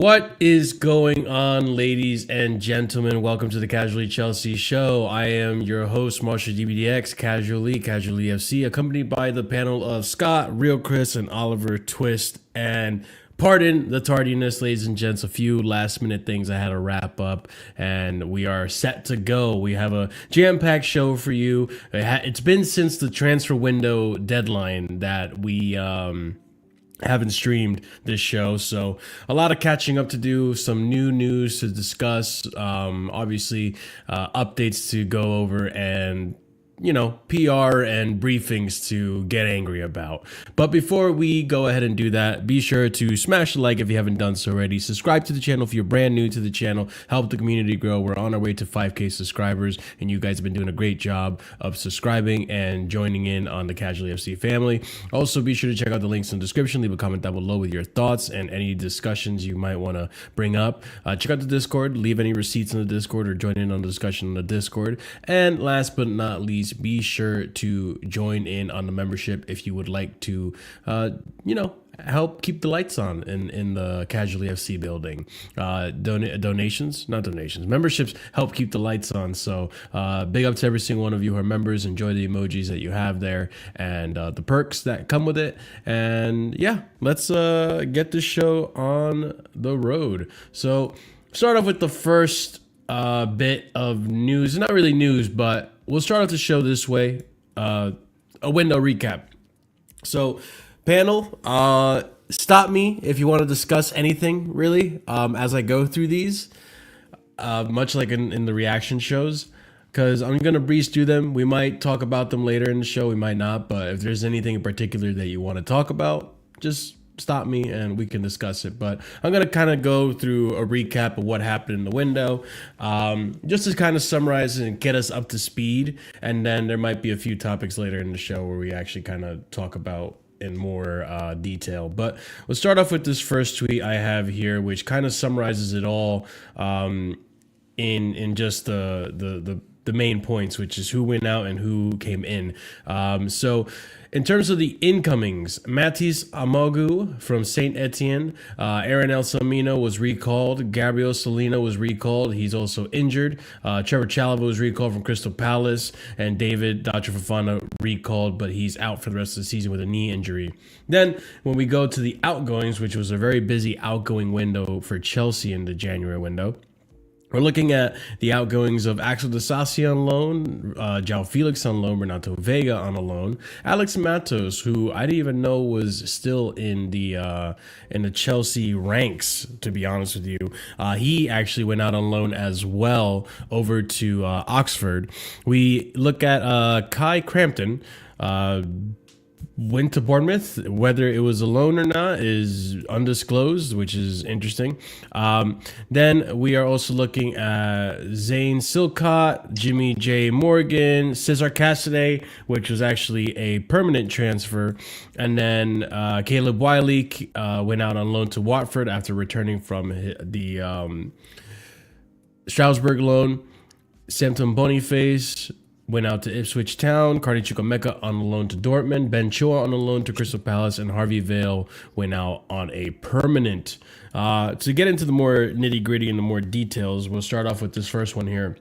What is going on, ladies and gentlemen? Welcome to the Casually Chelsea show. I am your host, Marshall DBDX, Casually FC, accompanied by the panel of Scott, Real Chris, and Oliver Twist. And pardon the tardiness, ladies and gents, a few last minute things I had to wrap up, and we are set to go. We have a jam-packed show for you. It's been since the transfer window deadline that we haven't streamed this show, so a lot of catching up to do, some new news to discuss, obviously updates to go over, and PR and briefings to get angry about. But before we go ahead and do that, be sure to smash the like if you haven't done so already. Subscribe to the channel if you're brand new to the channel. Help the community grow. We're on our way to 5K subscribers, and you guys have been doing a great job of subscribing and joining in on the Casually FC family. Also, be sure to check out the links in the description. Leave a comment down below with your thoughts and any discussions you might want to bring up. Check out the Discord. Leave any receipts in the Discord or join in on the discussion in the Discord. And last but not least, be sure to join in on the membership if you would like to, help keep the lights on in the Casually FC building. Memberships help keep the lights on. So big up to every single one of you who are members. Enjoy the emojis that you have there and the perks that come with it. And yeah, let's get this show on the road. So start off with the first bit of news. Not really news, but we'll start off the show this way. A window recap. So, panel, stop me if you want to discuss anything, really, as I go through these, much like in the reaction shows, because I'm going to breeze through them. We might talk about them later in the show. We might not, but if there's anything in particular that you want to talk about, just stop me and we can discuss it. But I'm going to kind of go through a recap of what happened in the window, just to kind of summarize and get us up to speed. And then there might be a few topics later in the show where we actually kind of talk about in more detail. But we'll start off with this first tweet I have here, which kind of summarizes it all in just the main points, which is who went out and who came in. So in terms of the incomings, Mathis Amougou from Saint Etienne, Aaron El Samino was recalled. Gabriel Solina was recalled. He's also injured. Trevor Chalobah was recalled from Crystal Palace, and David Dr. Fofana recalled, but he's out for the rest of the season with a knee injury. Then when we go to the outgoings, which was a very busy outgoing window for Chelsea in the January window, we're looking at the outgoings of Axel Disasi on loan, João Felix on loan, Renato Vega on a loan, Alex Matos, who I didn't even know was still in the Chelsea ranks, to be honest with you. He actually went out on loan as well over to Oxford. We look at Kai Crampton, went to Bournemouth. Whether it was a loan or not is undisclosed, which is interesting. Then we are also looking at Zane Silcott, Jimmy J. Morgan, Cesar Cassidy, which was actually a permanent transfer. And then Caleb Wiley went out on loan to Watford after returning from the Strasbourg loan. Samson Boniface went out to Ipswich Town. Carney Chukwemeka on loan to Dortmund. Ben Chua on a loan to Crystal Palace. And Harvey Vale went out on a permanent. To get into the more nitty-gritty and the more details, we'll start off with this first one here.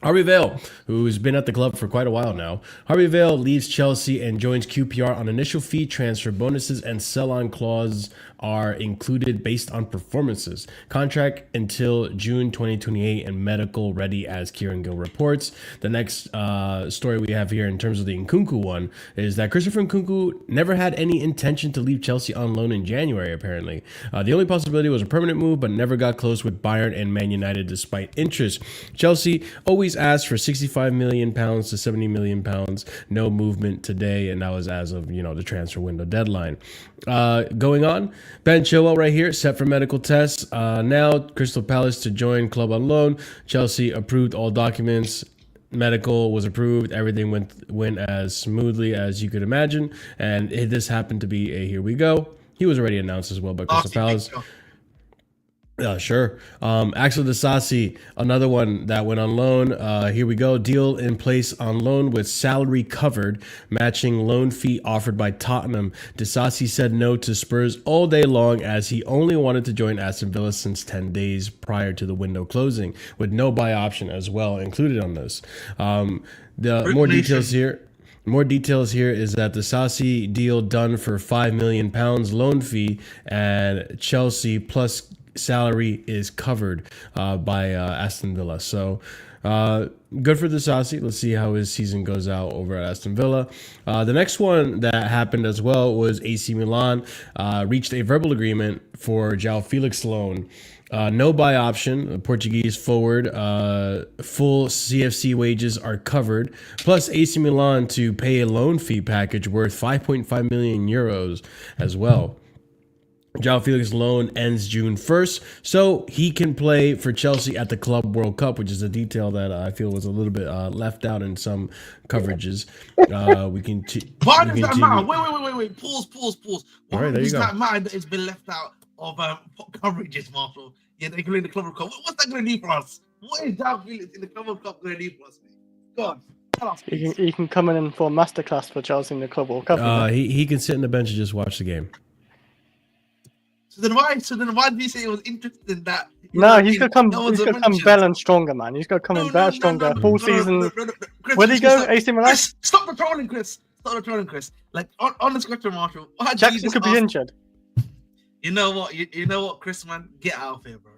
Harvey Vale, who's been at the club for quite a while now. Harvey Vale leaves Chelsea and joins QPR on initial fee transfer. Bonuses and sell-on clauses are included based on performances. Contract until June 2028 and medical ready, as Kieran Gill reports. The next story we have here in terms of the Nkunku one is that Christopher Nkunku never had any intention to leave Chelsea on loan in January, apparently. The only possibility was a permanent move, but never got close with Bayern and Man United despite interest. Chelsea always asked for £65 million to £70 million. No movement today, and that was as of the transfer window deadline. Going on, Ben Chilwell right here, set for medical tests. Now Crystal Palace to join club on loan. Chelsea approved all documents. Medical was approved. Everything went as smoothly as you could imagine, and this happened to be a here we go. He was already announced as well by Crystal Palace. Yeah, sure. Axel Disasi, another one that went on loan. Here we go. Deal in place on loan with salary covered, matching loan fee offered by Tottenham. Disasi said no to Spurs all day long as he only wanted to join Aston Villa since 10 days prior to the window closing, with no buy option as well included on this. The more details here. More details here is that the Sassi deal done for £5 million loan fee, and Chelsea plus salary is covered by Aston Villa. So good for the Sassi. Let's see how his season goes out over at Aston Villa. The next one that happened as well was AC Milan reached a verbal agreement for João Felix loan. No buy option. Portuguese forward. Full CFC wages are covered. Plus AC Milan to pay a loan fee package worth 5.5 million euros as well. João Felix loan ends June 1st, so he can play for Chelsea at the Club World Cup, which is a detail that I feel was a little bit left out in some coverages. We can. Why does that matter? Wait. Pause. All right, there you go. Does that matter that it's been left out of coverages, Marshall? Yeah, they're going to the Club World Cup. What's that going to do for us? What is João Felix in the Club World Cup going to do for us, mate? God. He can come in for a masterclass for Chelsea in the Club World Cup. He can sit in the bench and just watch the game. So then why did you say it was interesting in that? No, he's gonna come better and stronger, man. He's gonna come in better, stronger. Full season. Where did he go? AC Milan? Stop the trolling, Chris. Like on the question, Marshall. Jackson could be injured. You know what? You know what, Chris, man? Get out of here, bro.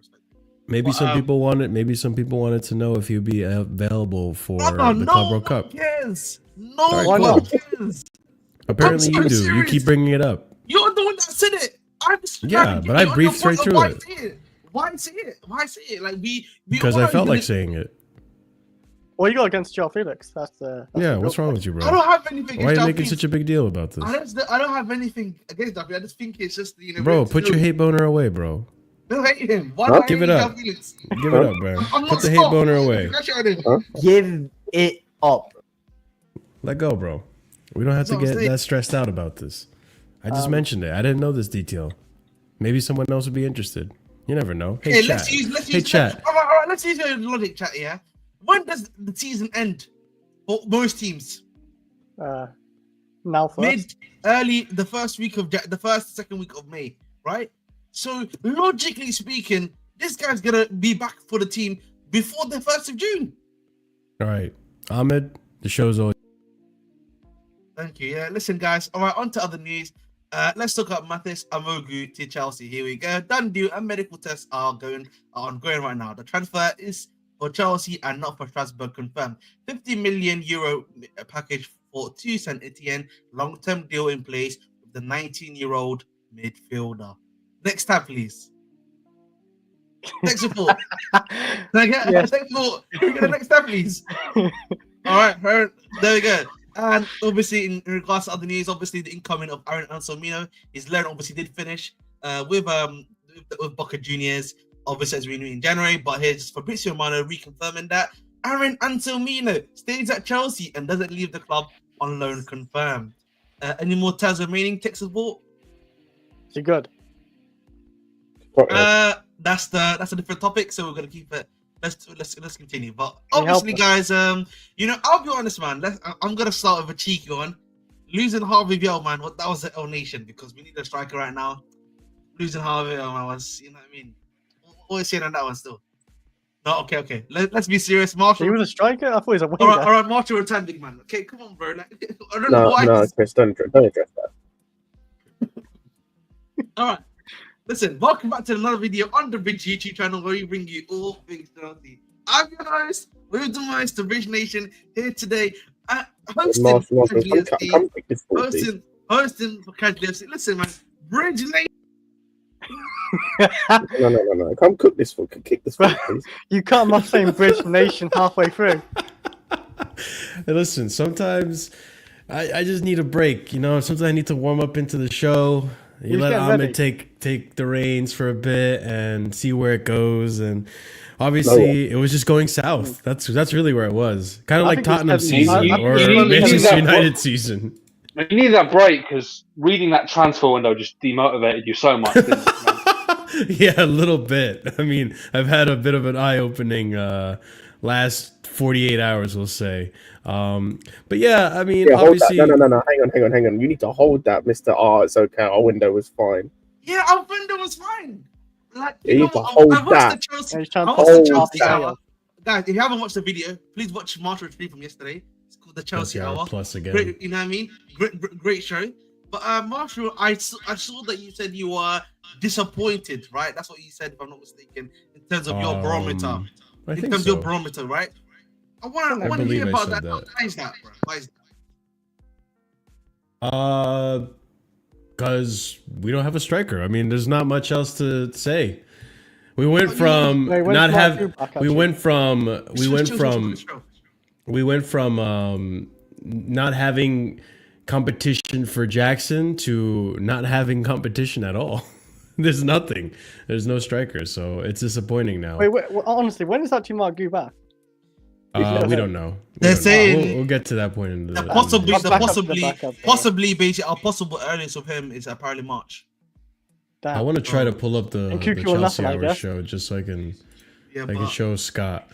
Maybe some people wanted to know if he'd be available for the Club World Cup. Yes. No one cares. Apparently you do. Serious. You keep bringing it up. You're the one that said it. But I briefed straight through it. Why say it? Like we because I felt like saying it. What you got against João Felix? That's what's wrong with you, bro? I don't have anything. Why are you making such a big deal about this? I don't have anything against Duffy. I just think it's just bro. Put your hate boner away, bro. Don't hate him. Why don't give it up? Give it up, man. Put the hate boner away. Give it up. Let go, bro. We don't have to get that stressed out about this. I just mentioned it. I didn't know this detail. Maybe someone else would be interested. You never know. Hey, chat. Chat. All right. Let's use your logic, chat. Yeah. When does the season end for most teams? Now first. Second week of May, right? So logically speaking, this guy's gonna be back for the team before the 1st of June. All right, Ahmed. The show's over. Thank you. Yeah. Listen, guys. All right. On to other news. Let's talk about Amougou to Chelsea. Here we go. Done deal and medical tests are ongoing right now. The transfer is for Chelsea and not for Strasbourg confirmed. 50 million euro package for Saint Etienne. Long-term deal in place with the 19-year-old midfielder. Next tab, please. Next report. Next report. Next tab, please. All right. There we go. And obviously, in regards to other news, obviously the incoming of Aaron Anselmino, his loan obviously did finish with Boca Juniors, obviously as we knew in January. But here's Fabrizio Romano reconfirming that Aaron Anselmino stays at Chelsea and doesn't leave the club on loan confirmed. Any more tabs remaining? Tech support? Is he good? That's a different topic, so we're gonna keep it. Let's continue. But obviously, guys, I'll be honest, man. I'm gonna start with a cheeky one. Losing Harvey Biel, man. That was the L Nation because we need a striker right now. Losing Harvey Biel, man, was, you know what I mean. What are you saying on that one still? No, okay. Let's be serious, Marshall. He was a striker. I thought he was a winger. All right, Marshall returned, big man. Okay, come on, bro. Like, I don't know why. No, Chris, don't address that. All right. Listen, welcome back to another video on the Bridge YouTube channel where we bring you all things Chelsea. I'm your host, with the most, the Bridge Nation, here today, hosting for Casually FC. Listen, man, Bridge Nation. No. Come cook this for, kick this for, please. You cut him off saying Bridge Nation halfway through. Hey, listen, sometimes I just need a break. Sometimes I need to warm up into the show. You let Ahmed take the reins for a bit and see where it goes, and obviously it was just going south. That's really where it was. Kind of like Tottenham season or Manchester United season. You need that break because reading that transfer window just demotivated you so much. Didn't it, Yeah, a little bit. I mean, I've had a bit of an eye-opening last 48 hours, we'll say. But yeah, I mean, Yeah, hold that. obviously, No. Hang on. You need to hold that, Mister. It's okay. Our window was fine. Yeah, our window was fine. Like, You you know need to what? hold I watched the that. Chelsea. He's trying I to watched the hold Chelsea that. hour. Guys, if you haven't watched the video, please watch Marshall's stream from yesterday. It's called the Chelsea Hour. Plus again. Great, you know what I mean? Great show. But Marshall, I saw that you said you were disappointed, right? That's what you said, if I'm not mistaken, in terms of your barometer. I In think terms of so. your barometer, right? I want to believe hear I about said that. that. Why is that, bro? Why is that? Because we don't have a striker. I mean, there's not much else to say. We went Oh, from Wait, when's not Mark have. Zubac, We actually? went from not having competition for Jackson to not having competition at all. There's nothing. There's no striker, so it's disappointing now. Wait, well, honestly, when is actually Mark back? We don't know. They're saying we'll get to that point in the possibly, Back up to the backup, bro. possibly, basically, our possible earliest of him is apparently March. Damn. I want to try to pull up the And QQ or Chelsea nothing, I Hour guess. show just so I can Yeah, I can but show Scott.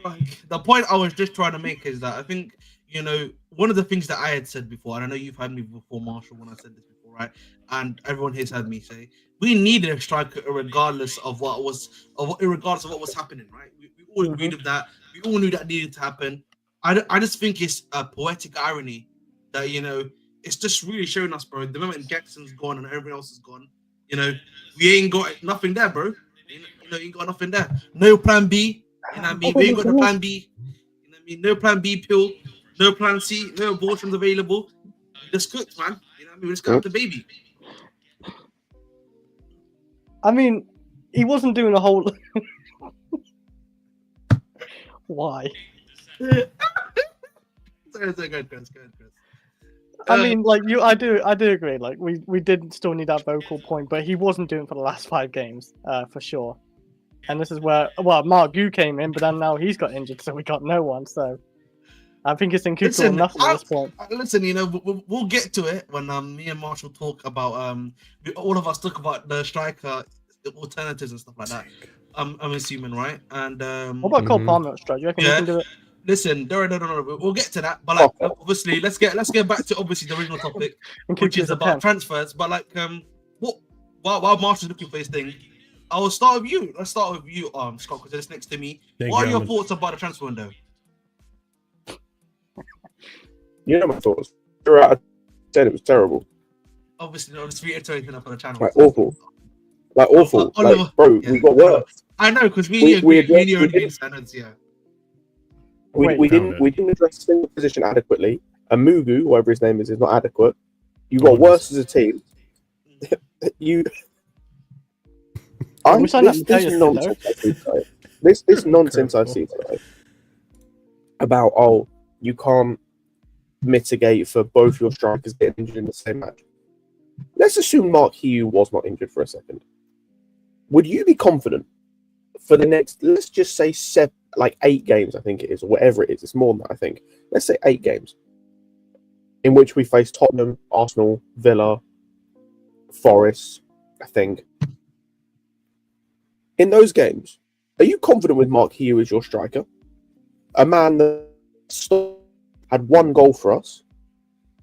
like, the point I was just trying to make is that I think, you know, one of the things that I had said before, and I know you've heard me before, Marshall, when I said this before, right? And everyone here's heard me say, we needed a striker regardless of what was happening, right? We all agreed with that. We all knew that needed to happen. I just think it's a poetic irony that, you know, it's just really showing us, bro. The moment Jackson's gone and everyone else is gone, you know, we ain't got nothing there, bro. You know, you ain't got nothing there. No plan B. You know what I mean? We ain't got no plan B. You know what I mean? No plan B pill. No plan C. No abortions available. We just cooked, man. You know what I mean? We just got the baby. I mean, he wasn't doing a whole. Why? Sorry, good, Chris. I mean, like I do agree. Like we did still need that vocal point, but he wasn't doing it for the last 5 games, for sure. And this is where Mark Gu came in, but then now he's got injured, so we got no one. So I think it's in Kuku or nothing at this point. Listen, you know, we'll get to it when me and Marshall talk about all of us talk about the striker alternatives and stuff like that. I'm assuming, right? And what about Cole Palmer at strike? You reckon we can do it? Listen, no. We'll get to that. But like, obviously, let's get back to obviously the original topic, which is about transfers. But like, while Marshall's looking for his thing, I will start with you. Let's start with you, Scott, because it's next to me. What are your thoughts about the transfer window? You know my thoughts. I said it was terrible. Obviously, not just reiterating that for the channel. Like awful. Oliver, like, bro, we got worse. I know, because we agree standards, yeah. We didn't address a single position adequately. Amougou, whatever his name is not adequate. You got worse as a team. This nonsense I see today about you can't mitigate for both your strikers getting injured in the same match. Let's assume Mark Hugh was not injured for a second. Would you be confident for the next, let's just say 8 games, I think it is, or whatever it is, it's more than that, I think. Let's say 8 games in which we face Tottenham, Arsenal, Villa, Forest, I think. In those games, are you confident with Mark Hugh as your striker? A man that had 1 goal for us.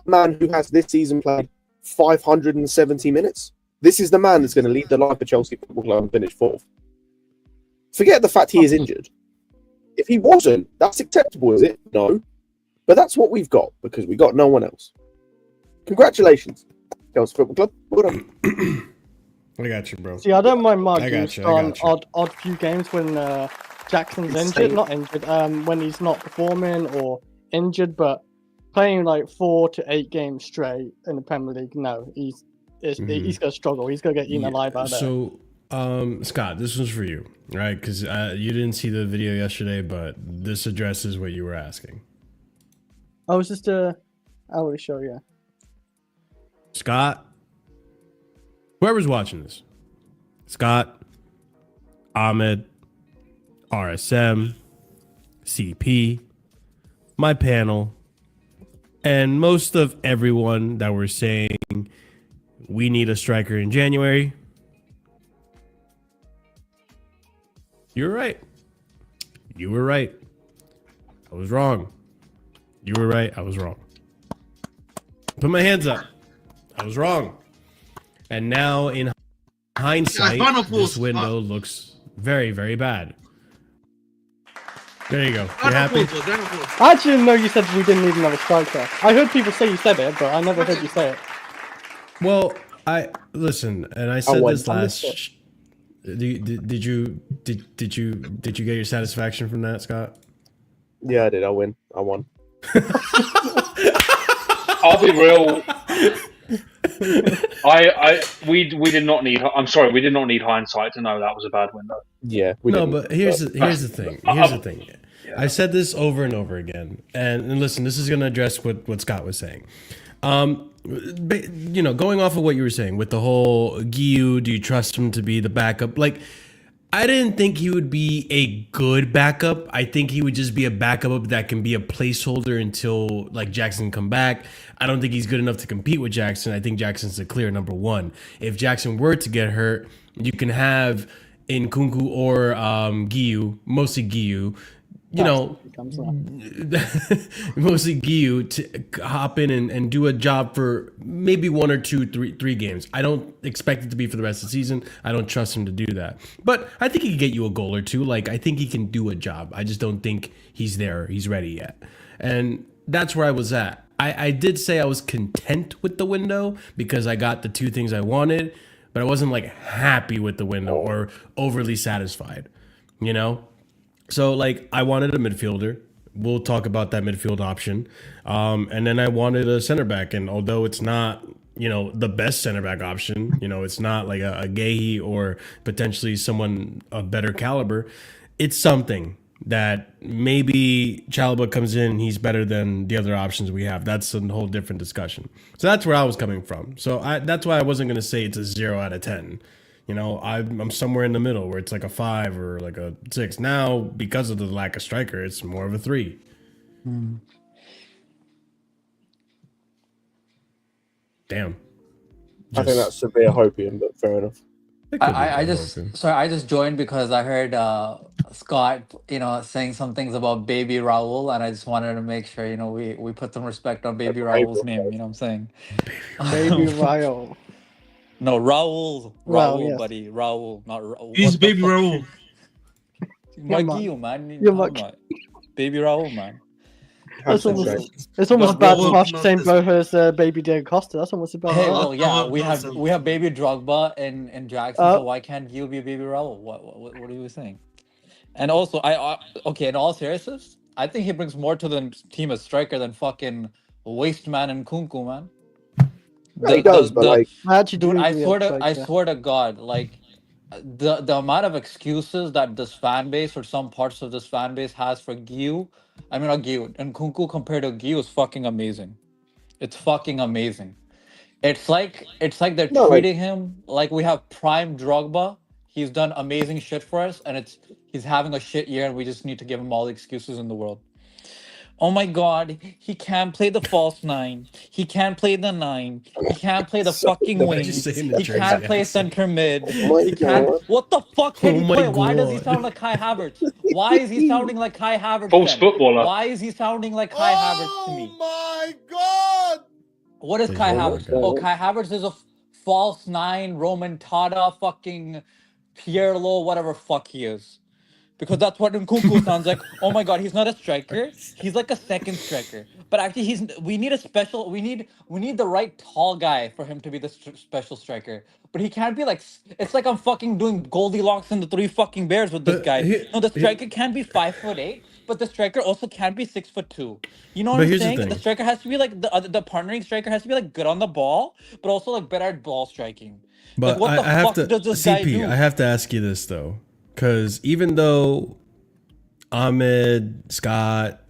A man who has this season played 570 minutes. This is the man that's going to lead the life of Chelsea Football Club and finish 4th. Forget the fact he is injured. If he wasn't, that's acceptable, is it? No. But that's what we've got, because we got no one else. Congratulations, Chelsea Football Club. Well done. I got you, bro. See, I don't mind Mark on odd few games when Jackson's injured, not injured, when he's not performing or injured, but playing like 4 to 8 games straight in the Premier League, no, he's going to struggle. He's going to get eaten alive out there. So, Scott, this was for you, right? Because you didn't see the video yesterday, but this addresses what you were asking. I was just I will show you. Scott, whoever's watching this, Scott, Ahmed, RSM, CP, my panel, and most of everyone that were saying we need a striker in January, You were right. You were right. I was wrong. You were right. I was wrong. Put my hands up. I was wrong. And now, in hindsight, final this pause. window looks very, very bad. There you go. You Final happy? pause, final pause. I actually didn't know you said we didn't need another striker. I heard people say you said it, but I never heard you say it. Well, I listen, and I said won. this last. Did you get your satisfaction from that, Scott? Yeah, I did. I won. I'll be real. We did not need. I'm sorry, we did not need hindsight to know that was a bad window. Yeah, But here's the thing. Here's the thing. I said this over and over again, and listen, this is going to address what Scott was saying. Going off of what you were saying with the whole Guiu, do you trust him to be the backup? Like, I didn't think he would be a good backup. I think he would just be a backup that can be a placeholder until like Jackson come back. I don't think he's good enough to compete with Jackson. I think Jackson's the clear number one. If Jackson were to get hurt, you can have Nkunku or Guiu, mostly Guiu, mostly Guiu to hop in and do a job for maybe 1 or 2, 3 games. I don't expect it to be for the rest of the season. I don't trust him to do that. But I think he can get you a goal or two. Like, I think he can do a job. I just don't think he's there. He's ready yet. And that's where I was at. I did say I was content with the window because I got the 2 things I wanted, but I wasn't like happy with the window or overly satisfied, So, like, I wanted a midfielder. We'll talk about that midfield option. And then I wanted a center back. And although it's not, the best center back option, it's not like a Guehi or potentially someone of better caliber, it's something that maybe Chalobah comes in and he's better than the other options we have. That's a whole different discussion. So that's where I was coming from. So that's why I wasn't going to say it's a 0 out of 10. I'm somewhere in the middle where it's like a 5 or like a 6. Now, because of the lack of striker, it's more of a 3. Damn. I think that's severe hopium, but fair enough. I just joined because I heard Scott, saying some things about Baby Raul, and I just wanted to make sure, we put some respect on Baby Raul's name. You know what I'm saying? Baby Raul. No, Raul, yes. buddy, Raul, not Raul. He's Baby Raul. Magio, man. Baby Raul, man. It's almost bad to watch saying both as Baby Diego Costa. That's almost about. Hey, well, yeah, we have Baby Drogba and Jackson. So why can't you be Baby Raul? What are you saying? And also, okay, in all seriousness, I think he brings more to the team as striker than fucking Waste Man and Nkunku, man. He does, but like, I actually do. Dude, I swear to God, like the amount of excuses that this fan base or some parts of this fan base has for Guiu, not Guiu, and Nkunku compared to Guiu is fucking amazing. It's fucking amazing. It's like they're treating him like we have prime Drogba. He's done amazing shit for us, and he's having a shit year, and we just need to give him all the excuses in the world. Oh my God, he can't play the false 9. He can't play the 9. He can't play the fucking wing. He can't play center mid. He can't. What the fuck can he play? Why does he sound like Kai Havertz? Why is he sounding like Kai Havertz? False footballer. Why is he sounding like Kai Havertz to me? Oh my God! What is Kai Havertz? Oh, Kai Havertz is a false 9, Roman Tada, fucking Pirlo, whatever fuck he is. Because that's what Nkunku sounds like. Oh my God, he's not a striker. He's like a second striker. But actually, we need the right tall guy for him to be the special striker. But he can't be like, it's like I'm fucking doing Goldilocks and the 3 fucking bears with this guy. No, the striker can't be 5'8", but the striker also can't be 6'2". You know what I'm saying? The striker has to be like the partnering striker has to be like good on the ball, but also like better at ball striking. But like, what the fuck does this guy do? I have to ask you this though. Because even though Ahmed, Scott,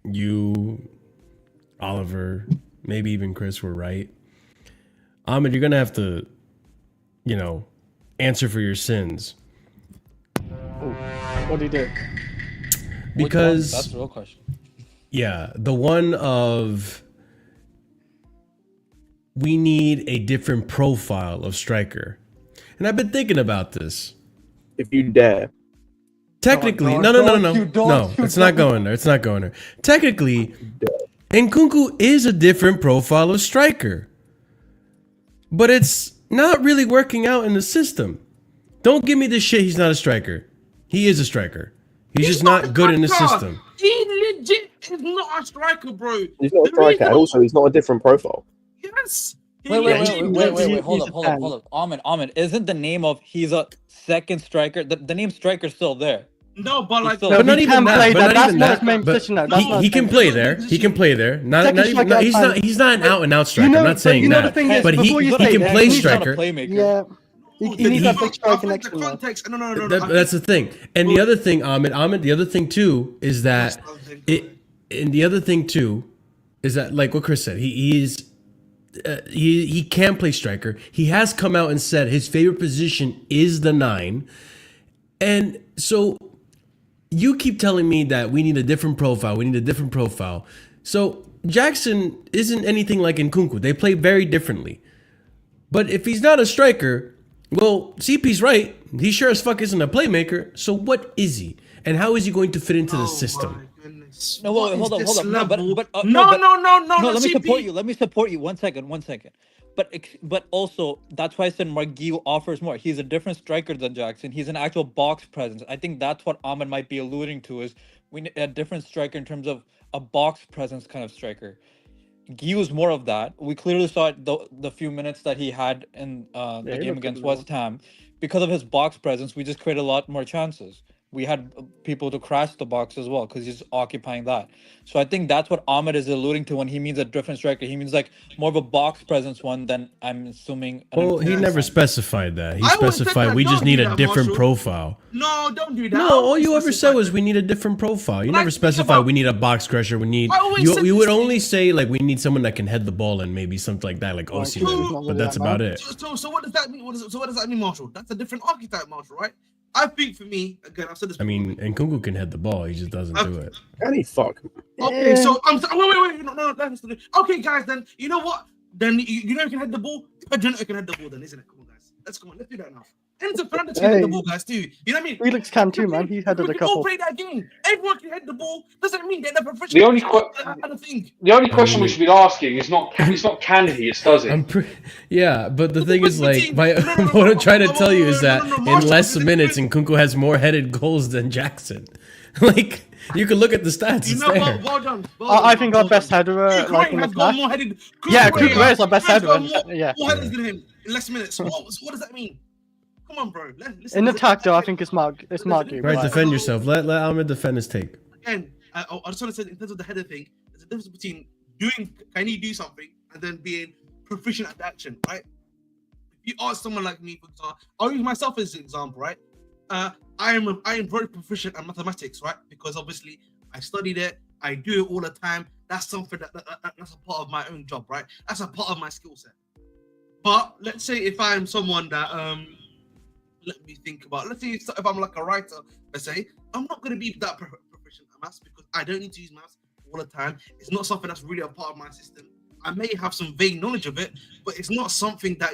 you, Oliver, maybe even Chris were right, Ahmed, you're going to have to, answer for your sins. What did he do? Because that's the real question. Yeah, the one of we need a different profile of striker. And I've been thinking about this. if you dare, technically, No, no, you it's not going there. It's not going there. Technically, Nkunku is a different profile of striker, but it's not really working out in the system. Don't give me this shit. He's not a striker. He is a striker. He's just not good in the system. He legit is not a striker, bro. He's not a striker, and also he's not a different profile. Yes. Wait. Hold up. Ahmed, isn't the name of he's a second striker? The name striker's still there. No, but like, still- No, But not he even can that. play But that. not That's even not that. his main But position, though. That's not he his can main play position. there. He can play there. Not Second even. striker, No, that's fine. he's not an out and out striker. You know- I'm not but saying you know that. the thing is, But before you he say can that, play he's He's not a striker. playmaker. Yeah. He needs that big striker next to him. context. No. That's the thing. And the other thing, Ahmed, the other thing too is that the other thing too is that, like what Chris said, he can play striker. He has come out and said his favorite position is the 9, and so you keep telling me that we need a different profile. So Jackson isn't anything like Nkunku. They play very differently. But if he's not a striker, well, CP's right. He sure as fuck isn't a playmaker. So what is he? And how is he going to fit into the system? No, wait, hold up. No, No, let me support you. Let me support you. 1 second. But also, that's why I said Marguil offers more. He's a different striker than Jackson. He's an actual box presence. I think that's what Ahmed might be alluding to, is we need a different striker in terms of a box presence kind of striker. Guy was more of that. We clearly saw it the few minutes that he had in the game against West Ham. Because of his box presence, we just created a lot more chances. We had people to crash the box as well because he's occupying that. So I think that's what Ahmed is alluding to when he means a different striker. He means like more of a box presence one than, I'm assuming. Well, he never specified that. He I would say specified that. we just Don't need do a that, different Marshall. profile. No, don't do that. No, all you ever said was we need a different profile. You But I never think specified about- we need a box crusher. We need I always said you would this only say like we need someone that can head the ball and maybe something like that, like Well, Osimhen. Nkunku's not But really that's that about man. it. So what does that mean? So what does that mean, Marshall? That's a different archetype, Marshall, right? I think for me, again, I've said this. I mean, Nkunku can head the ball. He just doesn't do it. Can he fuck? Okay, so wait, no, that's the okay, guys. Then you know what? Then you know you can head the ball. Pedro can head the ball, then isn't it? Come on, guys. Let's do that now. Enzo Fernandez can head the ball, guys, too. You know what I mean? Felix can too, man. He's headed We a can all couple. play that game. Everyone can head the ball. Doesn't mean they're the professional. The only thing. The only question we should be asking is not can he, it's does he. Yeah, but the thing is, like, No, what I'm trying to tell you is no, that no, in Marshall, less the minutes, difference- Nkunku has more headed goals than Jackson. Like, you can look at the stats. You It's know there. what? Well done. I think our best header, like in the has got flash. more headed. Yeah, Kukurea is our best Kukurea's header. got Yeah. more headers than him in less minutes. What does that mean? Come on, bro. Listen, In attack, though, I think it's Mark. It's Mark. Right, defend yourself. Let Ahmed defend his take. Again, I just want to say in terms of the header thing, there's a difference between can you do something and then being proficient at the action, right? If you ask someone like me, for example, I'll use myself as an example, right? I am very proficient at mathematics, right? Because obviously I studied it, I do it all the time. That's something that's a part of my own job, right? That's a part of my skill set. But let's say if I'm someone that let me think about. Let's say if I'm like a writer, let's say I'm not going to be that proficient at maths because I don't need to use maths all the time. It's not something that's really a part of my system. I may have some vague knowledge of it, but it's not something that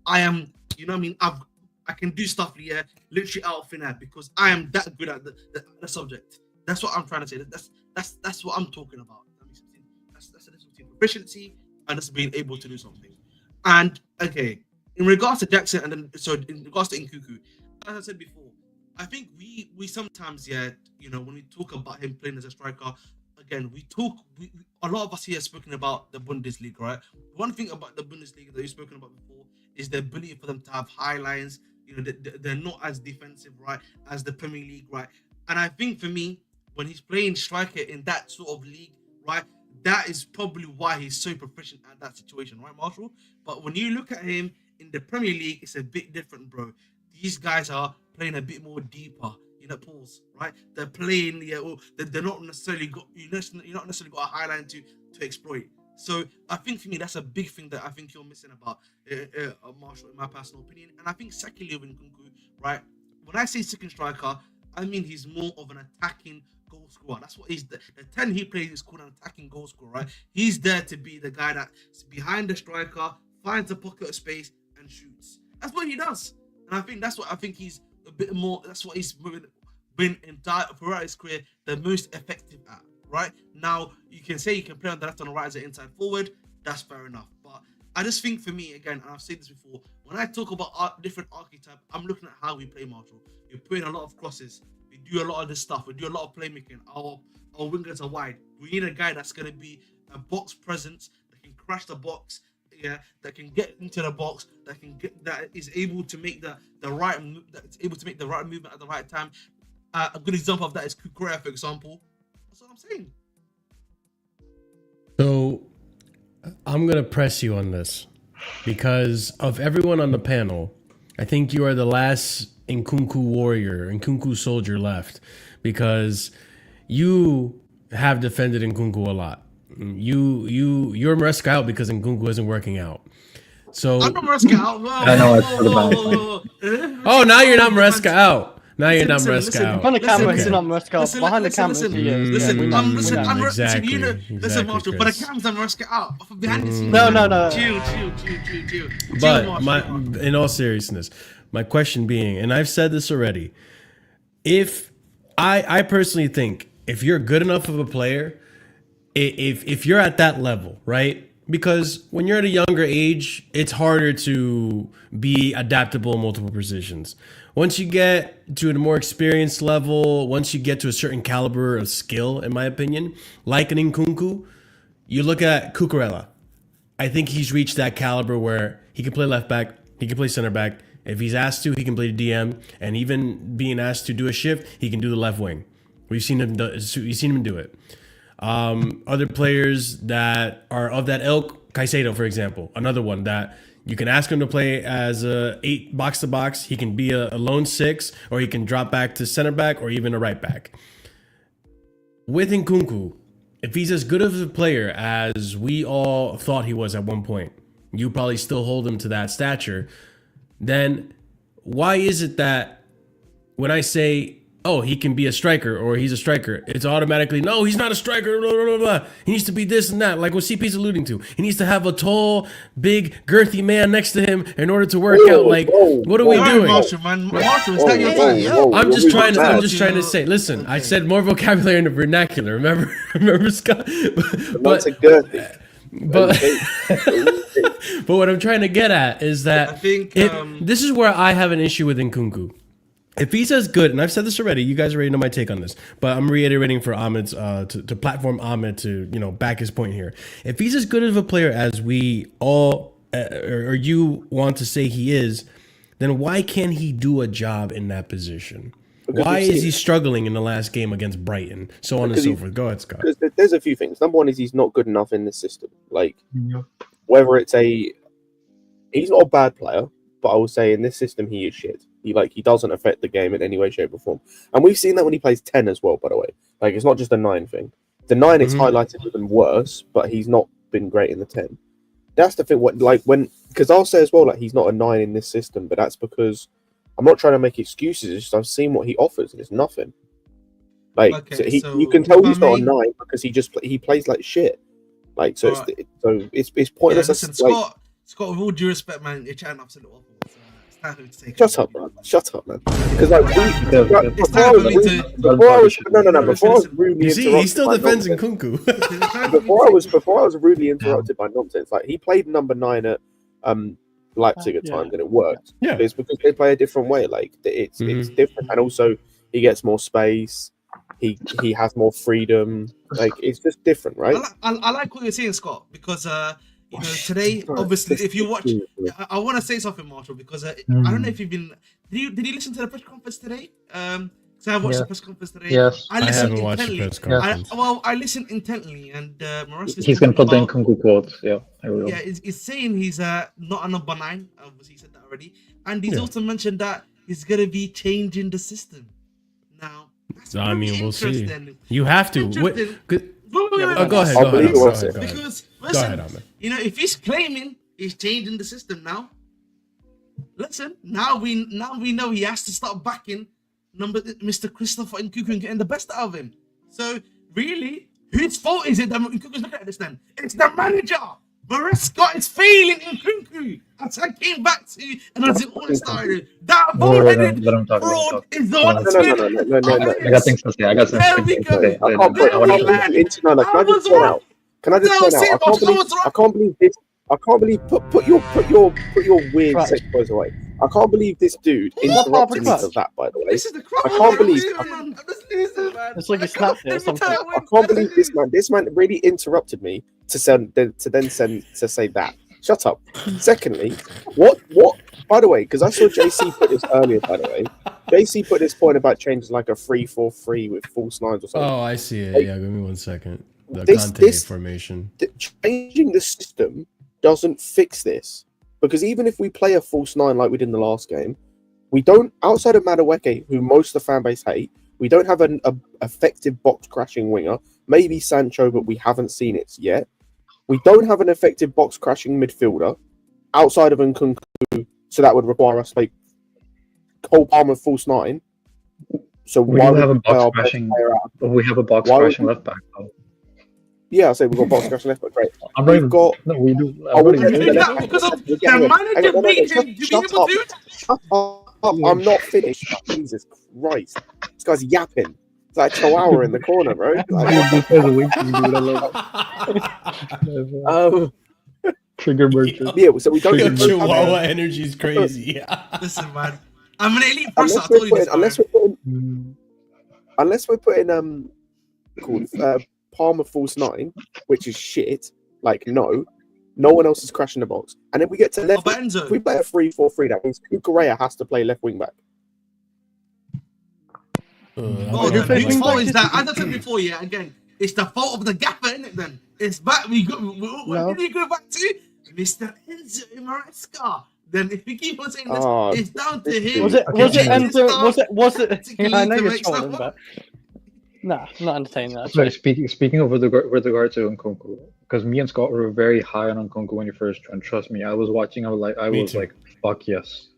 I am. You know what I mean? I can do stuff here literally out of thin air because I am that good at the subject. That's what I'm trying to say. That's what I'm talking about. That's the difference between proficiency and just being able to do something. And okay. In regards to Jackson, and then in regards to Nkunku, as I said before, I think we sometimes when we talk about him playing as a striker, again a lot of us here have spoken about the Bundesliga, right? One thing about the Bundesliga that we've spoken about before is the ability for them to have high lines. They're not as defensive, right, as the Premier League, right? And I think for me, when he's playing striker in that sort of league, right, that is probably why he's so proficient at that situation, right, Marshall? But when you look at him in the Premier League, it's a bit different, bro. These guys are playing a bit more deeper in the pools, right? They're playing, they're not necessarily you're not necessarily got a high line to exploit. So I think for me, that's a big thing that I think you're missing about Marshall, in my personal opinion. And I think secondly with Nkunku, right? When I say second striker, I mean he's more of an attacking goal scorer. That's what he's the 10 he plays is called an attacking goal scorer, right? He's there to be the guy that's behind the striker, finds a pocket of space and shoots. That's what he does. And I think that's what he's a bit more. That's what he's been throughout his career the most effective at. Right now, you can say you can play on the left and the right as an inside forward. That's fair enough. But I just think for me, again, and I've said this before, when I talk about different archetype, I'm looking at how we play, Marshall. We put in a lot of crosses. We do a lot of this stuff. We do a lot of playmaking. Our wingers are wide. We need a guy that's going to be a box presence, that can crash the box, that can get into the box, that is able to make the right movement at the right time. A good example of that is Kukurea, for example. That's what I'm saying. So I'm going to press you on this because of everyone on the panel. I think you are the last Nkunku warrior, Nkunku soldier left, because you have defended Nkunku a lot. You're Maresca out because Nkunku isn't working out. So I'm not Maresca out. I know it's for the Oh, now you're not Maresca out. Now you're not Maresca out. On the camera, he's listen, not Maresca. Behind the camera, he is. Listen, Exactly, Marshall, but the cam's not Maresca out. Behind the scenes. No. Chill. But in all seriousness, my question being, and I've said this already, if I personally think if you're good enough of a player, if you're at that level, right? Because when you're at a younger age, it's harder to be adaptable in multiple positions. Once you get to a more experienced level, once you get to a certain caliber of skill, in my opinion, like an Nkunku, you look at Cucurella. I think he's reached that caliber where he can play left back, he can play center back. If he's asked to, he can play DM, and even being asked to do a shift, he can do the left wing. We've seen him do it. Other players that are of that ilk, Caicedo, for example, another one that you can ask him to play as a 8 box to box. He can be a lone 6, or he can drop back to center back or even a right back. With Nkunku, if he's as good of a player as we all thought he was at one point, you probably still hold him to that stature, then why is it that when I say, oh, he can be a striker or he's a striker, it's automatically, no, he's not a striker, blah, blah, blah, blah. He needs to be this and that, like what CP's alluding to. He needs to have a tall, big, girthy man next to him in order to work out. Like, what are we doing? Marshall, is that your time? I'm just trying to say, listen, I said more vocabulary in the vernacular, remember Scott? But what I'm trying to get at is that I think this is where I have an issue with Nkunku. If he's as good, and I've said this already, you guys already know my take on this, but I'm reiterating for Ahmed's to platform Ahmed to back his point here. If he's as good of a player as we all or you want to say he is, then why can't he do a job in that position? Because why is he struggling in the last game against Brighton? So on and so forth. Go ahead, Scott. Because there's a few things. Number one is he's not good enough in the system. Like, whether it's he's not a bad player, but I will say in this system he is shit. He doesn't affect the game in any way, shape, or form. And we've seen that when he plays 10 as well, by the way. Like, it's not just a 9 thing. The 9 it's highlighted even worse, but he's not been great in the 10. That's the thing. Because I'll say as well, like, he's not a 9 in this system, but that's because I'm not trying to make excuses. It's just I've seen what he offers, and it's nothing. Like, okay, you can tell he's not a 9 because he plays like shit. Like, so it's pointless. Yeah, listen, Scott, with all due respect, man, you're chatting absolute awful. Shut up, man. Because before I was rudely interrupted. He still defends Nkunku. before I was rudely interrupted by nonsense. Like, he played number 9 at Leipzig at times, and it worked. Yeah, it's because they play a different way. Like, it's different, and also he gets more space. He has more freedom. Like, it's just different, right? I like what you're saying, Scott, because today, obviously, if you watch, I want to say something, Marshall, because I don't know if you've been. Did you listen to the press conference today? So I watched the press conference today. Yes, I listened haven't watched the press conference. I listened intently, and he's gonna put the Nkunku quotes. Yeah, I will. Yeah, he's saying he's not a number 9. Obviously, he said that already, and he's also mentioned that he's gonna be changing the system. Now, that's we'll see. You have to. Go ahead. Because listen, if he's claiming he's changing the system now, listen. Now we know he has to start backing Mr. Christopher Nkunku and getting the best out of him. So really, whose fault is it that Nkunku's looking at this then? It's the manager. Maresca is failing in Nkunku. As I came back to you, and as it all started, that No, let bullheaded him talk. Let him fraud talk. is the No, one no, that's no, failing. I got things to say. I got There things we to go. say. I can't There I we want to land. put you into no, can I just point out? Can I just point out? I can't believe this. I can't believe put your weird Right. sex toys away. I can't believe this dude What part of interrupted the me clutch? for that. By the way, This is the crap. I can't believe. I'm just losing, man. It's like he snapped it or something. I can't believe this man. This man really interrupted me to say that. Shut up. Secondly, what? By the way, because I saw JC put this earlier. By the way, JC put this point about changing like a 3-4-3 with false nines or something. Oh, I see it. Yeah, give me 1 second. The This- Conte this- formation. Changing the system doesn't fix this, because even if we play a false nine like we did in the last game, we don't, outside of Madueke, who most of the fan base hate, we don't have an effective box crashing winger. Maybe Sancho, but we haven't seen it yet. We don't have an effective box crashing midfielder outside of Nkunku, so that would require us to play Cole Palmer false nine. So We why do would have a we play box our best crashing. player out? We have a box Why would crashing we- left back. Though. Yeah, I say we've got box crashing left, but great. I'm not We've even. got. No, we do. Oh, I'm we're not getting even to Is saying that that. because of We're the getting manager no, beat him to be shut able up. to do it? Shut up. I'm not finished. Jesus Christ. This guy's yapping. It's like a chihuahua in the corner, bro. Like, This guy's a weak thing, dude. I love it. Trigger merchant. yeah, so we don't Yo, have Chihuahua energy is crazy. Listen, man. I'm an elite person. I unless told you this. unless we're putting called Palmer false nine, which is shit. Like no one else is crashing the box. And then we get to left. But Enzo, If we play a 3-4-3, that means Kukurea has to play left wing back. well, Who then, plays whose wing fault back is this that? As I said before, yeah, again, it's the fault of the gaffer, isn't it? Then it's back. What did you go back to? Mr. Enzo Maresca. Then if we keep on saying this, Oh, it's down to him. Was it Enzo? Was it? Tactically Yeah, I know to you're make trolling, stuff but nah, not entertaining that. Sorry, speaking of with regard to Nkunku, because me and Scott were very high on Nkunku when he first joined. Trust me, I was watching. I was too. like, fuck yes,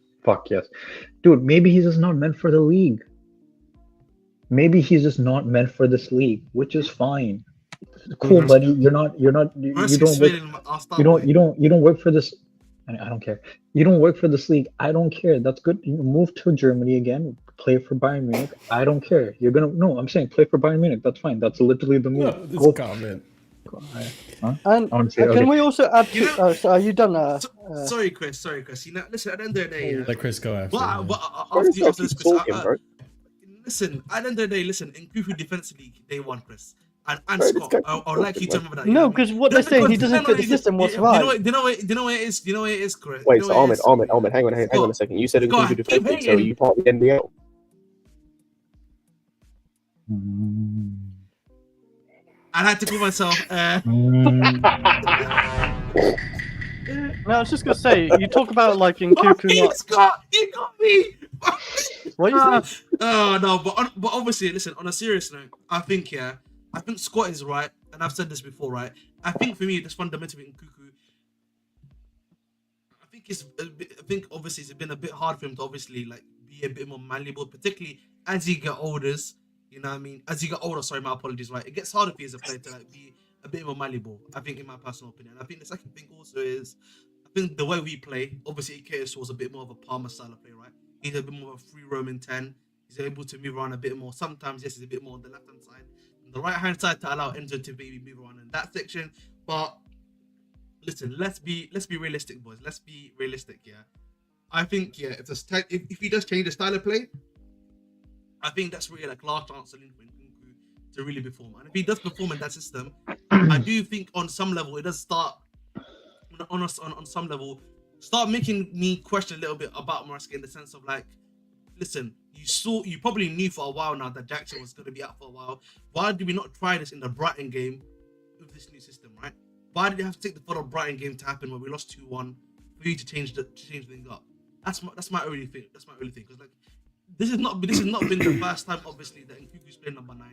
dude. Maybe he's just not meant for the league. Maybe he's just not meant for this league, which is fine. Cool, buddy. You don't work for this. I don't care. You don't work for this league. I don't care. That's good. You move to Germany again. Play for Bayern Munich. I don't care. I'm saying play for Bayern Munich. That's fine. That's literally the move. No, this Go. comment. Huh? And I wanna say, can okay. we also add You to? So are you done? Sorry, Chris. You know, listen. At the end of the day, yeah. Let Chris go after. But Why does he after keep this, Chris, talking, bro? listen. At the end of the day, listen. In Nkunku defensively, they won, Chris. And Bro, this Scott, guy I'd like you to remember that. No, because what they're saying, he doesn't fit the system whatsoever. Do you know what it is? Do you know what it is, Chris? Wait, You so know what it is? Ahmed, hang on a second. You said Go on, Nkunku keep defensively, so are hating. you part of the NBL? I had to call myself. No, I was just gonna say, you talk about like Oh, Nkunku not. Scott, you got me. What you say? Oh no, but obviously, listen. On a serious note, I think Scott is right, and I've said this before, right? I think for me, this fundamentally Nkunku. I think obviously it's been a bit hard for him to obviously like be a bit more malleable, particularly as he get older. You know what I mean? As you get older, sorry, my apologies, right? It gets harder for you as a player to like be a bit more malleable, I think, in my personal opinion. I think the second thing also is, I think the way we play, obviously, it caters towards a bit more of a Palmer style of play, right? He's a bit more of a free roaming 10. He's able to move around a bit more. Sometimes, yes, he's a bit more on the left hand side, on the right hand side to allow Enzo to maybe move around in that section. But listen, let's be realistic, boys. Let's be realistic, yeah. I think, yeah, if he does change the style of play, I think that's really like last chance for Nkunku to really perform. And if he does perform in that system, I do think on some level it does start on some level start making me question a little bit about Maresca in the sense of like, listen, you probably knew for a while now that Jackson was going to be out for a while. Why did we not try this in the Brighton game with this new system, right? Why did it have to take the full Brighton game to happen where we lost 2-1 for you to change things up? That's my only thing. That's my only thing, because like this has not been the first time, obviously, that Nkunku's playing number 9,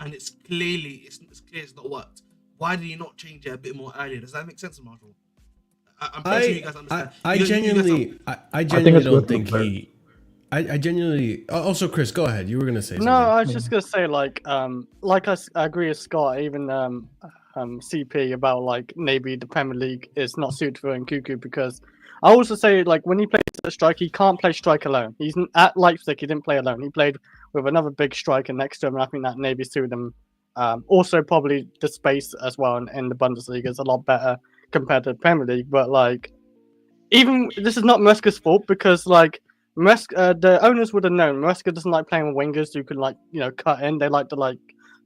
and it's clear it's not worked. Why did you not change it a bit more earlier? Does that make sense, Marshall? I'm pretty sure you guys understand. I genuinely don't think he. I genuinely. Also, Chris, go ahead. You were gonna say something. No, I was just gonna say like I agree with Scott. Even CP about like maybe the Premier League is not suited for Nkunku, because I also say like when he plays a strike, he can't play strike alone. He's at Leipzig, he didn't play alone. He played with another big striker next to him, and I think that maybe suited him. Also, probably the space as well in the Bundesliga is a lot better compared to the Premier League. But like, even this is not Maresca's fault, because like the owners would have known Maresca doesn't like playing with wingers who can like cut in. They like to like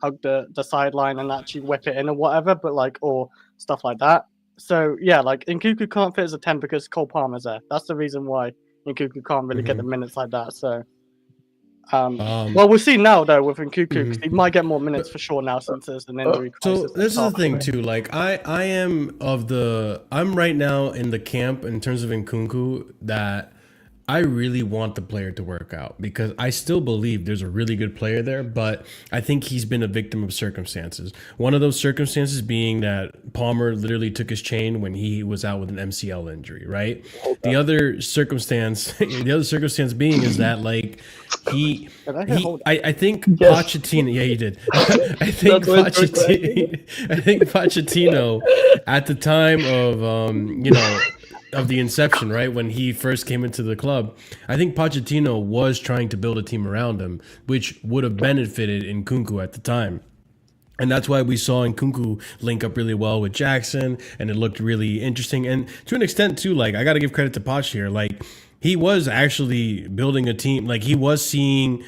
hug the sideline and actually whip it in or whatever, but like or stuff like that. So yeah, like Nkunku can't fit as a 10 because Cole Palmer's there. That's the reason why Nkunku can't really get the minutes like that. So well, we'll see now though with Nkunku, because he might get more minutes for sure now since there's an injury crisis. So this is the thing too. Like I'm right now in the camp in terms of Nkunku that I really want the player to work out, because I still believe there's a really good player there, but I think he's been a victim of circumstances. One of those circumstances being that Palmer literally took his chain when he was out with an MCL injury, right? The other circumstance being is that like I think Pochettino, yeah, he did. I think Pochettino at the time of of the inception, right, when he first came into the club, I think Pochettino was trying to build a team around him, which would have benefited Nkunku at the time. And that's why we saw Nkunku link up really well with Jackson, and it looked really interesting. And to an extent, too, like, I got to give credit to Poch here. Like, he was actually building a team. Like, he was seeing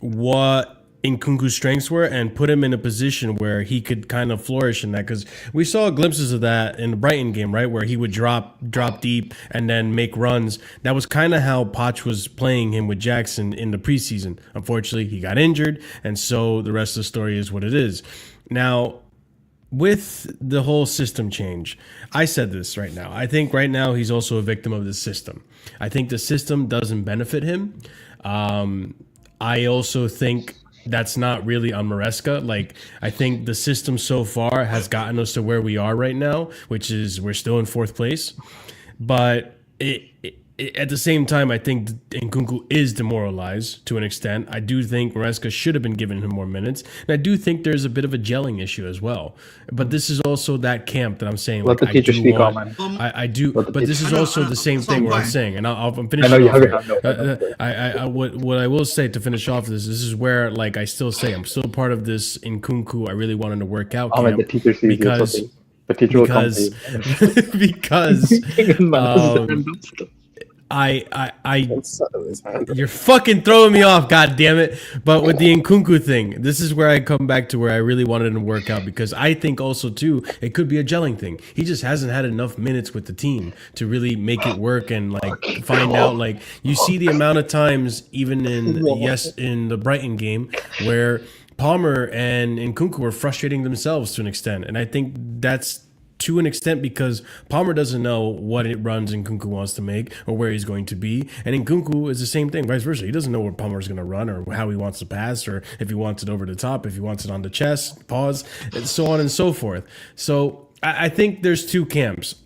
what Nkunku's strengths were and put him in a position where he could kind of flourish in that, because we saw glimpses of that in the Brighton game, right, where he would drop deep and then make runs. That was kind of how Poch was playing him with Jackson in the preseason. Unfortunately, he got injured, and so the rest of the story is what it is. Now, with the whole system change, I said this right now. I think right now he's also a victim of the system. I think the system doesn't benefit him. I also think that's not really on Maresca. Like, I think the system so far has gotten us to where we are right now, which is we're still in 4th place. But at the same time, I think Nkunku is demoralized to an extent. I do think Maresca should have been giving him more minutes. And I do think there's a bit of a gelling issue as well. But this is also that camp that I'm saying. Let like, the teacher speak on, man. I do, but this is also the same thing where I'm saying, and I'm finishing off here. What I will say to finish off this is where, like, I still say I'm still part of this Nkunku. I really wanted to work out camp, the teacher sees because you, the teacher will come you're fucking throwing me off, god damn it. But with the Nkunku thing, this is where I come back to where I really wanted him to work out, because I think also too it could be a gelling thing. He just hasn't had enough minutes with the team to really make it work and like find out. Like, you see the amount of times even in the Brighton game where Palmer and Nkunku were frustrating themselves to an extent, and I think that's to an extent because Palmer doesn't know what it runs Nkunku wants to make or where he's going to be. And Nkunku is the same thing, vice versa. He doesn't know where Palmer's going to run or how he wants to pass, or if he wants it over the top, if he wants it on the chest, pause, and so on and so forth. So I think there's two camps.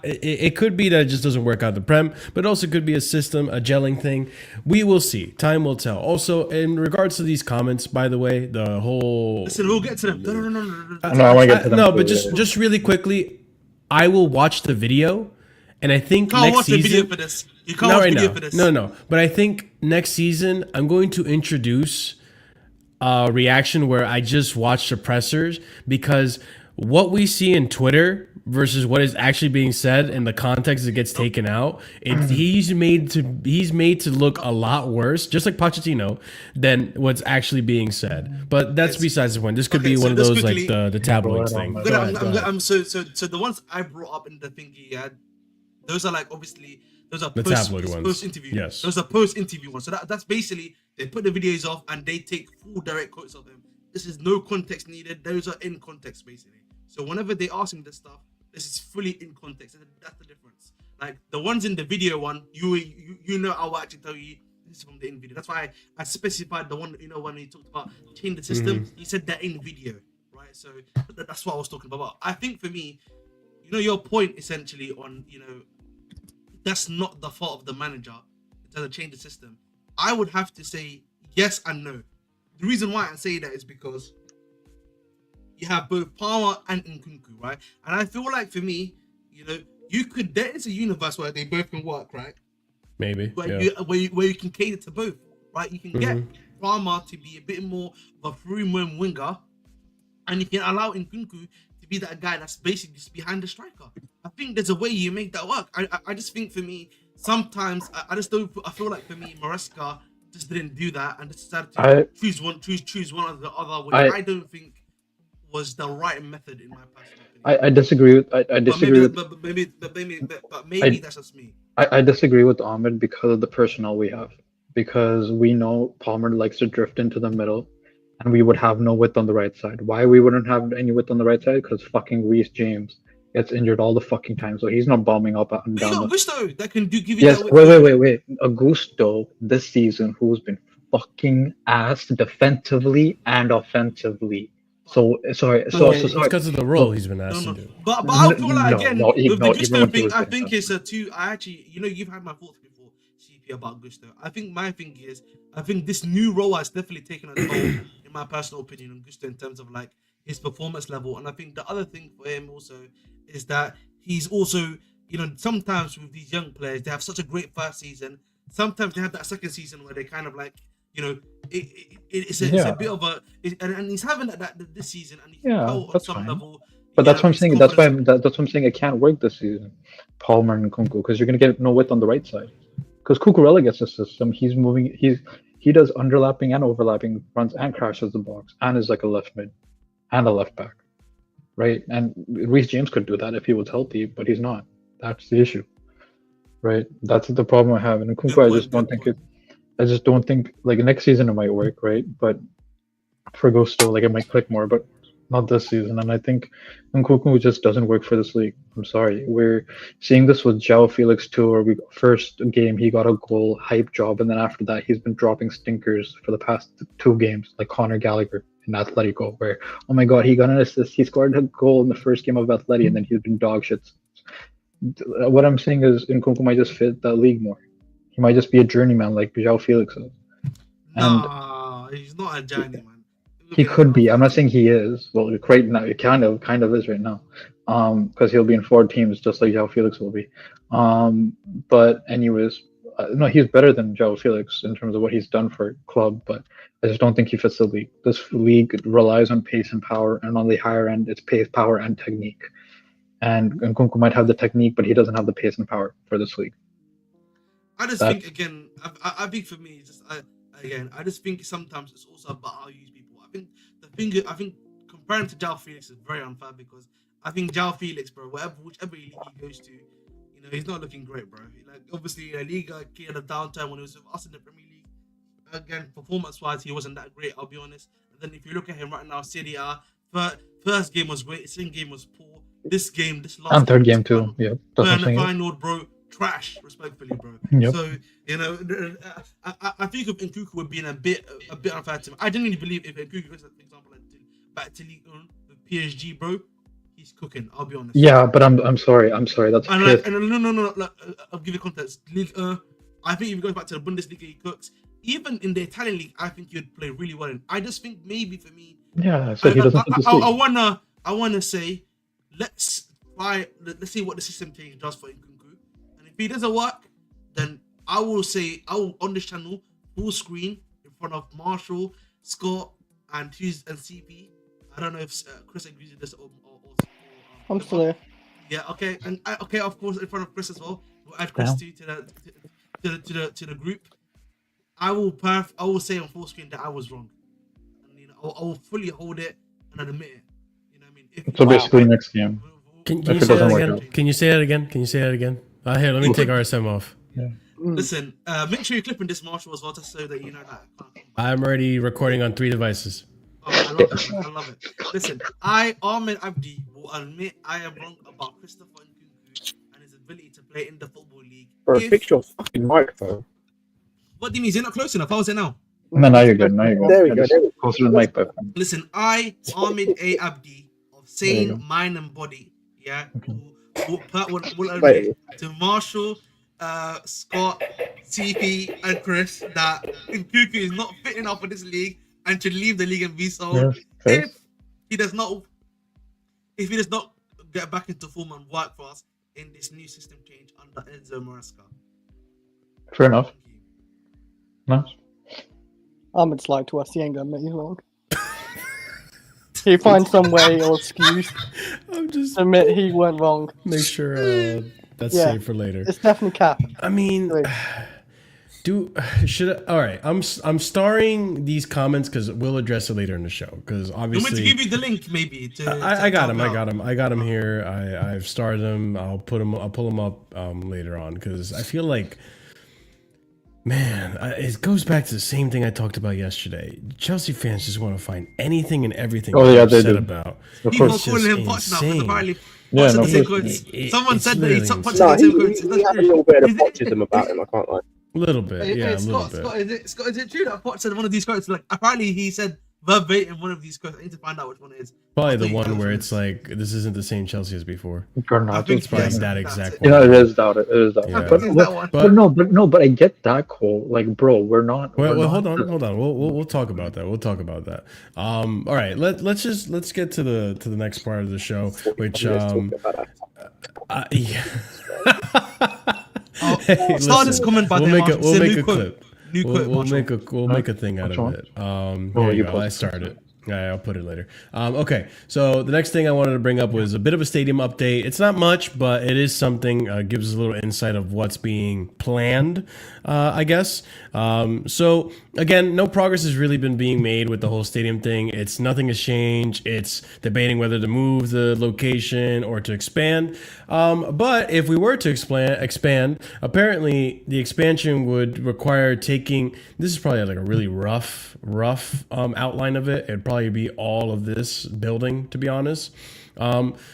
It could be that it just doesn't work out the Prem, but it also could be a system, a gelling thing. We will see. Time will tell. Also, in regards to these comments, by the way, the whole... Listen, we'll get to them. No. I want to get to them. No, but just really quickly, I will watch the video, and I think next season... You can't watch the video for this. You can't watch the video for this. No. But I think next season, I'm going to introduce a reaction where I just watch the pressers, because what we see in Twitter versus what is actually being said in the context that gets taken out, he's made to look a lot worse, just like Pochettino, than what's actually being said. But that's besides the point. This could be one of those quickly, like the tabloid thing. So the ones I brought up in the thingy, those are like obviously those are post interview. Yes, those are post interview ones. So that's basically they put the videos off and they take full direct quotes of them. This is no context needed. Those are in context basically. So whenever they ask him this stuff, this is fully in context. That's the difference. Like the ones in the video one, you know, I will actually tell you this is from the in video. That's why I specified the one, you know, when he talked about change the system, he said that in video, right? So that's what I was talking about. I think for me, you know, your point essentially on, you know, that's not the fault of the manager to change the system. I would have to say yes and no. The reason why I say that is because you have both Palmer and Nkunku, right? And I feel like for me, there is a universe where they both can work, right? Maybe. Where Yeah. you can cater to both, right? You can get Palmer to be a bit more of a free-roam winger, and you can allow Nkunku to be that guy that's basically just behind the striker. I think there's a way you make that work. I just think for me, sometimes I just don't. I feel like for me, Maresca just didn't do that and just decided to choose one or the other, which I don't think was the right method in my personal opinion. I disagree with. I disagree but maybe that's just me. I disagree with Ahmed because of the personnel we have. Because we know Palmer likes to drift into the middle, and we would have no width on the right side. Why we wouldn't have any width on the right side? Because fucking Reece James gets injured all the fucking time, so he's not bombing up and down. You got Gusto that can give you yes, that width. wait. Augusto this season, who's been fucking ass defensively and offensively. So sorry. It's because of the role he's been asked to do. But I feel like with the Gusto thing, I think it's a two. I actually, you've had my thoughts before, CP, about Gusto. I think my thing is, I think this new role has definitely taken a toll, in my personal opinion, on Gusto in terms of like his performance level. And I think the other thing for him also is that he's also, sometimes with these young players, they have such a great first season. Sometimes they have that second season where they kind of like, it's a bit of a, and he's having that this season, and he's on some fine. level. But that's what I'm saying. That's why I'm saying it can't work this season, Palmer and Nkunku, because you're gonna get no width on the right side. Because Cucurella gets the system. He's moving. He does underlapping and overlapping runs and crashes the box and is like a left mid and a left back, right? And Reece James could do that if he was healthy, but he's not. That's the issue, right? That's the problem I have. And Nkunku, I just don't think like next season it might work, right? But for Gusto, like it might click more, but not this season. And I think Nkunku just doesn't work for this league. I'm sorry. We're seeing this with João Felix too, where first game he got a goal, hype job, and then after that he's been dropping stinkers for the past 2 games, like Conor Gallagher in Atletico, where oh my god, he got an assist, he scored a goal in the first game of Atleti, and then he's been dog shit. What I'm saying is Nkunku might just fit that league more. He might just be a journeyman like João Felix is. No, he's not a journeyman. He could be. I'm not saying he is. Well, right now, it kind of is right now. Because he'll be in 4 teams just like João Felix will be. But anyways, no, he's better than João Felix in terms of what he's done for club. But I just don't think he fits the league. This league relies on pace and power, and on the higher end, it's pace, power, and technique. And Nkunku might have the technique, but he doesn't have the pace and power for this league. I just think again. I think for me, I just think sometimes it's also about how you use people. I think comparing to João Felix is very unfair because I think João Felix, bro, whichever league he goes to, he's not looking great, bro. Like obviously, La Liga had a downturn when he was with us in the Premier League. Again, performance-wise, he wasn't that great. I'll be honest. And then if you look at him right now, Serie A, first game was great. Second game was poor. This last and third game too. Yeah, final, bro. Trash, respectfully, bro. Yep. So I think if Nkunku would be a bit unfair to him. I genuinely believe if Nkunku goes, for example, back to League One with PSG, bro, he's cooking. I'll be honest. Yeah, but I'm sorry. That's no. I'll give you context. League I think if he goes back to the Bundesliga, he cooks. Even in the Italian league, I think he'd play really well. I just think maybe for me, I wanna say let's see what the system change does for Nkunku. If he doesn't work, then I will on this channel full screen in front of Marshall, Scott, and CP. I don't know if Chris agrees with this or I'm still there. Yeah, okay, and of course in front of Chris as well. We'll add Chris to the group. I will say on full screen that I was wrong, and I will fully hold it and admit it. You know what I mean? So basically, next game. Can you say that again? Can you say that again? Here, let me take RSM off. Yeah. Listen, make sure you're clipping this, Marshall, as well, just so that you know that. I'm already recording on 3 devices. Oh, I love that, man. I love it. Listen, Ahmed Abdi, will admit I am wrong about Christopher Nkunku and his ability to play in the football league. Bro, fix your fucking microphone. What do you mean? Is it not close enough? How is it now? No, now you're good. There we go. Closer to the mic, but listen, Ahmed A. Abdi of sane mind and body, will admit to Marshall, Scott, CP, and Chris that Nkunku is not fit enough for this league and should leave the league and be sold. he does not, if he does not get back into form and work for us in this new system change under Enzo Maresca. Fair enough. Nice. Ahmed's like to us, he ain't gonna make you wrong. He finds some way or excuse I'm just to admit he went wrong. make sure that's Yeah. saved for later. It's definitely Cap. I mean, Wait. all right. I'm starring these comments because we'll address it later in the show. Because You want me to obviously, give you the link, maybe? I got him. I got him here. I've started him. I'll pull him up later on because I feel like, man, it goes back to the same thing I talked about yesterday. Chelsea fans just want to find anything and everything Oh, yeah, to be they upset do. about. Of People are course. calling him It's Poch now, insane. because apparently Yeah, Poch no, said the same of course. quotes. Someone It's said that literally Poch insane. said No, the same quotes. he had a little bit of Pochism about him. I can't lie. A little bit, yeah, a little bit. Scott, is it true that Poch said one of these quotes? Like, apparently he said verbatim one of these quotes. I need to find out which one it is. Probably I'll the tell you one guys where which it's like this isn't the same Chelsea as before. I Garnacho's think It's probably yes, that that's exact it. one. Yeah, it is that. It is that. Yeah. I think it's that one. But I get that, Cole. Like, bro, we're not. Well, we're hold not on. We'll talk about that. We'll talk about that. All right. Let's get to the next part of the show, which Let's talk about that. yeah. Oh, Hey, start this listen, comment by we'll them, make a Marshall. we'll It's a make new a quote. clip. New quote, We'll Marshall. make a thing out Which of one? it. Oh, Here you you go. I posted started. Yeah, I'll put it later. Okay, so the next thing I wanted to bring up was a bit of a stadium update. It's not much, but it is something. Gives us a little insight of what's being planned, I guess. So again, no progress has really been being made with the whole stadium thing. It's nothing has changed. It's debating whether to move the location or to expand. But if we were to expand, apparently the expansion would require taking. This is probably like a really rough outline of it. It'd probably be all of this building, to be honest.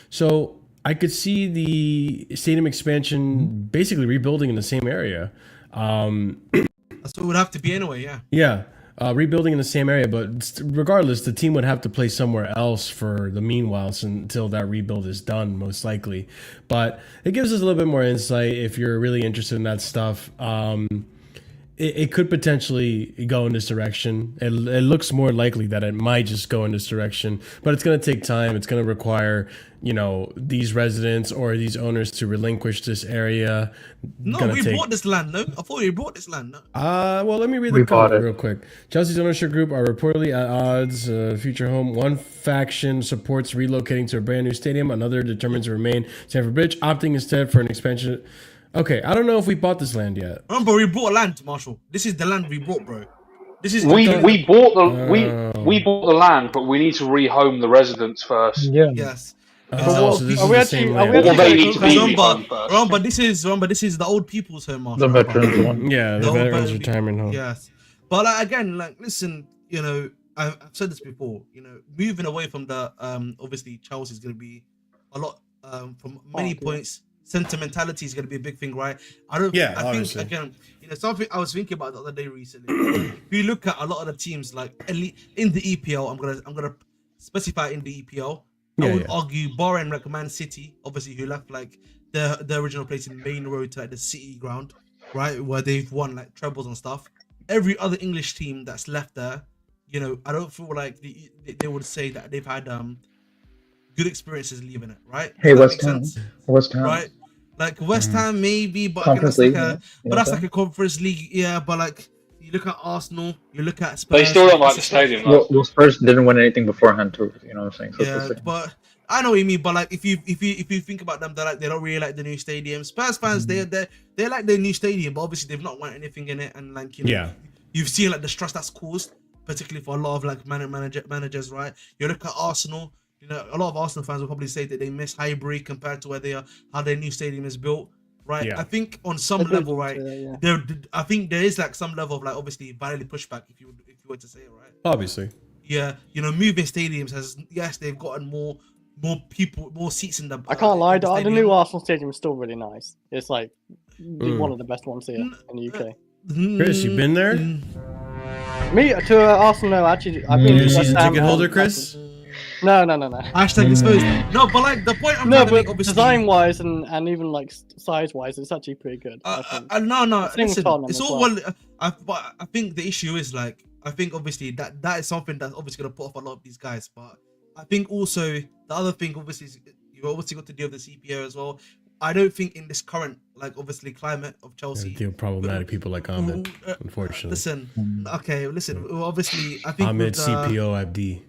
So I could see the stadium expansion basically rebuilding in the same area. That's what it would have to be anyway, yeah. Yeah, rebuilding in the same area, but regardless, the team would have to play somewhere else for the meanwhile until that rebuild is done, most likely. But it gives us a little bit more insight if you're really interested in that stuff. It could potentially go in this direction. It looks more likely that it might just go in this direction, but it's going to take time. It's going to require, these residents or these owners to relinquish this area. No, we bought this land, no? I thought we bought this land, no? Well, let me read We the bought comment it. real quick. Chelsea's ownership group are reportedly at odds. Future home. One faction supports relocating to a brand new stadium. Another determines to remain Stamford Bridge, opting instead for an expansion. Okay, I don't know if we bought this land yet. Remember, we bought land, Marshall. This is the land we bought, bro. This is We bought Oh. we bought the land, but we need to rehome the residents first. Yeah. yes. Oh, so this are is we the actually- same are we land. Well, they actually- need to be rehomed first. Remember, this is the old people's home, Marshall. The veterans one. Yeah, the No, veterans but- retirement home. Yes, but again, listen, I've said this before. Moving away from the obviously Chelsea is going to be a lot from many points. Sentimentality is going to be a big thing, right? Yeah, I obviously. think again, something I was thinking about the other day recently. If you look at a lot of the teams, like elite in the EPL, I'm gonna specify in the EPL. I Yeah, would yeah. argue barring like Man City, obviously who left like the original place in Main Road to like the City ground, right, where they've won like trebles and stuff. Every other English team that's left there, I don't feel like they would say that they've had good experiences leaving it, right? Hey, Does that West make Ham. sense? West Ham. Right? Like West Ham maybe, but again, Conference that's like League, a yeah. but that's Yeah. like a Conference League, yeah. But like you look at Arsenal, you look at Spurs. They still don't like the stadium, though. Well, Spurs didn't win anything beforehand, too. You know what I'm saying? So it's Yeah, the same. but I know what you mean. But like, if you think about them, they don't really like the new stadium. Spurs fans, they like their new stadium, but obviously they've not won anything in it. And like Yeah. you've seen like the stress that's caused, particularly for a lot of like managers, right? You look at Arsenal. A lot of Arsenal fans will probably say that they miss Highbury compared to where they are, how their new stadium is built, right? Yeah. I think on some I do level, right, yeah. I think there is like some level of like obviously valid pushback if you were to say it, right? Obviously. Yeah, moving stadiums they've gotten more people, more seats in the. I can't lie, in the the stadium. new Arsenal stadium is still really nice. It's like one of the best ones here in the UK. Chris, you been there? Me to Arsenal, no, actually, I've been You're a to West season Ham ticket holder, and- Chris? No. Hashtag exposed. No, but like the point I'm No, trying to make, but obviously. design-wise and even like size-wise, it's actually pretty good. I think. No. Same with Listen, Tottenham it's as all well. well. But I think the issue is like I think obviously that is something that's obviously gonna put off a lot of these guys. But I think also the other thing, obviously, is you've obviously got to deal with the CPO as well. I don't think in this current, like, obviously climate of Chelsea, Deal problematic people like Ahmed, unfortunately. Listen, okay, listen. Well, obviously, I think Ahmed with the, CPO Abdi.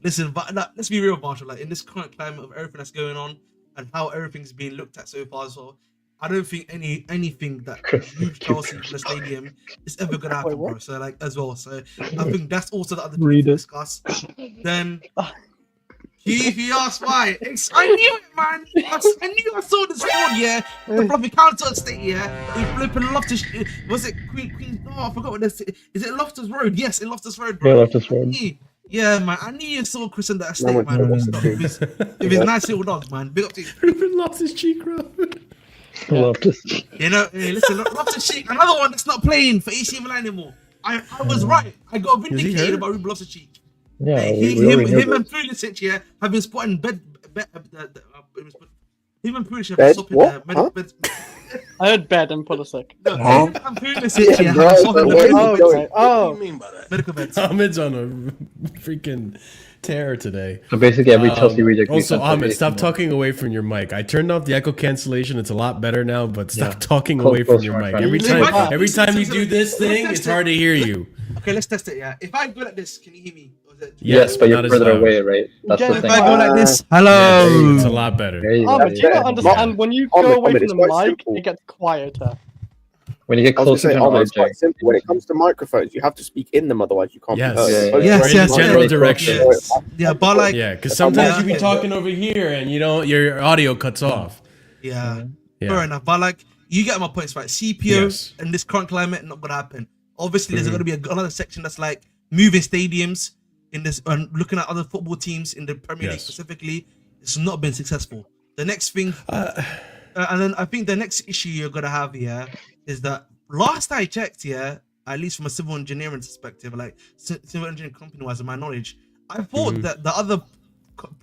listen, but like, let's be real, Marshall. Like in this current climate of everything that's going on and how everything's being looked at so far as well, I don't think anything that moves Chelsea from the stadium is ever gonna happen, bro. So like as well. So I think that's also the other thing to discuss. Then he asked why. I knew it, man. I knew I saw this one, yeah. The fluffy counter state, yeah. He flipping Loftus. Was it Queen? Oh, I forgot what this is. Is it Loftus Road? Yes, in Loftus Road, bro. Yeah, Loftus Road. Yeah, man. I knew you saw Chris in that estate, man. If his nice little dog, man. Big up to you. Ruben lost his cheek, bro. Loftus. You know, hey, listen, Loftus Cheek, another one that's not playing for AC Milan anymore. I was right. I got vindicated about Ruben Loftus Cheek. Yeah, him and Pulisic, yeah, have been spotting him and Pulisic have been Bed? stopping What? bed. I heard bed and Pulisic. No, him and Pulisic, yeah, bro, have been stopping but the what medical are you beds. doing? Oh, What do you mean by that? Medical beds. Ahmed's on a freaking tear today. So basically, every Chelsea reject. Also, Ahmed, stop talking away from your mic. I turned off the echo cancellation. It's a lot better now, but stop talking away from your mic. Every time you do this thing, it's hard to hear you. Okay, let's test it, yeah. If I go like this, can you hear me? Yes, but you're not as further loud. away, right? That's the If thing. I go like this, Yeah, hello. it's a lot better. There you go. Ahmed, do you not Yeah. understand? When you Ahmed, go away Ahmed, from it's the quite mic, simple. it gets quieter. When you get I was closer going to to an say, it's quite object, simple. When it comes to microphones, you have to speak in them, otherwise you can't Yes. be heard. Yeah, Yes, Or in yes, the general yes. direction. Yes. Yeah, but like, Yeah, because sometimes Yeah. you be talking over here and you don't, your audio cuts off. yeah, Yeah. fair enough. But like, you get my points, right? CPO Yes. in this current climate, not gonna happen. Obviously, there's Mhm. gonna be another section that's like moving stadiums in this and looking at other football teams in the Premier League Yes. specifically. It's not been successful. The next thing, and then I think the next issue you're gonna have here is that last I checked, yeah, at least from a civil engineering perspective, like civil engineering company wise, in my knowledge, I thought that the other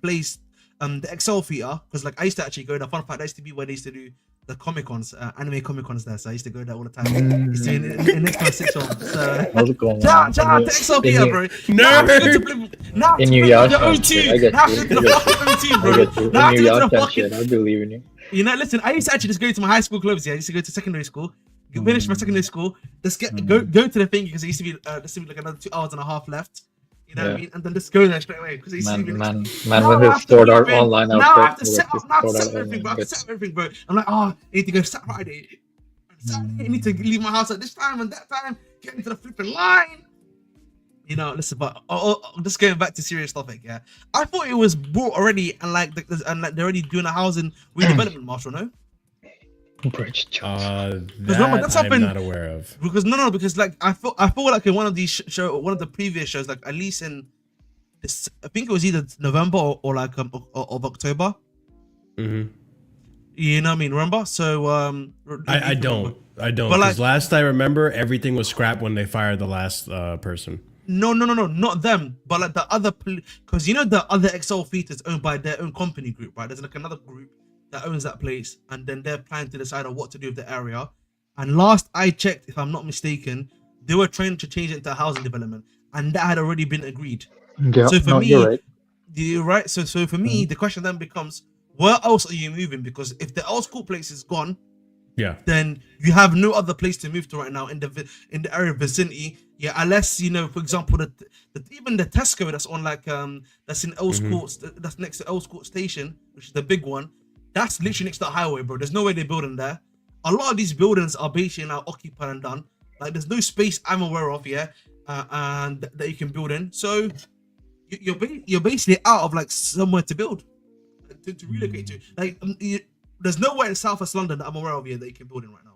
place, the Excel theater, because like I used to actually go there. Fun fact, I used to be where they used to do the Comic Cons, anime Comic Cons there, so I used to go there all the time. Used to in next time sit on. So how's it going? shout out to Excel theater, bro. Now In New York, the I O2. get Now you. to the fucking O2, I bro. get you. Now In to New the York, that fucking. shit, I believe in you. You know, listen, I used to actually just go to my high school clubs. Yeah, I used to go to secondary school. Finish my secondary school. Just go to the thing because it used to be like another 2 hours and a half left. You know what I mean? And then just go there straight away because it used to be. Man, Now when I they have to stored do our everything. online Now I outfit, have to set up. Now I have to set everything, bro. I have to set everything, bro. I'm like, I need to go Saturday. Saturday, I need to leave my house at this time and that time. Get into the flipping line. You know, listen, but just going back to serious topic, yeah. I thought it was bought already, and like they're already doing a housing redevelopment, Marshall, no? Bridge jumps. remember, that's I'm happened- not aware of. Because because like I feel like in one of these one of the previous shows, like at least in this, I think it was either November or like of October. Mhm. You know what I mean? Remember? So I don't. But, Because like- last I remember, everything was scrapped when they fired the last person. No, not them, but like the other, because you know the other XL Theatre is owned by their own company group, right? There's like another group that owns that place, and then they're planning to decide on what to do with the area. And last I checked, if I'm not mistaken, they were trying to change it into a housing development, and that had already been agreed. Yeah, So for no, me, you're right. you're right. So for me, the question then becomes, where else are you moving? Because if the old school place is gone, Yeah. then you have no other place to move to right now in the area vicinity. Yeah, unless you know, for example, even the Tesco that's on like that's in Earls Court, that's next to Earls Court Station, which is the big one. That's literally next to the highway, bro. There's no way they're building there. A lot of these buildings are basically now occupied and done. Like there's no space I'm aware of, yeah, and that you can build in. So you're basically out of like somewhere to build, to relocate to. Like there's nowhere in Southwest London that I'm aware of here that you can build in right now.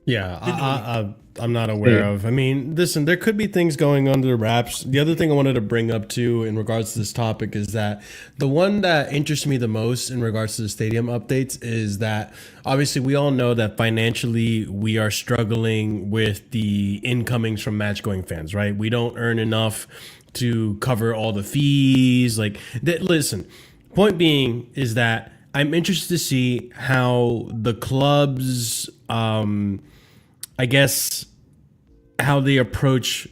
Yeah, I'm not aware of. I mean, listen, there could be things going under the wraps. The other thing I wanted to bring up too in regards to this topic is that the one that interests me the most in regards to the stadium updates is that obviously we all know that financially we are struggling with the incomings from match going fans, right? We don't earn enough to cover all the fees. Like that. Listen, point being is that I'm interested to see how the clubs, I guess, how they approach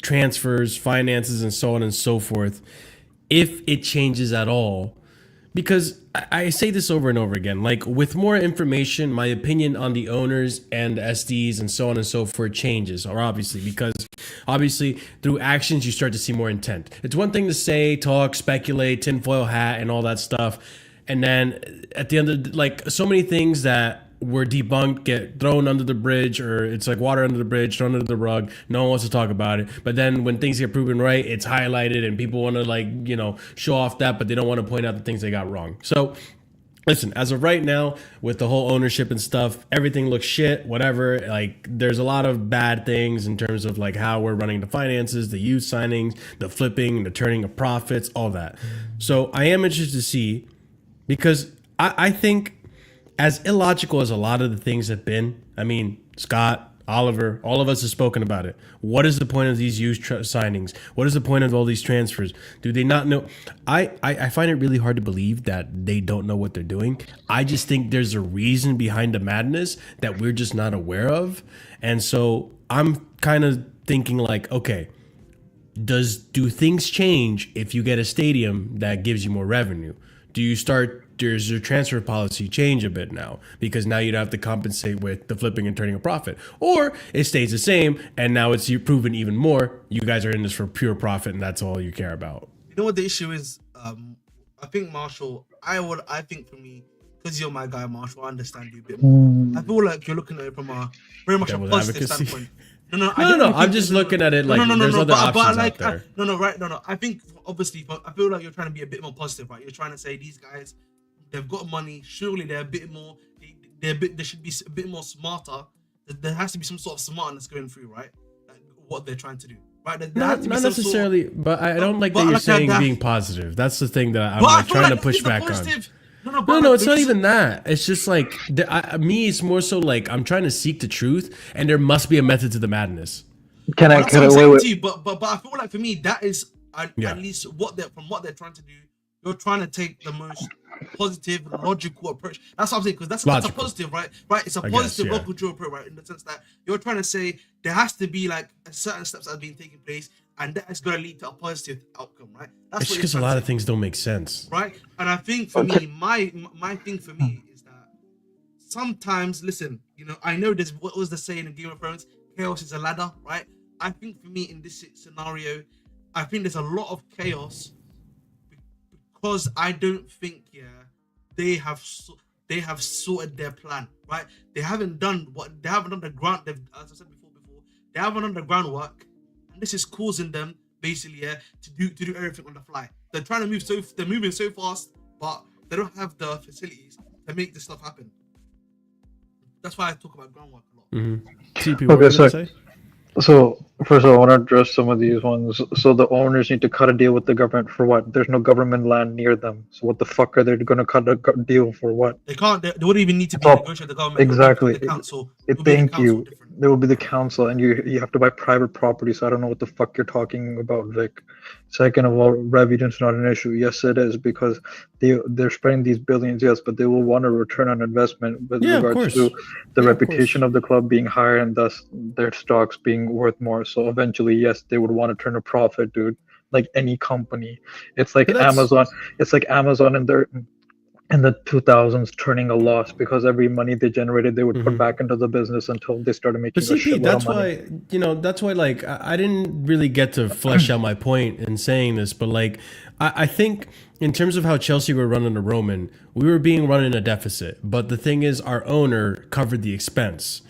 transfers, finances, and so on and so forth if it changes at all. Because I say this over and over again, like with more information, my opinion on the owners and the SDs and so on and so forth changes, or obviously, because obviously through actions, you start to see more intent. It's one thing to say, talk, speculate, tinfoil hat and all that stuff. And then at the end of like so many things that were debunked get thrown under the bridge, or it's like water under the bridge, thrown under the rug. No one wants to talk about it. But then when things get proven right, it's highlighted and people want to like, you know, show off that, but they don't want to point out the things they got wrong. So listen, as of right now, with the whole ownership and stuff, everything looks shit, whatever. Like there's a lot of bad things in terms of like how we're running the finances, the youth signings, the flipping, the turning of profits, all that. So I am interested to see, because I think as illogical as a lot of the things have been, I mean, Scott, Oliver, all of us have spoken about it. What is the point of these youth signings? What is the point of all these transfers? Do they not know? I find it really hard to believe that they don't know what they're doing. I just think there's a reason behind the madness that we're just not aware of. And so I'm kind of thinking like, okay, do things change if you get a stadium that gives you more revenue? Does your transfer policy change a bit now? Because now you don't have to compensate with the flipping and turning a profit. Or it stays the same, and now it's proven even more. You guys are in this for pure profit, and that's all you care about. You know what the issue is? I think, Marshall, I think for me, because you're my guy, Marshall, I understand you a bit more. I feel like you're looking at it from a very much Devil's a positive advocacy. standpoint. No. I'm just looking at it like there's other options out there. I think obviously, I feel like you're trying to be a bit more positive, right? You're trying to say these guys, they've got money. Surely they're a bit more. They should be a bit more smarter. There has to be some sort of smartness going through, right? Like what they're trying to do, right? Not necessarily, but I don't like that you're saying being positive. That's the thing that I'm like trying to push back on. No, it's not even that. It's just like me. It's more so like I'm trying to seek the truth, and there must be a method to the madness. Can I wait? But I feel like for me that is at least what they're trying to do. You're trying to take the most positive, logical approach. That's what I'm saying, because that's a positive, right? Right, it's a positive, logical approach, right? In the sense that you're trying to say there has to be like certain steps that have been taking place, and that is going to lead to a positive outcome, right? That's it's because a lot of things don't make sense, right? And I think for me, my thing for me is that sometimes, listen, you know, I know this. What was the saying in Game of Thrones? Chaos is a ladder, right? I think for me in this scenario, I think there's a lot of chaos. Because I don't think they have sorted their plan, right? They haven't done the ground. As I said before, they haven't done the groundwork, and this is causing them basically to do everything on the fly. They're trying to move they're moving so fast, but they don't have the facilities to make this stuff happen. That's why I talk about groundwork a lot. TP, what were you gonna say? So first of all, I want to address some of these ones. So the owners need to cut a deal with the government for what? There's no government land near them. So what the fuck are they going to cut a deal for? What? They can't. They wouldn't even need to be negotiating with the government. Exactly. The council. Thank you. There will be the council, and you have to buy private property. So I don't know what the fuck you're talking about, Vic. Second of all, revenue not an issue. Yes, it is, because they're spending these billions. Yes, but they will want a return on investment with regards to the reputation of the club being higher, and thus their stocks being worth more. So eventually, yes, they would want to turn a profit, dude. Like any company, it's like Amazon. It's like Amazon in the 2000s turning a loss, because every money they generated they would put back into the business until they started making. But CP, that's why like I didn't really get to flesh out my point in saying this, but like I think in terms of how Chelsea were running the Roman, we were being run in a deficit, but the thing is our owner covered the expense.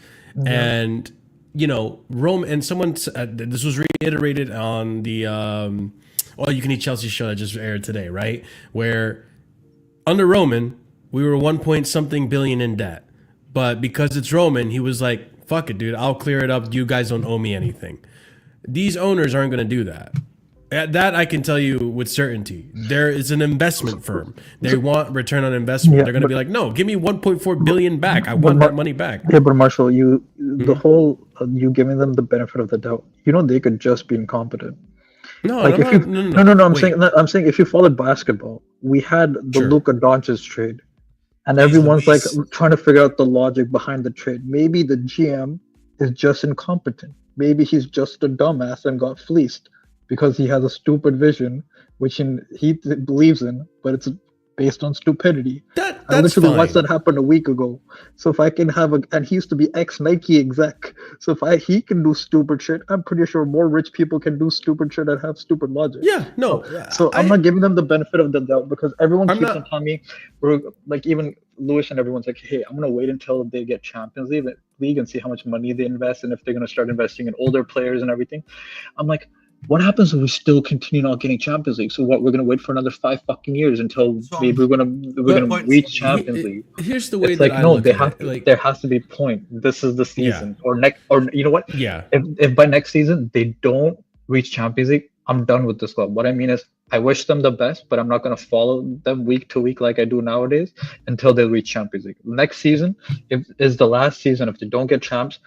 And you know, Rome, and someone this was reiterated on the All You Can Eat Chelsea show that just aired today, right? Where under Roman, we were 1 billion in debt. But because it's Roman, he was like, fuck it, dude, I'll clear it up. You guys don't owe me anything. These owners aren't going to do that. That I can tell you with certainty. There is an investment firm. They want return on investment. They're going to be like, no, give me 1.4 billion back. I want that money back. Yeah, but Marshall, the whole you giving them the benefit of the doubt. You know, they could just be incompetent. No, like I'm saying if you followed basketball, we had the Luka Doncic trade, and everyone's like trying to figure out the logic behind the trade. Maybe the GM is just incompetent. Maybe he's just a dumbass and got fleeced, because he has a stupid vision, which he believes in, but it's based on stupidity. I That's literally fine. watched that happen a week ago. So if I can have and he used to be ex-Nike exec. So if he can do stupid shit, I'm pretty sure more rich people can do stupid shit and have stupid logic. Yeah, no. So I'm not giving them the benefit of the doubt because everyone I'm keeps not- on telling me, like even Lewis and everyone's like, hey, I'm gonna wait until they get Champions League and see how much money they invest and if they're gonna start investing in older players and everything. I'm like, what happens if we still continue not getting Champions League? So what? We're gonna wait for another 5 fucking years until maybe we're gonna reach Champions League. Here's the way It's that like I no, look they at have it. Like, there has to be a point. This is the season or next, or you know what? yeah, If by next season they don't reach Champions League, I'm done with this club. What I mean is, I wish them the best, but I'm not gonna follow them week to week like I do nowadays until they reach Champions League. Next season, if is the last season, if they don't get champs,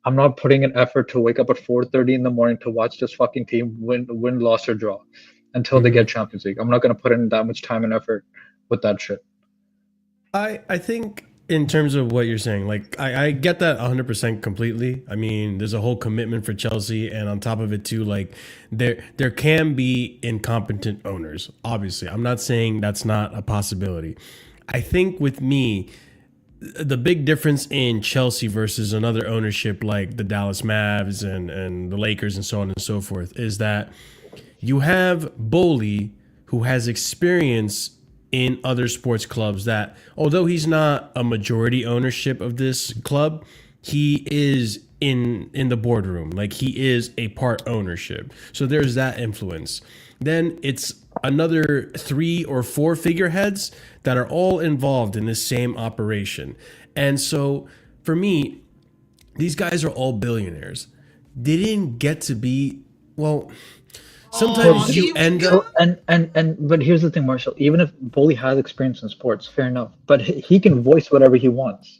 I'm not putting an effort to wake up at 4:30 in the morning to watch this fucking team win, loss or draw until they get Champions League. I'm not gonna put in that much time and effort with that shit. I think in terms of what you're saying, like I get that 100% completely. I mean, there's a whole commitment for Chelsea, and on top of it too, like there can be incompetent owners. Obviously, I'm not saying that's not a possibility. I think with me, the big difference in Chelsea versus another ownership like the Dallas Mavs and the Lakers and so on and so forth is that you have Bowley, who has experience in other sports clubs that, although he's not a majority ownership of this club, he is in the boardroom. Like, he is a part ownership. So there's that influence. Then it's another 3 or 4 figureheads that are all involved in this same operation. And so for me, these guys are all billionaires. They didn't get to be, well, sometimes you end up. But here's the thing, Marshall. Even if Bully has experience in sports, fair enough. But he can voice whatever he wants.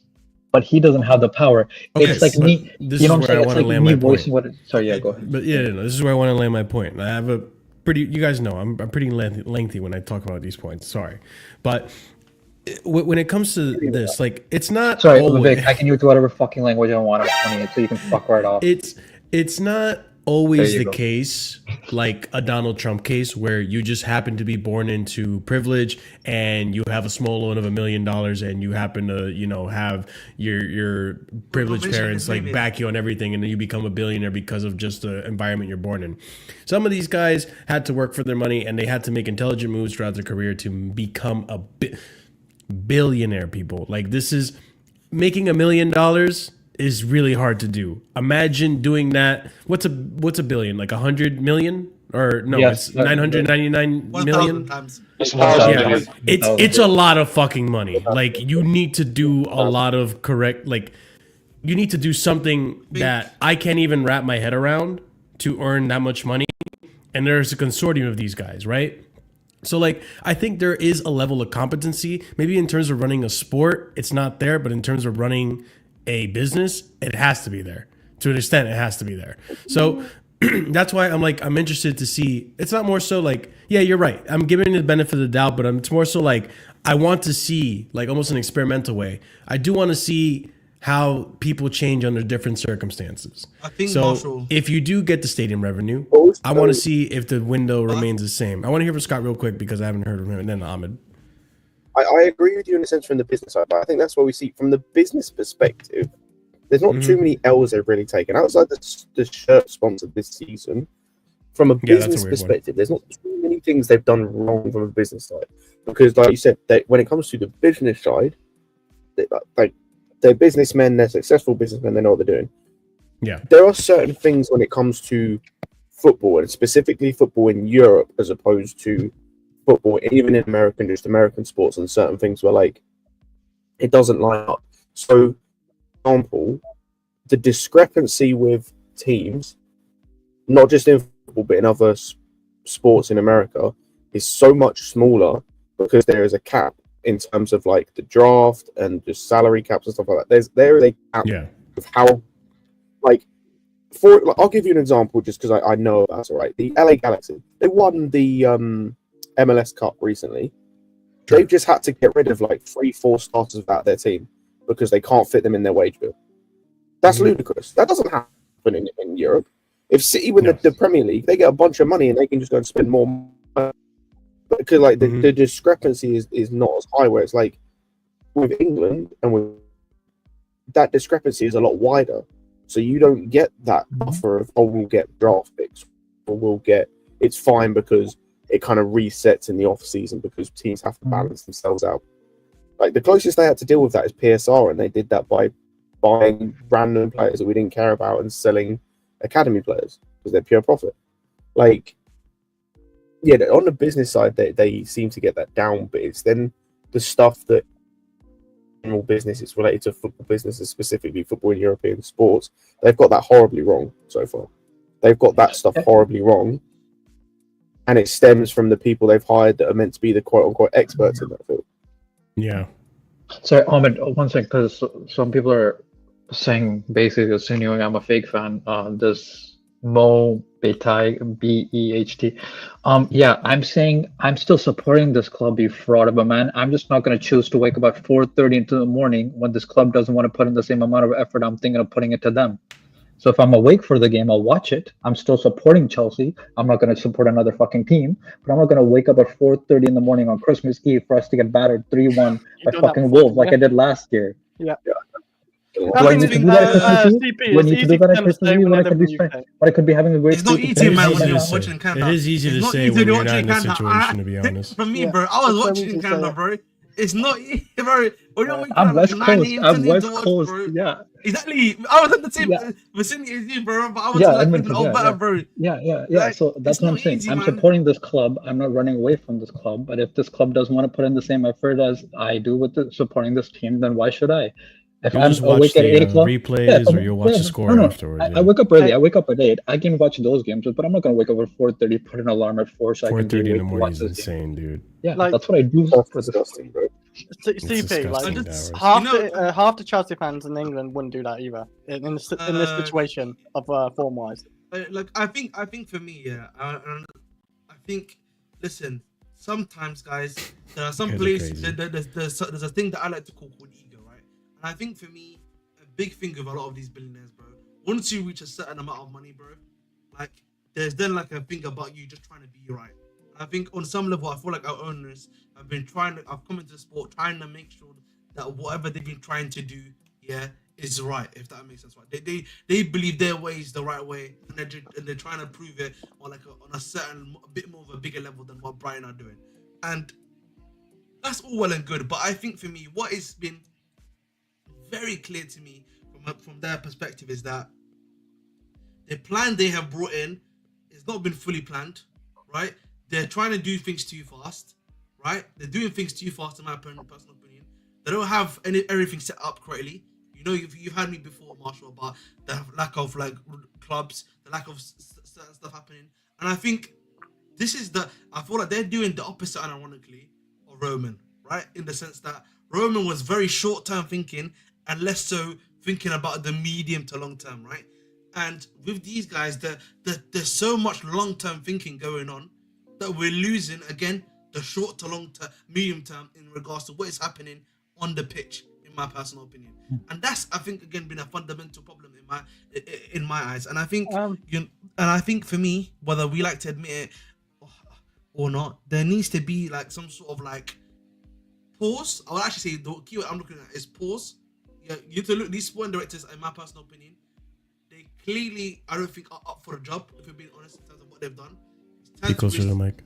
But he doesn't have the power. Okay, It's like but me. this You know is what I'm where I saying? It's wanna like land me my point. voicing what. Sorry, yeah, go ahead. But yeah, no, this is where I want to land my point. I have a pretty, you guys know, I'm pretty lengthy when I talk about these points. Sorry. But when it comes to this, like, it's not Sorry, always, Vivek. I can use whatever fucking language I want. I'm 28, so you can fuck right off. it's not always There you the go. case, like a Donald Trump case, where you just happen to be born into privilege and you have a small loan of $1 million and you happen to, you know, have your privileged parents like back you on everything, and then you become a billionaire because of just the environment you're born in. Some of these guys had to work for their money and they had to make intelligent moves throughout their career to become a billionaire. People, like, this is making $1 million is really hard to do. Imagine doing that. What's a billion? Like 100 million? Or no, Yes, it's 999 million. 1,000 times. It's 1,000 Yeah, million. it's a lot of fucking money. Like, you need to do a lot of correct, like, you need to do something that I can't even wrap my head around to earn that much money. And there's a consortium of these guys, right? So, like, I think there is a level of competency. Maybe in terms of running a sport, it's not there, but in terms of running a business, it has to be there. To an extent, it has to be there. So that's why I'm interested to see. It's not more so like, yeah, you're right, I'm giving it the benefit of the doubt, but it's more so like, I want to see, like, almost an experimental way. I do want to see how people change under different circumstances. I think, so Marshall, if you do get the stadium revenue, Also- I want to see if the window remains the same. I want to hear from Scott real quick because I haven't heard from him, and then Ahmed. I agree with you in a sense from the business side, but I think that's what we see from the business perspective. There's not too many L's they've really taken outside the shirt sponsor this season. From a Yeah, that's a business weird perspective, there's not too many things they've done wrong from a business side. Because, like you said, when it comes to the business side, they're businessmen, they're successful businessmen, they know what they're doing. Yeah. There are certain things when it comes to football, and specifically football in Europe, as opposed to football even in America, just American sports, and certain things where, like, it doesn't line up. So, for example, the discrepancy with teams, not just in football but in other sports in America, is so much smaller because there is a cap in terms of, like, the draft and just salary caps and stuff like that. There is a cap of how, like, I'll give you an example just because I know that's all right. The LA Galaxy, they won the MLS Cup recently. Sure. They've just had to get rid of like 3-4 starters out of their team because they can't fit them in their wage bill. That's ludicrous. That doesn't happen in Europe. If City win the Premier League, they get a bunch of money and they can just go and spend more money. Because like the discrepancy is not as high, where it's like with England and with that discrepancy is a lot wider. So you don't get that buffer of, oh, we'll get draft picks, or we'll get, it's fine because it kind of resets in the off season because teams have to balance themselves out. Like the closest they had to deal with that is PSR, and they did that by buying random players that we didn't care about and selling academy players because they're pure profit. Like, yeah, on the business side, they seem to get that down, but it's then the stuff that general business is related to football businesses, specifically football and European sports. They've got that horribly wrong so far. They've got that stuff horribly wrong, and it stems from the people they've hired that are meant to be the quote-unquote experts in that field. Yeah. Sorry, Ahmed, one second, because some people are saying, basically insinuating I'm a fake fan. This Mo Betai, B-E-H-T. Yeah, I'm saying I'm still supporting this club, you fraud of a man. I'm just not going to choose to wake up at 4:30 into the morning when this club doesn't want to put in the same amount of effort I'm thinking of putting it to them. So if I'm awake for the game, I'll watch it. I'm still supporting Chelsea. I'm not going to support another fucking team, but I'm not going to wake up at 4:30 in the morning on Christmas Eve for us to get battered 3-1 by fucking Wolves like I did last year. Yeah. Do I need to do that at Christmas Eve? Do I need to do that at Christmas Eve when I could be having a great It's not easy, man, when you're watching Canada. It is easy to say when you're not in this situation, to be honest. For me, bro, I was watching Canada, bro. It's not easy, bro. I'm West Coast. I'm West Coast. Yeah. Exactly. I was at the same vicinity as you, bro. But I was like even better, bro. Yeah. Like, so that's what I'm saying. easy, I'm man. supporting this club. I'm not running away from this club. But if this club doesn't want to put in the same effort as I do with supporting this team, then why should I? If You'll I'm just watch awake at 8 the o'clock, replays, or you'll watch the score afterwards. I wake up early. I wake up at 8. I can watch those games, but I'm not going to wake up at 4:30, put an alarm at 4 so I can 4:30 in the awake to morning watch is this game. insane, dude. Yeah, Like- that's what I do. That's disgusting, bro. CP, like disgusting, half the Chelsea fans in England wouldn't do that either in this situation of form wise. Like I think for me, yeah, I think. Listen, sometimes, guys, there are some Guys are places. crazy. There's a thing that I like to call ego, right? And I think for me, a big thing with a lot of these billionaires, bro. Once you reach a certain amount of money, bro, like there's then like a thing about you just trying to be right. I think on some level, I feel like our owners have been I've come into the sport trying to make sure that whatever they've been trying to do, is right. If that makes sense, right? They believe their way is the right way, and they're trying to prove it on on a bit more of a bigger level than what Brian are doing, and that's all well and good. But I think for me, what has been very clear to me from their perspective is that the plan they have brought in has not been fully planned, right? They're trying to do things too fast, right? They're doing things too fast, in my personal opinion. They don't have everything set up correctly. You know, you've had me before, Marshall, about the lack of like clubs, the lack of certain stuff happening, and I think I feel like they're doing the opposite, ironically, of Roman, right? In the sense that Roman was very short-term thinking and less so thinking about the medium to long-term, right? And with these guys, there's so much long-term thinking going on that we're losing, again, the short to long-term, medium-term in regards to what is happening on the pitch, in my personal opinion. And that's, I think, again, been a fundamental problem in my eyes. And I think, for me, whether we like to admit it or not, there needs to be like some sort of like pause. I would actually say the keyword I'm looking at is pause. Yeah, you have to look, these sporting directors, in my personal opinion, they clearly, I don't think, are up for the job, if we're being honest, in terms of what they've done. Be closer to the mic.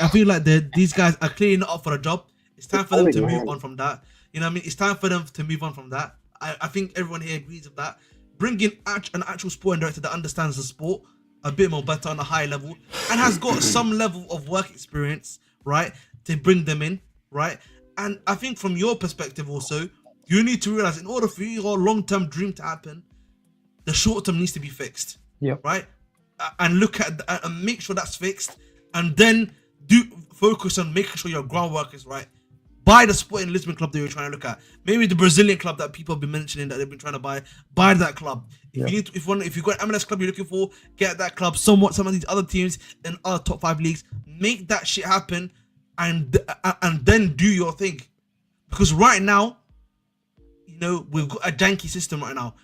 I feel like these guys are clearly not up for a job. It's time for them to move on from that. You know what I mean? It's time for them to move on from that. I think everyone here agrees with that. Bring in an actual sporting director that understands the sport a bit more better on a high level and has got some level of work experience, right? To bring them in, right? And I think from your perspective also, you need to realize in order for your long-term dream to happen, the short-term needs to be fixed, right? And look at and make sure that's fixed, and then focus on making sure your groundwork is right. Buy the Sporting Lisbon club that you're trying to look at. Maybe the Brazilian club that people have been mentioning that they've been trying to buy. Buy that club. If you've got an MLS club you're looking for, get that club. Some of these other teams in other top 5 leagues, make that shit happen, and then do your thing. Because right now, you know, we've got a janky system right now.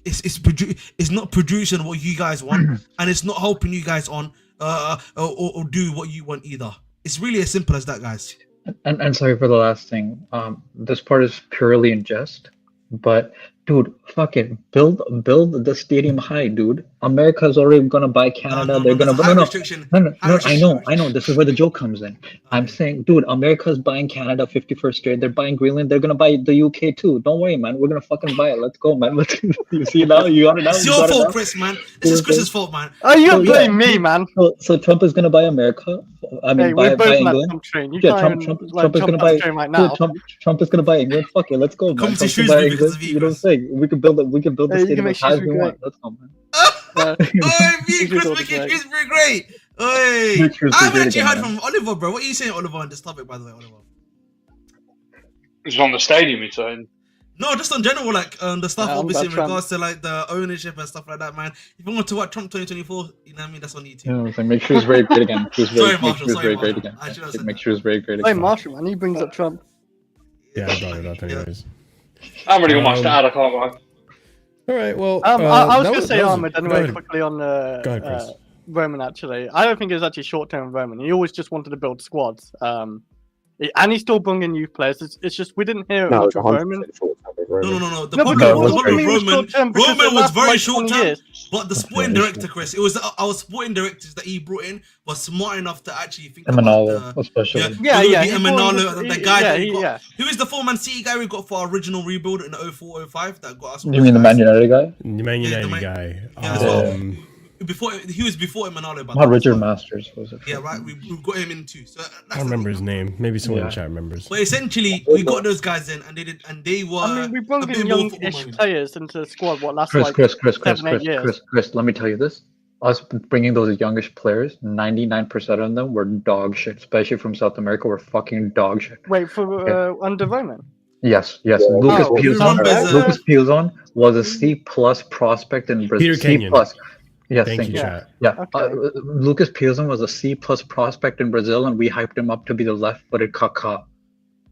it's not producing what you guys want, and it's not helping you guys on or do what you want either. It's really as simple as that, guys. And sorry for the last thing. This part is purely in jest, but dude, fuck it. Build the stadium high, dude. America's already gonna buy Canada. They're gonna I know. This is where the joke comes in. Okay. I'm saying, dude, America's buying Canada 51st straight. They're buying Greenland. They're gonna buy the UK too. Don't worry, man. We're gonna fucking buy it. Let's go, man. You see now? You got it now. It's your fault, Chris, man. This is Chris's fault, man. Oh, you blame me, man. So Trump is gonna buy America. I mean, buy England. Trump is gonna buy right now. Trump is gonna buy England. Fuck it, let's go, man. Come to Shrewsbury because of you know what I'm saying? We can build the stadium as high as we want. Let's go, man. Me and Chris making Shrewsbury great. I haven't actually heard from Oliver, bro. What are you saying, Oliver, on this topic, by the way, Oliver? It's on the stadium, you're saying? No, just on general, like the stuff, obviously, in regards to like the ownership and stuff like that, man. If you want to watch Trump 2024, you know what I mean? That's on YouTube. Yeah, make sure it's very great again. Sorry, Marshall. Make sure it's very great Hey, again. Marshall, man, he brings up Trump. Yeah, I brought it up anyways. I haven't really got much to add, I can't lie. All right, well, I was going to say Ahmed anyway, quickly on Chris. Roman, actually. I don't think it was actually short-term Roman. He always just wanted to build squads. And he's still bringing youth players. It's just we didn't hear much of Roman. No. The point of Roman was very short term, but the sporting director, Chris, it was our sporting directors that he brought in was smart enough to actually think about especially. Emanalo, the guy that we got. Who is the 4-Man City guy we got for our original rebuild in the 04-05 that got us? You mean the Man United guy? The Man United guy. Before he was before Emanalo, Not Richard Masters, was it? Yeah, right. We got him in too. So I don't remember his name. Maybe someone in the chat remembers. But essentially, we got those guys in, and they were. I mean, we brought in young-ish players into the squad. What last Chris, 7-8 years? Chris, let me tell you this. Us bringing those youngish players, 99% of them were dog shit, especially from South America. Were fucking dog shit. Wait for under Roman. Yes. Lucas Piazon was a C+ prospect in Brazil. Peter Kenyon. C+. Yes, thank you. Chat. Yeah, okay. Lucas Piazon was a C+ prospect in Brazil, and we hyped him up to be the left-footed Kaká.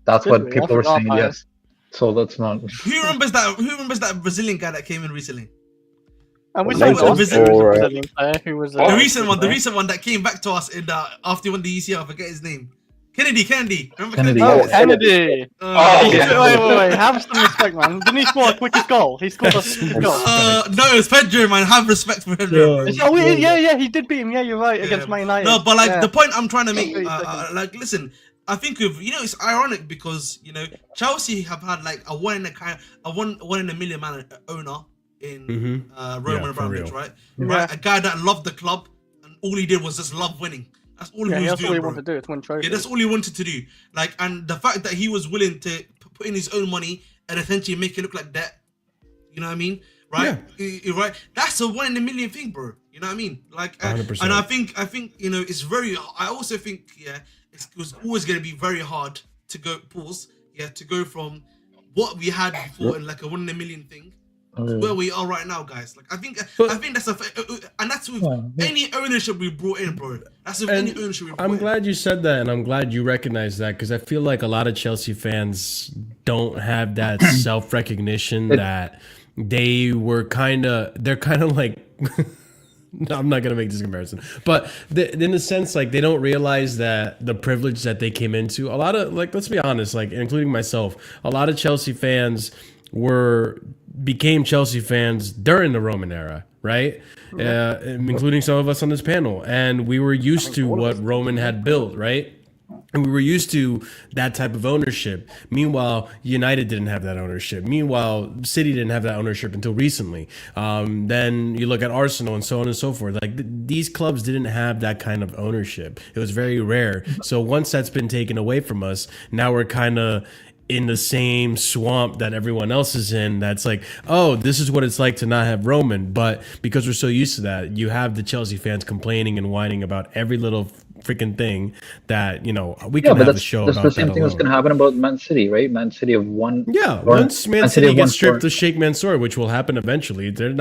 That's what people were saying. Yes. So that's not. Who remembers that Brazilian guy that came in recently? And which one was a Brazilian player who was the recent one that came back to us in after he won the UCL. I forget his name. Kennedy. Remember Kennedy? Oh, Kennedy. Wait. Have some respect, man. Didn't he score a quickest goal? He scored a quickest goal. No, it's Pedro, man. Have respect for Pedro. Yeah, he did beat him. Yeah, you're right. Against Man United. No, but like the point I'm trying to make, listen. I think it's ironic because Chelsea have had like a one in a million man owner in Roman Abramovich, right? Right, a guy that loved the club and all he did was just love winning. That's all he was doing, all he wanted to do. It's win trophies. Yeah, that's all he wanted to do. Like, and the fact that he was willing to put in his own money and essentially make it look like that, you know what I mean? Right? Yeah. Right? That's a 1 in a million thing, bro. You know what I mean? Like, 100%. And I think it's very. I also think it was always going to be very hard to go to go from what we had before in like a 1 in a million thing. Where we are right now, guys. Like I think that's and that's with any ownership we brought in, bro. That's with any ownership we brought in. I'm glad you said that, and I'm glad you recognize that because I feel like a lot of Chelsea fans don't have that self-recognition that they're kind of like. No, I'm not gonna make this comparison, but in a sense, like they don't realize that the privilege that they came into. A lot of let's be honest, including myself, a lot of Chelsea fans became Chelsea fans during the Roman era, right? Including some of us on this panel. And we were used to what Roman had built, right? And we were used to that type of ownership. Meanwhile, United didn't have that ownership. Meanwhile, City didn't have that ownership until recently. Then you look at Arsenal and so on and so forth. Like these clubs didn't have that kind of ownership. It was very rare. So once that's been taken away from us, now we're kind of in the same swamp that everyone else is in. That's like, oh, this is what it's like to not have Roman. But because we're so used to that, you have the Chelsea fans complaining and whining about every little freaking thing that we can have a show about. That's the same thing that's going to happen about Man City, right? Man City have won. Yeah, once Man City gets stripped of Sheikh Mansour, which will happen eventually, that's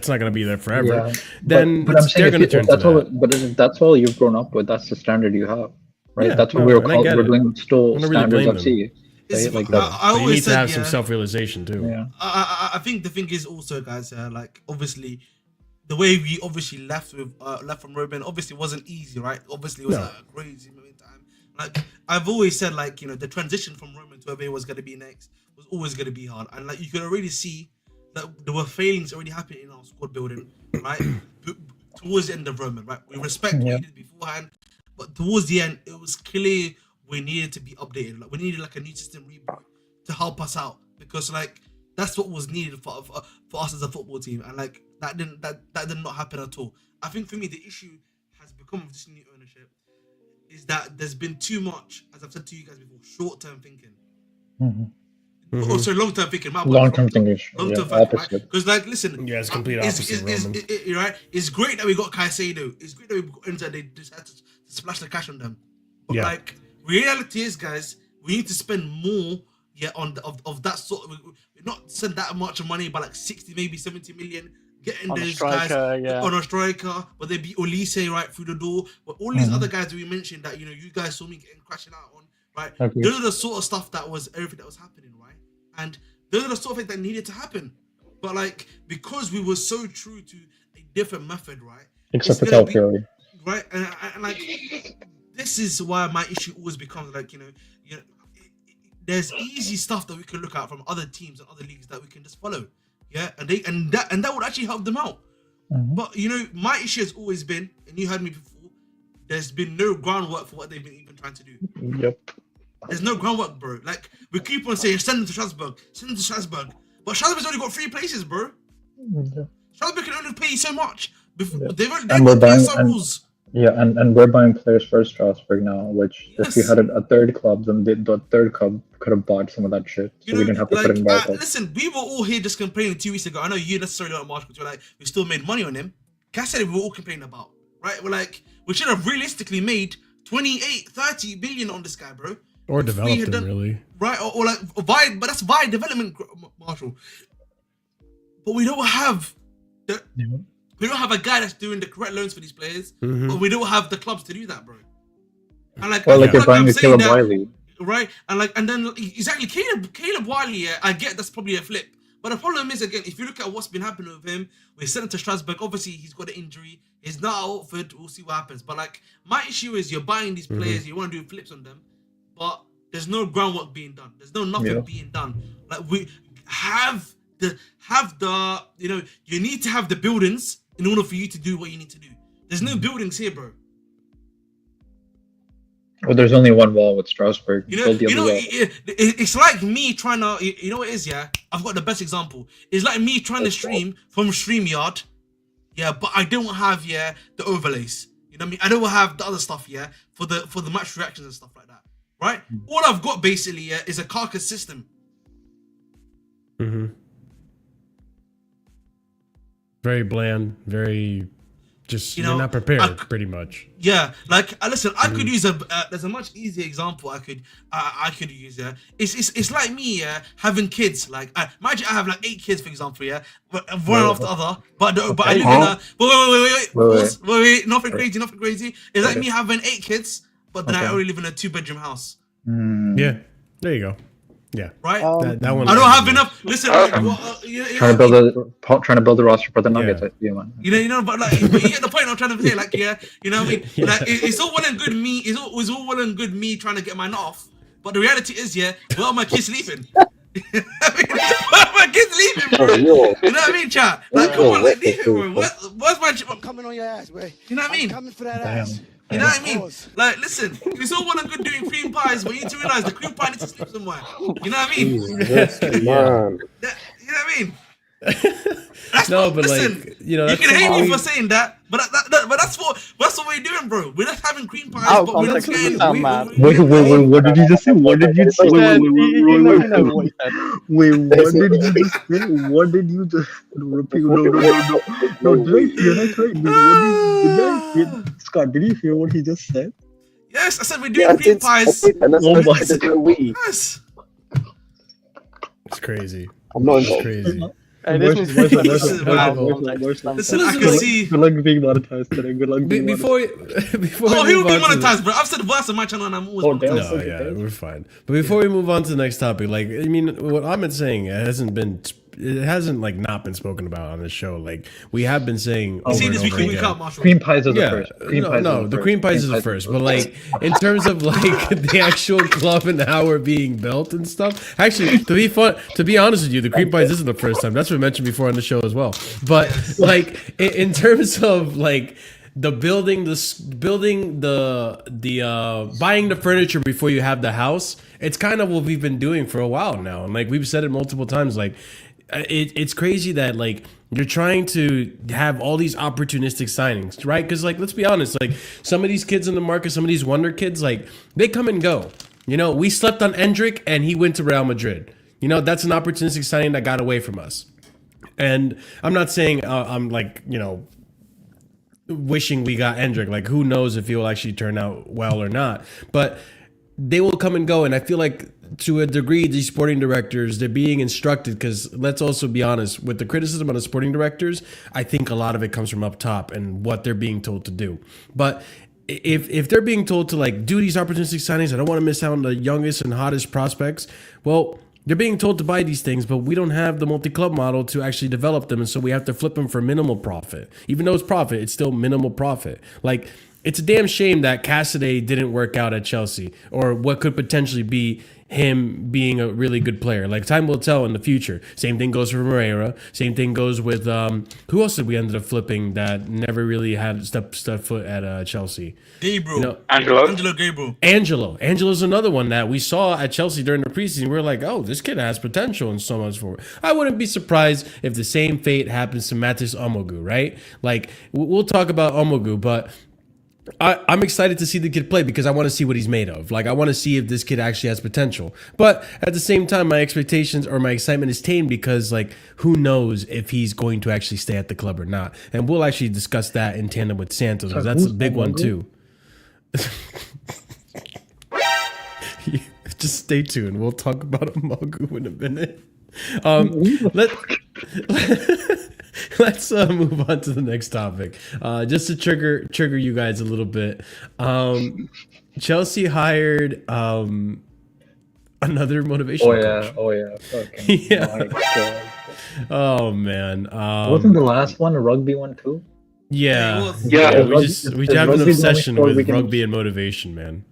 not gonna be there forever. Yeah. Then they're going to turn to that. But if that's all you've grown up with, that's the standard you have, right? That's what we're doing. Still standards FC. say it like I that. But you need always to said, have some yeah, self-realization too. Yeah. I think the thing is also, guys, like obviously the way we obviously left from Robin obviously wasn't easy, right? Obviously it was No. a crazy moment in time. Like I've always said, like the transition from Roman to whoever was gonna be next was always gonna be hard, and like you could already see that there were failings already happening in our squad building, right? Towards the end of Roman, right? We respect what Yeah. he did beforehand, but towards the end, it was clear we needed to be updated. Like we needed like a new system reboot to help us out, because like that's what was needed for us as a football team, and like that did not happen at all. I think for me the issue has become with this new ownership is that there's been too much, as I've said to you guys before, short-term thinking. Also long-term thinking. Long-term thinking. Long-term Yeah, thinking, right? opposite. Because like, listen, Yeah, it's complete opposite, Roman. right? It's great that we got Caicedo. It's great that we got Inter. They decided to splash the cash on them. But Yeah. like, reality is, guys, we need to spend more. Yeah, on of that sort of, we're not send that much money, but like 60, maybe 70 million. Getting On a those striker, guys yeah. on a striker, but they be Olise right through the door. But all these other guys that we mentioned that you guys saw me getting crashing out on, right? Okay. Those are the sort of stuff that was everything that was happening, right? And those are the sort of things that needed to happen. But like, because we were so true to a different method, right? Except for it's gonna be- Calciary. right? And like, this is why my issue always becomes like, there's easy stuff that we can look at from other teams and other leagues that we can just follow, yeah, and that would actually help them out. But my issue has always been, and you heard me before, there's been no groundwork for what they've been even trying to do. Yep. There's no groundwork, bro. Like we keep on saying, send them to Strasbourg, but Strasbourg's only got 3 places, bro. Yeah. Strasbourg can only pay you so much. Before Yeah. they've And we're got buying- PSL and- rules. Yeah, and we're buying players for Strasbourg now, which if we Yes. had a third club, then the third club could have bought some of that shit. So we didn't have to put it in Barca. Listen, we were all here just complaining 2 weeks ago. I know you necessarily don't March, but you're like, we still made money on him. Cassidy, we were all complaining about, right? We're like, we should have realistically made 28, 30 billion on this guy, bro. Or If we developed had them, really. Right? Or like, via, but that's via development, Marshall. But we don't have the. Yeah. We don't have a guy that's doing the correct loans for these players, Mhm. but we don't have the clubs to do that, bro. And like, Well, I like feel you're buying I'm a saying Caleb that, Wiley. right? And then exactly, Caleb Wiley. Yeah, I get that's probably a flip, but the problem is again, if you look at what's been happening with him, we sent him to Strasbourg. Obviously, he's got an injury. He's not at Watford. We'll see what happens. But like, my issue is you're buying these players, you want to do flips on them, but there's no groundwork being done. There's no nothing being done. Like we have the you need to have the buildings in order for you to do what you need to do. There's no buildings here, bro. Well, there's only one wall with Strasbourg. Build the other wall. It's like me trying to, you know what it is, yeah? I've got the best example. It's like me trying to stream from StreamYard, yeah, but I don't have, the overlays. You know what I mean? I don't have the other stuff, for the match reactions and stuff like that, right? All I've got basically, is a carcass system. Mm-hmm. Very bland, very just you're not prepared, pretty much. Yeah, like listen, I could use there's a much easier example I could use. It's like me having kids. Like imagine I have like 8 kids, for example. One after the other. But I live in a wait, nothing crazy. It's like me having 8 kids, but then I only live in a 2-bedroom house. Yeah, there you go. Yeah, right. That one. I don't have enough. Listen, trying to build a roster for the Nuggets. I see, man. But like, you get the point I'm trying to say. Like, you know what I mean? Like, it's all well and good me. It's all well and good me trying to get my nut off. But the reality is, where are my kids sleeping? Where are my kids sleeping, bro? You know what I mean, chat? Like, come on, like, leave it, bro. Where's my? I'm coming on your ass, boy. You know what I mean? I'm coming for that ass. You know what I mean? Like, listen, it's all well and good doing cream pies, but you need to realize the cream pie needs to sleep somewhere. You know what I mean? Yes, man. You know what I mean? That's no, not, but listen, like, you can hate me for saying that, but that's what we're doing, bro. We're not having cream pies, but we're not getting. Wait, what did you just say? What did you say? Wait, what did you just say? What did you just repeat? No, did I hear that right? Did I hear, Scott, did you hear what he just said? Yes, I said we're doing cream pies. Oh my Yes. It's crazy. I'm not It's involved. crazy. Hey, this needs Marshall, to be Marshall, Listen, out of man. context. Listen, I Santos. can see. Good luck being monetized today. Good luck being Before Oh, we he will move be on to the- monetized, bro. I've said worse on my channel, and I'm always Oh, damn. monetized. No, yeah, we're fine. But before we move on to the next topic, like, I mean, what I've been saying it hasn't like not been spoken about on this show. Like, we have been saying You over see and this over weekly week again. out, Marshall. Cream pies are the Yeah, first. the cream pies is the first. But like, in terms of like the actual club and how we're being built and stuff. Actually, to be honest with you, the cream pies isn't the first time. That's what we mentioned before on the show as well. But like, in terms of like the buying the furniture before you have the house, it's kind of what we've been doing for a while now. And like we've said it multiple times, like it's crazy that like you're trying to have all these opportunistic signings, right? Because like, let's be honest, like some of these kids in the market, some of these wonder kids, like they come and go. You know, we slept on Endrick and he went to Real Madrid. You know, that's an opportunistic signing that got away from us. And I'm not saying I'm like, you know, wishing we got Endrick. Like, who knows if he will actually turn out well or not. But they will come and go. And I feel like to a degree, these sporting directors, they're being instructed, because let's also be honest, with the criticism on the sporting directors, I think a lot of it comes from up top and what they're being told to do. But if they're being told to like do these opportunistic signings, I don't want to miss out on the youngest and hottest prospects. Well, they're being told to buy these things, but we don't have the multi-club model to actually develop them. And so we have to flip them for minimal profit. Even though it's profit, it's still minimal profit. Like, it's a damn shame that Cassidy didn't work out at Chelsea, or what could potentially be him being a really good player. Like, time will tell in the future. Same thing goes for Moreira. Same thing goes with who else did we ended up flipping that never really had step foot at Chelsea? Gabriel. You know, Angelo Gabriel. Angelo's another one that we saw at Chelsea during the preseason. We were like, oh, this kid has potential and so much forward. I wouldn't be surprised if the same fate happens to Mathis Amougou, right? Like, we'll talk about Amougou, but I'm excited to see the kid play because I want to see what he's made of. Like, I want to see if this kid actually has potential. But at the same time, my expectations or my excitement is tamed because, like, who knows if he's going to actually stay at the club or not. And we'll actually discuss that in tandem with Santos, because that's a big one too. Just stay tuned. We'll talk about Amougou in a minute. Let's move on to the next topic. Just to trigger you guys a little bit. Chelsea hired another motivational coach. Okay. Yeah. My God. Oh man. Wasn't the last one a rugby one too? Yeah. Yeah. We have an obsession with rugby and motivation, man.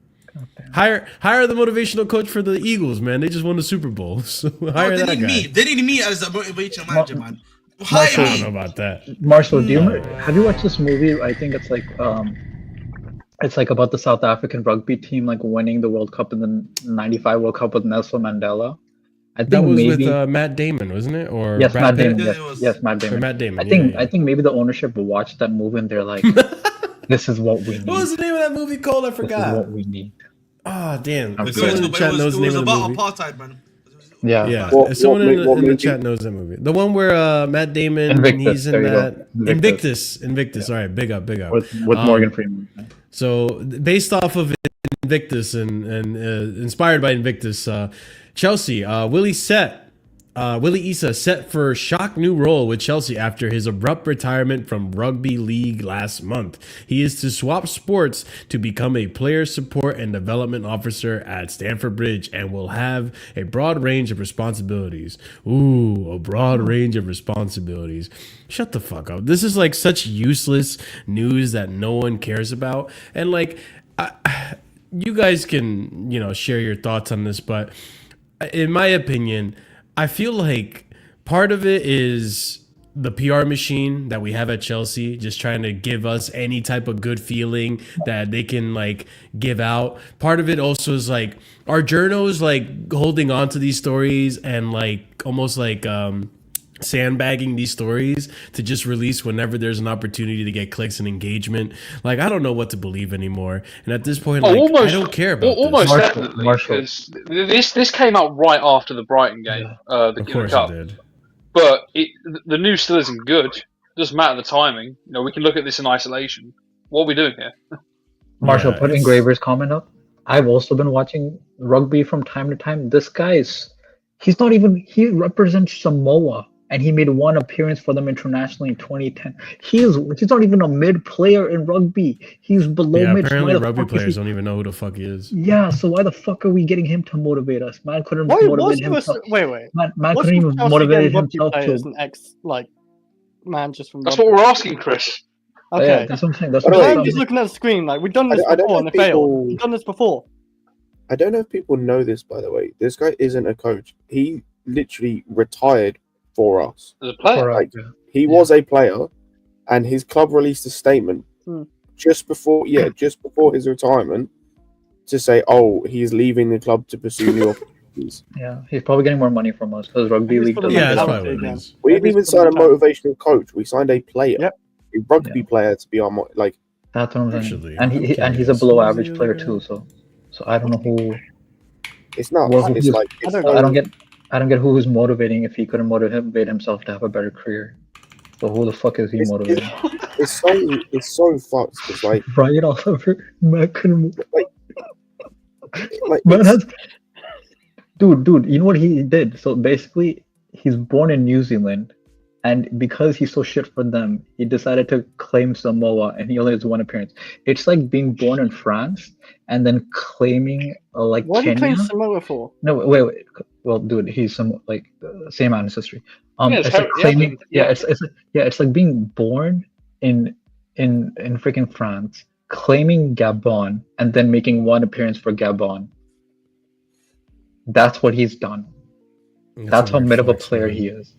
Hire the motivational coach for the Eagles, man. They just won the Super Bowl. So hire that guy. They need me as a motivation manager, man. I Hire don't me. know about that. Marshall, have you watched this movie? I think it's like about the South African rugby team like winning the World Cup in the '95 World Cup with Nelson Mandela. I think That was maybe, with Matt Damon, wasn't it? Or yes, Brad Matt Pitt? Damon. Yeah, it was. Yes, Matt Damon. Or Matt Damon. I think maybe the ownership watched that movie and they're like, "This is what we need. What was the name of that movie called? I This is forgot. what we need." Oh, damn. I'm If sorry. someone in the chat knows the name It was of the about movie. apartheid, man. Yeah. Yeah, What- if someone what in the movie? chat knows that movie. The one where Matt Damon, Invictus, he's in there you go. that. Invictus. Invictus. All right, big up. With Morgan Freeman. So based off of Invictus and inspired by Invictus, Chelsea, Willie Issa set for shock new role with Chelsea after his abrupt retirement from rugby league last month. He is to swap sports to become a player support and development officer at Stamford Bridge and will have a broad range of responsibilities. Ooh, a broad range of responsibilities. Shut the fuck up. This is like such useless news that no one cares about. And like, you guys can, share your thoughts on this, but in my opinion, I feel like part of it is the PR machine that we have at Chelsea, just trying to give us any type of good feeling that they can like give out. Part of it also is like our journos like holding on to these stories and like almost like sandbagging these stories to just release whenever there's an opportunity to get clicks and engagement. Like, I don't know what to believe anymore. And at this point, like, I don't care about almost this. definitely. Marshall. Because this came out right after the Brighton game, Of the course Cup. it did. But the news still isn't good. Doesn't matter the timing. We can look at this in isolation. What are we doing here? Marshall, Yeah, put it's- Engraver's comment up. I've also been watching rugby from time to time. This guy he represents Samoa and he made one appearance for them internationally in 2010. He's not even a mid player in rugby. He's below Yeah, mid. apparently Why the rugby fuck is players he- don't even know who the fuck he is. Yeah, so why the fuck are we getting him to motivate us? Man couldn't Why was motivate he himself. wait? Man What's couldn't with even Chelsea motivate getting rugby himself players to. and ex man just from That's rugby? what we're asking, Chris. Yeah, Okay. that's what I'm saying. That's By what the I'm way, I'm saying. just looking at the screen. Like we've done this I don't before know and it failed. people- We've done this before. I don't know if people know this, by the way. This guy isn't a coach. He literally retired for us. As a player. Like, he was a player, and his club released a statement just before his retirement to say, "Oh, he's leaving the club to pursue new opportunities." Yeah, he's probably getting more money from us because rugby Maybe league. it's for the Yeah, that's mentality probably what it again. is. We Maybe didn't even it's for the sign a mentality. motivational coach. We signed a player, Yep. a rugby player to be our like. That's what I'm saying. Actually, And I'm he's a curious. below Who's average the player other too. So I don't know who. It's not. Well, It's like I it's don't so- I don't get who is motivating if he couldn't motivate himself to have a better career. So who the fuck is he It's- motivating? it's so fucked. It's like Brian Oliver, man couldn't. like Man it's- has. Dude, you know what he did? So basically, he's born in New Zealand, and because he's so shit for them, he decided to claim Samoa, and he only has one appearance. It's like being born in France and then claiming like What do you Kenya. claim Samoa for? No, wait. Well, dude, he's some like same ancestry. Yeah, It's like claiming. yeah. It's like being born in freaking France, claiming Gabon, and then making one appearance for Gabon. That's what he's done. That's a how weird mid of a flex, player man. he is.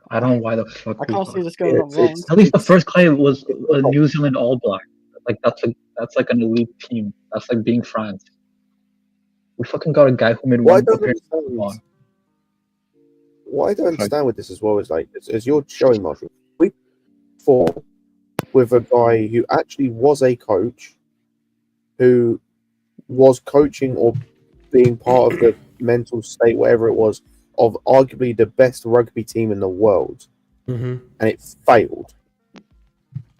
I don't know why the fuck. I we can't fuck- see this going on wrong. At least the first guy was a New Zealand All Black. Like that's like an elite team. That's like being France. We fucking got a guy who made what I one don't appearance. understand. What I don't understand with this as well is like as you're showing, Marshall, we fought with a guy who actually was a coach, who was coaching or being part of the mental state, whatever it was, of arguably the best rugby team in the world, Mm-hmm. and it failed.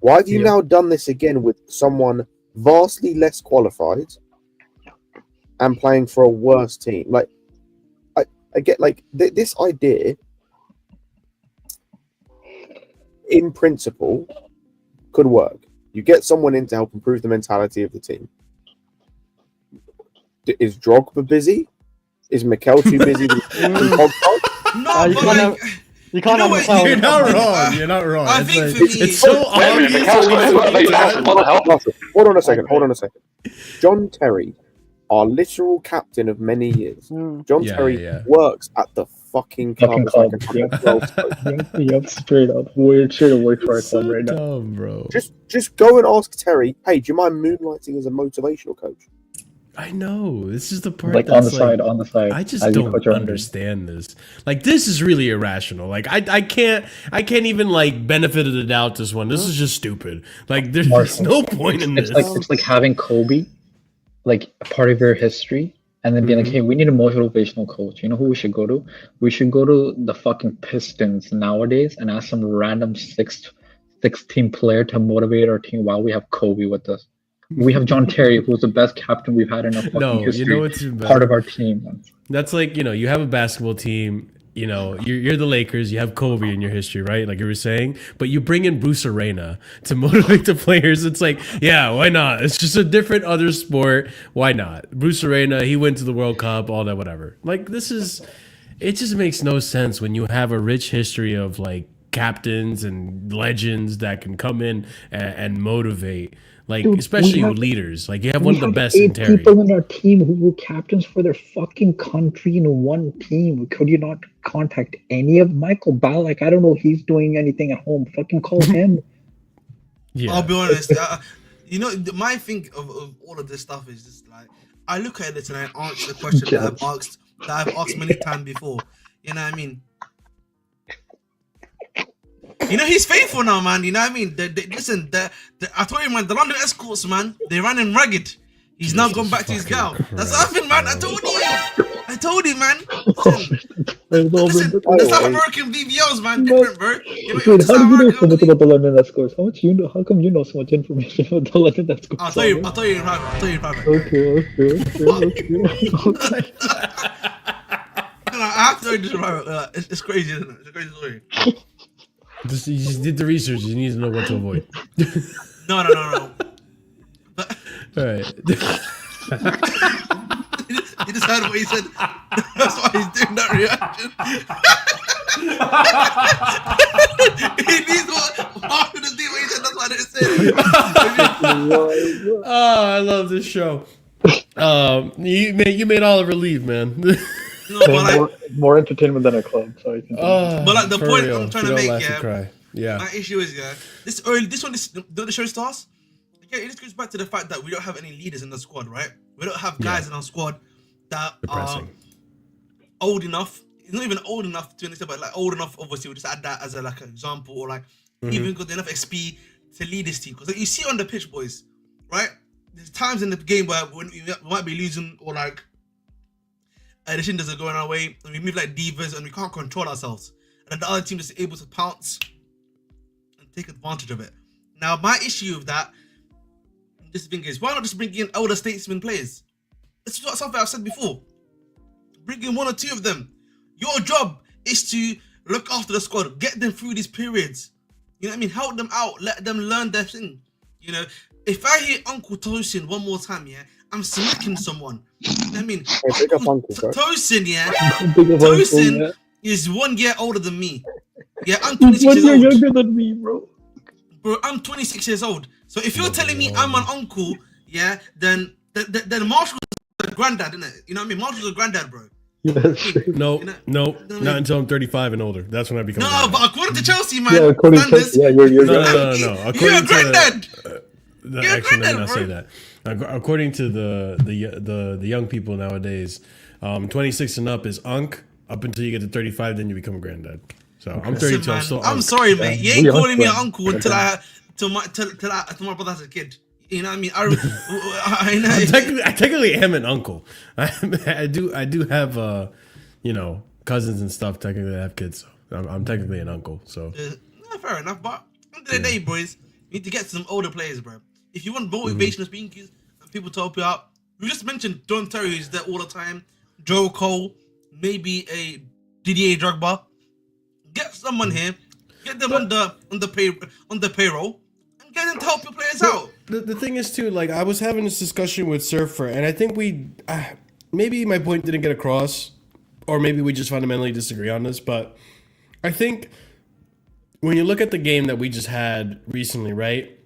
Why have you Yeah. now done this again with someone vastly less qualified and playing for a worse team? Like, I get like this idea, in principle, could work. You get someone in to help improve the mentality of the team. Is Drogba busy? Is Mikel too busy with podcast? No, you but can't like, You can't know have what? Mikel. You're not I- wrong. You're not wrong. I It's think like- for me- it's so Wait a minute, obvious. Mikel's got to motivate himself. What the hell? Marshall, hold on a second. John Terry, our literal captain of many years. John Yeah, Terry yeah. works at the fucking club. Fucking as club, like a 12 coach. Yep, straight up. We're straight away for our It's so club right now. dumb, bro. Just go and ask Terry, hey, do you mind moonlighting as a motivational coach? I know. This is the part Like that's on the side. I just as you don't coach your under. understand this. Like, this is really irrational. Like, I can't even like benefit of the doubt this one. This is just stupid. Like, there's Marshall, no point in this. It's like having Kobe, like a part of your history, and then being like, hey, we need a motivational coach. You know who we should go to? We should go to the fucking Pistons nowadays and ask some random six team player to motivate our team while we have Kobe with us. We have John Terry, who's the best captain we've had in our fucking No, history. you know what's even better? Part of our team. That's like, you have a basketball team, you're the Lakers, you have Kobe in your history, right? Like you were saying, but you bring in Bruce Arena to motivate the players. It's like, yeah, why not? It's just a different other sport. Why not? Bruce Arena, he went to the World Cup, all that, whatever. Like, it just makes no sense when you have a rich history of like captains and legends that can come in and motivate. Like, Dude, especially we have- with leaders. Like, you have one of the best eight in Terry. people in our team who were captains for their fucking country in one team. Could you not contact any of Michael Ballack? I don't know if he's doing anything at home. Fucking call him. Yeah. I'll be honest. My thing of all of this stuff is just like I look at it and I answer the question that I've asked many times before. You know what I mean? He's faithful now, man. You know what I mean? Listen, I told you, man, the London Escorts, man, they ran him ragged. He's now gone back to his gal. That's happened, man. I told you, man. Listen, the South American VVLs, man, different, bro. Dude, how do you know so much about the London Escorts? How come you know so much information about the London Escorts? I'll tell you in private. Okay. I have to know this right. It's crazy, isn't it? It's a crazy story. You just did the research. You need to know what to avoid. No. But All right. you just heard what he said. That's why he's doing that reaction. He needs what to do what he said. That's why they said it. Oh, I love this show. You made Oliver leave, man. No, but like, more entertainment than a club. So I can. But like the For point real. I'm trying If to you don't make, laugh, you cry. Yeah. my issue is, this the show starts. Okay, it just goes back to the fact that we don't have any leaders in the squad, right? We don't have guys in our squad that Depressing. are old enough. Not even old enough to understand, but like old enough. Obviously, we just add that as a like an example, or like even got enough XP to lead this team. Because like, you see on the pitch, boys, right? There's times in the game where we might be losing, or like the shit doesn't go our way, and we move like divas, and we can't control ourselves, and the other team is able to pounce and take advantage of it. Now, my issue with that, this thing is, why not just bring in older statesman players? It's something I've said before. Bring in 1 or 2 of them. Your job is to look after the squad, get them through these periods. You know what I mean? Help them out, let them learn their thing. You know, if I hear Uncle Tosin one more time, I'm smacking someone. You know what I mean? Tosin, Tosin is 1 year older than me. Yeah, I'm 26 years old. Younger than me, bro. Bro, I'm 26 years old. So if you're telling me I'm an uncle, then Marshall's a granddad, isn't it? You know what I mean? Marshall's a granddad, bro. Yes. No, You know- not until I'm 35 and older. That's when I become. No, granddad. but according to Chelsea, man, Yeah, according to standards, yeah, you're No. you're According a to granddad. You're a actually, let me granddad, not bro. say that. According to the young people nowadays, 26 and up is unk. Up until you get to 35, then you become a granddad. So I'm 32. Listen, man, I'm still. I'm unk. sorry, mate. You We ain't are calling me an friends. uncle until my brother has a kid. You know what I mean? I know. I technically am an uncle. I do have cousins and stuff. Technically, that have kids. So I'm technically an uncle. So Fair enough, but at the end of the day, boys, you need to get some older players, bro. If you want motivational speakers and people to help you out, we just mentioned John Terry who's there all the time, Joe Cole, maybe a Didier Drogba. Get someone here, get them on the payroll, and get them to help your players out. the thing is too, like I was having this discussion with Surfer, and I think maybe my point didn't get across, or maybe we just fundamentally disagree on this. But I think when you look at the game that we just had recently, right?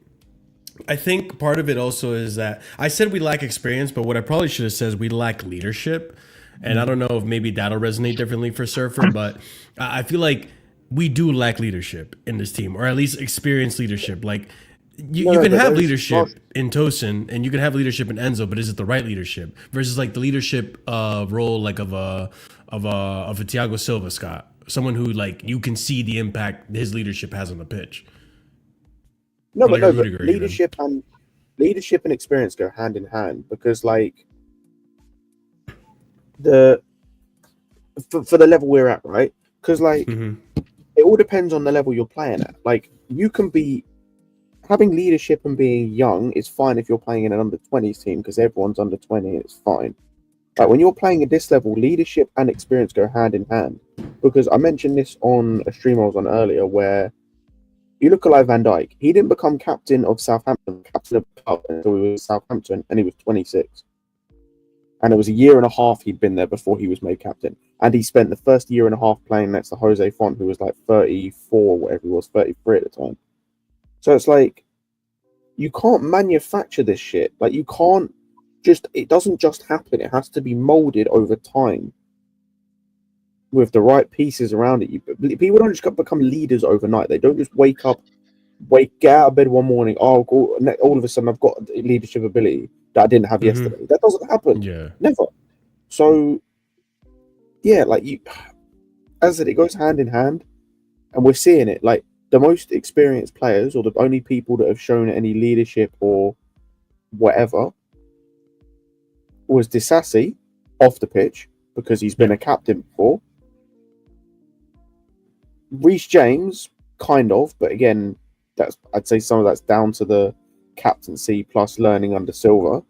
I think part of it also is that I said we lack experience, but what I probably should have said is we lack leadership. And I don't know if maybe that'll resonate differently for Surfer, but I feel like we do lack leadership in this team, or at least experienced leadership. Like you can have leadership in Tosin, and you can have leadership in Enzo, but is it the right leadership versus like the leadership role like of a Thiago Silva, Scott, someone who like you can see the impact his leadership has on the pitch. But Rudiger, leadership and experience go hand in hand, because like for the level we're at, right? Because like it all depends on the level you're playing at. Like you can be having leadership and being young is fine if you're playing in an under 20s team, because everyone's under 20 and it's fine. Like when you're playing at this level, leadership and experience go hand in hand. Because I mentioned this on a stream I was on earlier, where you look at like Van Dijk, he didn't become captain of Southampton, captain of the club until he was Southampton, and he was 26. And it was a year and a half he'd been there before he was made captain. And he spent the first year and a half playing next to Jose Font, who was like 34, whatever he was, 33 at the time. So it's like, you can't manufacture this shit. Like you can't it doesn't just happen. It has to be molded over time with the right pieces around it. People don't just become leaders overnight. They don't just get out of bed one morning, all of a sudden I've got leadership ability that I didn't have yesterday. That doesn't happen. Yeah. Never. So yeah, like as I said, it goes hand in hand, and we're seeing it. Like the most experienced players, or the only people that have shown any leadership or whatever, was Disassi off the pitch, because he's been a captain before. Reece James, kind of, but again, I'd say some of that's down to the captaincy plus learning under Silva.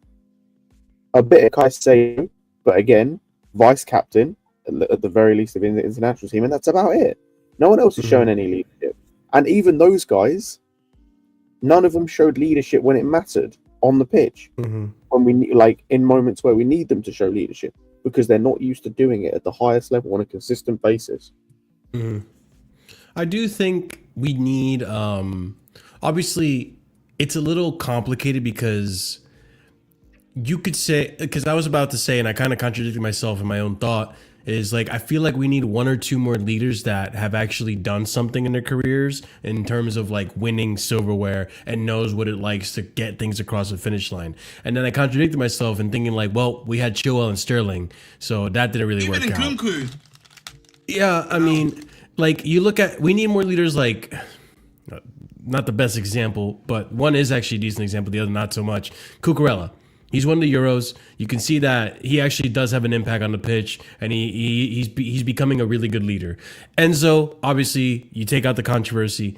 A bit of Caicedo, but again, vice captain, at the very least, in the international team, and that's about it. No one else is showing any leadership. And even those guys, none of them showed leadership when it mattered on the pitch. When we like in moments where we need them to show leadership, because they're not used to doing it at the highest level on a consistent basis. I do think we need. Obviously, it's a little complicated because you could say, because I was about to say, and I kind of contradicted myself in my own thought, is like I feel like we need one or two more leaders that have actually done something in their careers in terms of like winning silverware and knows what it likes to get things across the finish line. And then I contradicted myself and thinking like, well, we had Chilwell and Sterling, so that didn't really work out. Kunku. Yeah, I mean, like you look at, we need more leaders like, not the best example, but one is actually a decent example, the other not so much. Cucurella. He's won the Euros. You can see that he actually does have an impact on the pitch, and he's becoming a really good leader. Enzo, obviously, you take out the controversy.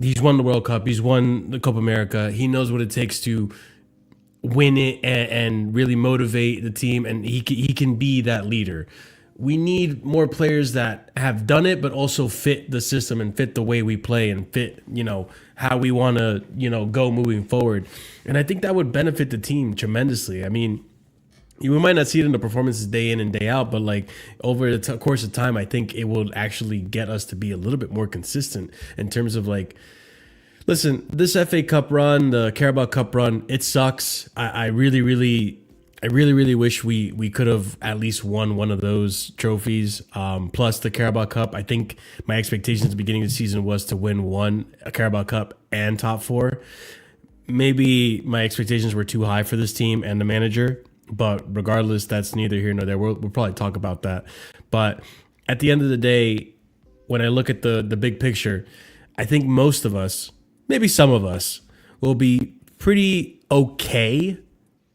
He's won the World Cup. He's won the Copa America. He knows what it takes to win it and really motivate the team, and he can be that leader. We need more players that have done it, but also fit the system and fit the way we play and fit, how we want to, go moving forward. And I think that would benefit the team tremendously. I mean, we might not see it in the performances day in and day out, but like over the course of time, I think it will actually get us to be a little bit more consistent in terms of like, listen, this FA Cup run, the Carabao Cup run, it sucks. I really wish we could have at least won one of those trophies, plus the Carabao Cup. I think my expectations at the beginning of the season was to win a Carabao Cup and top four. Maybe my expectations were too high for this team and the manager, but regardless, that's neither here nor there. We'll probably talk about that. But at the end of the day, when I look at the big picture, I think most of us, maybe some of us, will be pretty okay.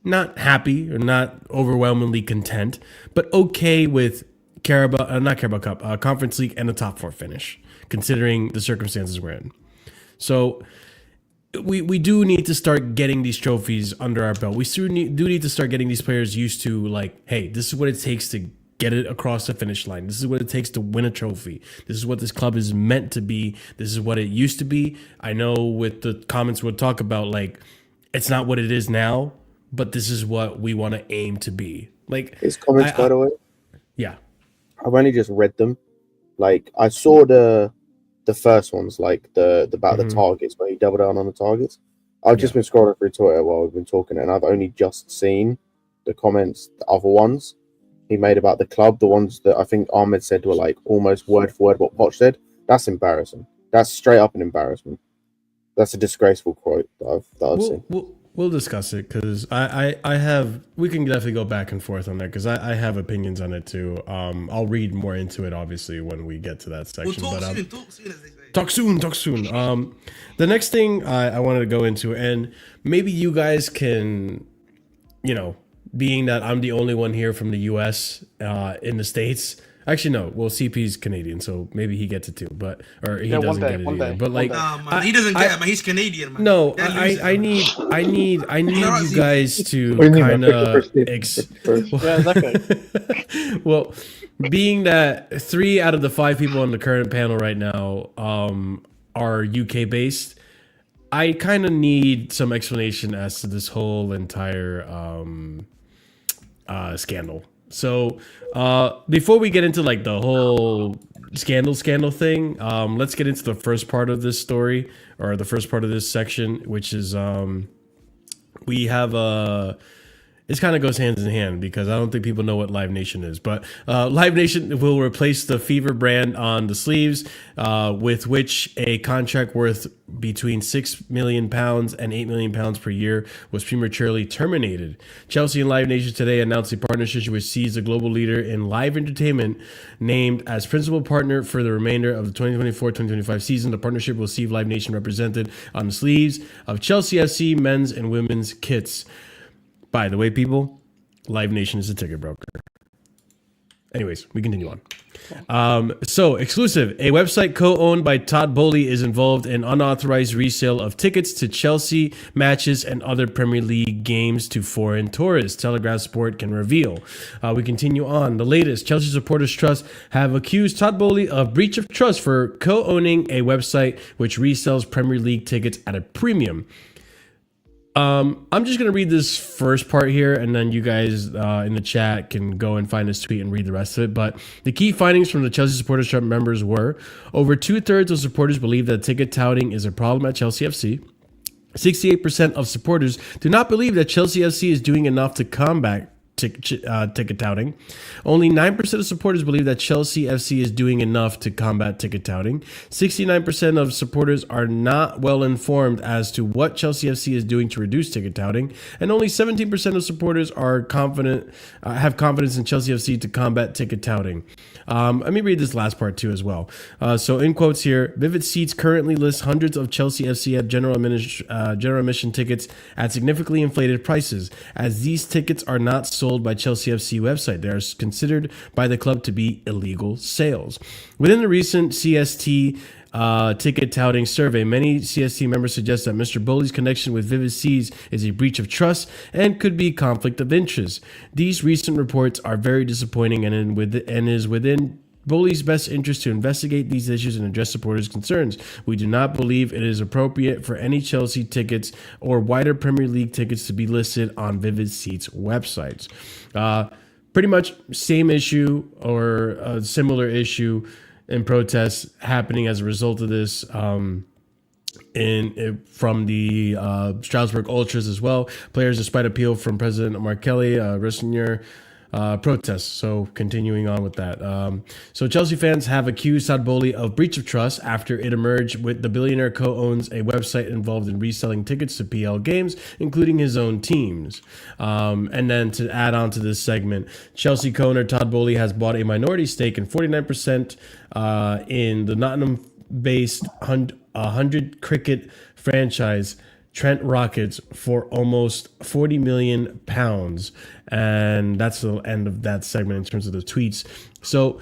Not happy or not overwhelmingly content, but okay with Conference League and the top four finish, considering the circumstances we're in. So we do need to start getting these trophies under our belt. We do need to start getting these players used to like, hey, this is what it takes to get it across the finish line. This is what it takes to win a trophy. This is what this club is meant to be. This is what it used to be. I know with the comments we'll talk about, like, it's not what it is now, but this is what we want to aim to be. Like his comments, by the way. Yeah. I've only just read them. Like I saw the first ones, like the targets, where he doubled down on the targets. I've just been scrolling through Twitter while we've been talking, and I've only just seen the comments, the other ones he made about the club, the ones that I think Ahmed said were like almost word for word what Poch said. That's embarrassing. That's straight up an embarrassment. That's a disgraceful quote that I've seen. We'll discuss it because we can definitely go back and forth on that because I have opinions on it too. I'll read more into it obviously when we get to that section. We'll talk soon, as they say. Talk soon. The next thing I wanted to go into, and maybe you guys can, being that I'm the only one here from the US in the States. Actually, no. Well, CP's Canadian, so maybe he gets it too. Or he doesn't get it either. But like, he doesn't get it, man. He's Canadian, man. No, I need you guys to kind of. Well, being that 3 out of the 5 people on the current panel right now are UK based, I kind of need some explanation as to this whole entire scandal. So before we get into like the whole scandal thing, let's get into the first part of this story, or the first part of this section, which is we have this kind of goes hand in hand because I don't think people know what Live Nation is, but Live Nation will replace the Fever brand on the sleeves, with which a contract worth between £6 million and £8 million per year was prematurely terminated. Chelsea and Live Nation today announced a partnership which sees the global leader in live entertainment named as principal partner for the remainder of the 2024-2025 season. The partnership will see Live Nation represented on the sleeves of Chelsea FC men's and women's kits. By the way, people, Live Nation is a ticket broker. Anyways, we continue on. So exclusive. A website co-owned by Todd Bowley is involved in unauthorized resale of tickets to Chelsea matches and other Premier League games to foreign tourists. Telegraph Sport can reveal. We continue on. The latest. Chelsea Supporters Trust have accused Todd Bowley of breach of trust for co-owning a website which resells Premier League tickets at a premium. I'm just going to read this first part here, and then you guys in the chat can go and find this tweet and read the rest of it. But the key findings from the Chelsea Supporters Trust members were over 2/3 of supporters believe that ticket touting is a problem at Chelsea FC. 68% of supporters do not believe that Chelsea FC is doing enough to combat ticket touting. Only 9% of supporters believe that Chelsea FC is doing enough to combat ticket touting. 69% of supporters are not well informed as to what Chelsea FC is doing to reduce ticket touting, and only 17% of supporters are have confidence in Chelsea FC to combat ticket touting. Let me read this last part too as well. So in quotes here, Vivid Seats currently lists hundreds of Chelsea FC at general admission tickets at significantly inflated prices, as these tickets are not sold by Chelsea FC website. They are considered by the club to be illegal sales. Within the recent CST ticket touting survey, many CST members suggest that Mr. Bowley's connection with Vivid Seas is a breach of trust and could be conflict of interest. These recent reports are very disappointing and is within Bowley's best interest to investigate these issues and address supporters' concerns. We do not believe it is appropriate for any Chelsea tickets or wider Premier League tickets to be listed on Vivid Seats websites. Pretty much same issue or a similar issue in protests happening as a result of this from the Strasbourg Ultras as well. Players, despite appeal from President Markelly, Rosignol, protests. So continuing on with that. So Chelsea fans have accused Todd Bowley of breach of trust after it emerged with the billionaire co-owns a website involved in reselling tickets to PL games, including his own teams. And then to add on to this segment, Chelsea co-owner Todd Bowley has bought a minority stake in 49% in the Nottingham-based 100 cricket franchise Trent Rockets for almost £40 million. And that's the end of that segment in terms of the tweets. So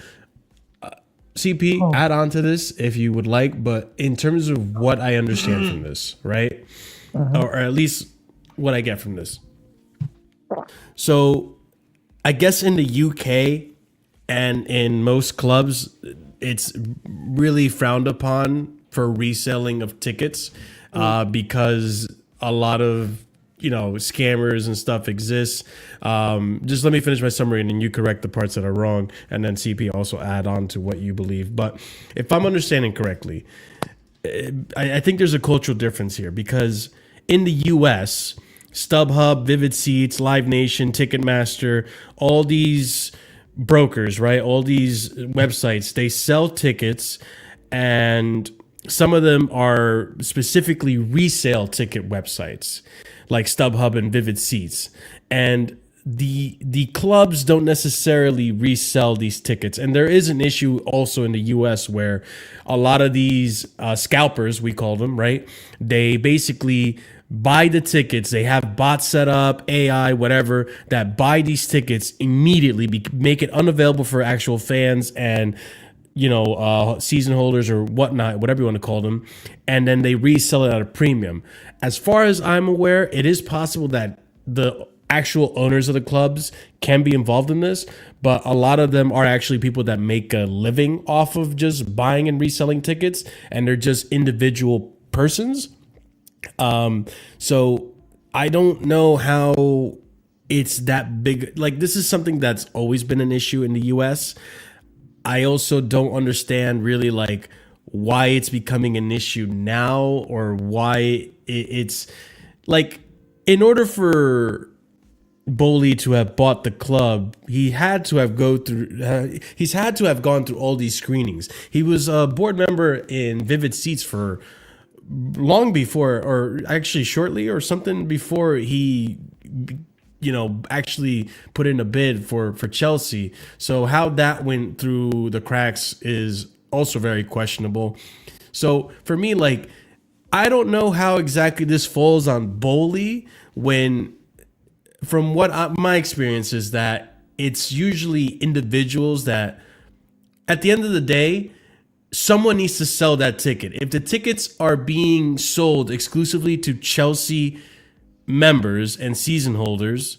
CP, add on to this if you would like, but in terms of what I understand from this, right? Or at least what I get from this. So I guess in the UK and in most clubs, it's really frowned upon for reselling of tickets because a lot of scammers and stuff exists. Just let me finish my summary and then you correct the parts that are wrong, and then CP also add on to what you believe. But if I'm understanding correctly, I think there's a cultural difference here, because in the US, StubHub, Vivid Seats, Live Nation, Ticketmaster, all these brokers, right? All these websites, they sell tickets, and some of them are specifically resale ticket websites like StubHub and Vivid Seats. And the clubs don't necessarily resell these tickets. And there is an issue also in the US where a lot of these scalpers, we call them, right? They basically buy the tickets. They have bots set up, AI, whatever, that buy these tickets immediately, make it unavailable for actual fans and season holders or whatnot, whatever you want to call them, and then they resell it at a premium. As far as I'm aware, it is possible that the actual owners of the clubs can be involved in this, but a lot of them are actually people that make a living off of just buying and reselling tickets, and they're just individual persons. So I don't know how it's that big. Like, this is something that's always been an issue in the US. I also don't understand really like why it's becoming an issue now, or why it's like, in order for Bowley to have bought the club, he's had to have gone through all these screenings. He was a board member in Vivid Seats for long before, or actually shortly or something before he actually put in a bid for Chelsea. So how that went through the cracks is also very questionable. So for me, like, I don't know how exactly this falls on Bowley, when from what my experience is that it's usually individuals that at the end of the day, someone needs to sell that ticket. If the tickets are being sold exclusively to Chelsea members and season holders,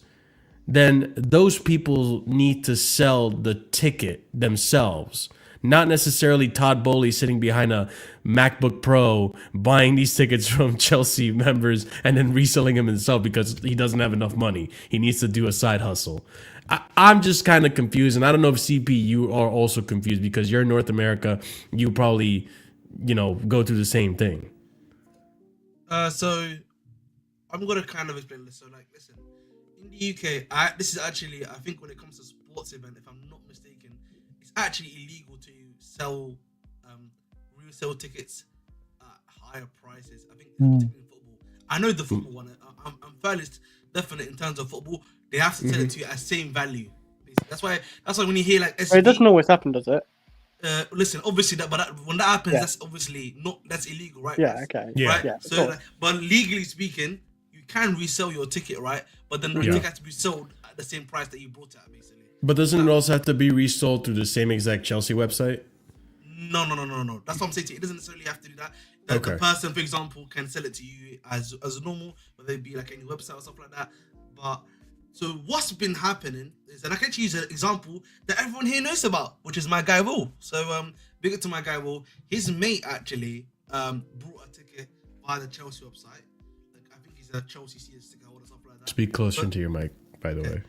then those people need to sell the ticket themselves. Not necessarily Todd Bowley sitting behind a MacBook Pro buying these tickets from Chelsea members and then reselling them himself because he doesn't have enough money. He needs to do a side hustle. I'm just kind of confused, and I don't know if CP, you are also confused because you're in North America. You probably, go through the same thing. So I'm gonna kind of explain this. So, like, listen, in the UK, this is actually, I think, when it comes to sports event, if I'm not mistaken, it's actually illegal to sell resale tickets at higher prices. I think particularly in football. I know the football one. I'm fairly definite in terms of football. They have to sell it to you at same value. Basically. That's why when you hear like SB, it doesn't always happen, does it? Listen, obviously when that happens, that's obviously that's illegal, right? Yeah, okay. Yeah. Right? Yeah, So, but legally speaking, you can resell your ticket, right? But then the ticket has to be sold at the same price that you bought it at, basically. But doesn't it also have to be resold through the same exact Chelsea website? No. That's what I'm saying to you. It doesn't necessarily have to do that. The person, for example, can sell it to you as normal, whether it be like any website or stuff like that. But so what's been happening is, and I can actually use an example that everyone here knows about, which is my guy Will. So big up to my guy Will. His mate actually brought a ticket via the Chelsea website. Like, I think he's a Chelsea season ticket holder or something like that. Speak closer into your mic, by the way.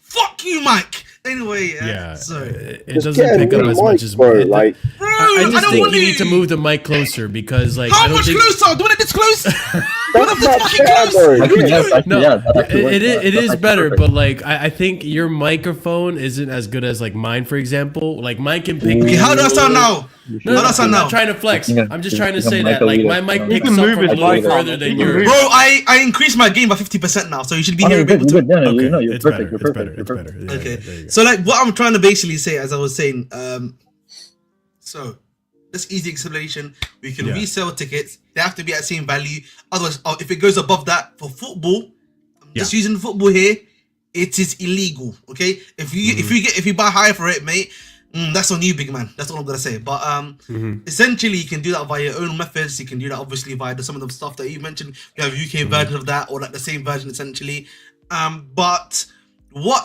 Fuck you, Mike. Anyway, so it doesn't pick up as much as bro. Like, bro, I just don't think want you need to move the mic closer because, like, How I don't much think closer? Do you want it this close? that's not fair, bro. Actually, yes, actually, No, yeah, that actually works. it That's is actually better, perfect. but like I think your microphone isn't as good as like mine, for example. Like mine can pick. Okay, how do I sound now? No, How do I sound I'm now? not trying to flex. Yeah, I'm just yeah, trying to yeah, say mic that like leader. my mic You picks can up move from a it little like that. further than You can yours. move Bro, I increased my game by 50% now, so you should be Oh, no, here. you're good. You're good. No, Okay, no, you're it's perfect. better. You're It's perfect. better. You're It's perfect. better. Okay, There you go. so like what I'm trying to basically say, as I was saying, so this easy explanation, we can resell tickets. They have to be at the same value. Otherwise, if it goes above that for football, I'm just using football here, it is illegal. Okay, if you buy higher for it, mate, that's on you, big man. That's all I'm gonna say. But essentially, you can do that via your own methods. You can do that obviously via some of the stuff that you mentioned. You have UK version of that, or like the same version essentially. But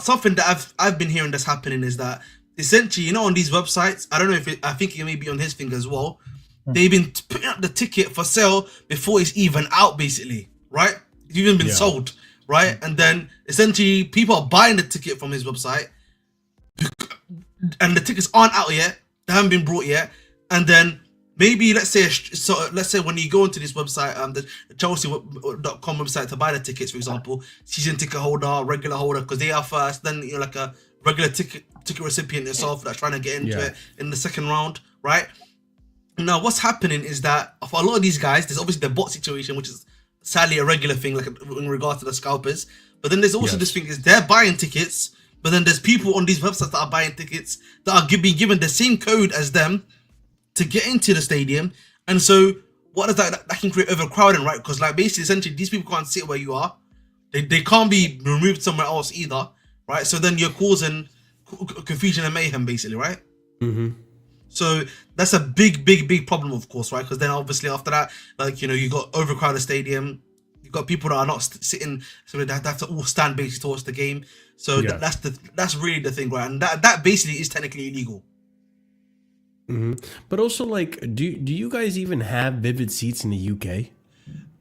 something that I've been hearing that's happening is that essentially, on these websites, I don't know if I think it may be on his thing as well. They've been putting up the ticket for sale before it's even out, basically, right? It's even been sold, right? And then essentially, people are buying the ticket from his website, and the tickets aren't out yet. They haven't been brought yet. And then maybe let's say when you go into this website, the Chelsea.com website to buy the tickets, for example, season ticket holder, regular holder, because they are first. Then you're like a regular ticket recipient yourself that's trying to get into it in the second round, right? Now, what's happening is that for a lot of these guys, there's obviously the bot situation, which is sadly a regular thing, like in regard to the scalpers. But then there's also this thing is they're buying tickets, but then there's people on these websites that are buying tickets that are being given the same code as them to get into the stadium. And so what does that can create overcrowding, right? Because like basically, essentially, these people can't sit where you are. They can't be removed somewhere else either, right? So then you're causing confusion and mayhem, basically, right? So that's a big problem, of course, right? Because then obviously after that, like, you got overcrowded stadium, you got people that are not sitting, so they have to all stand basically towards the game. So that's really the thing, right? And that basically is technically illegal. But also, like, do you guys even have vivid seats in the UK?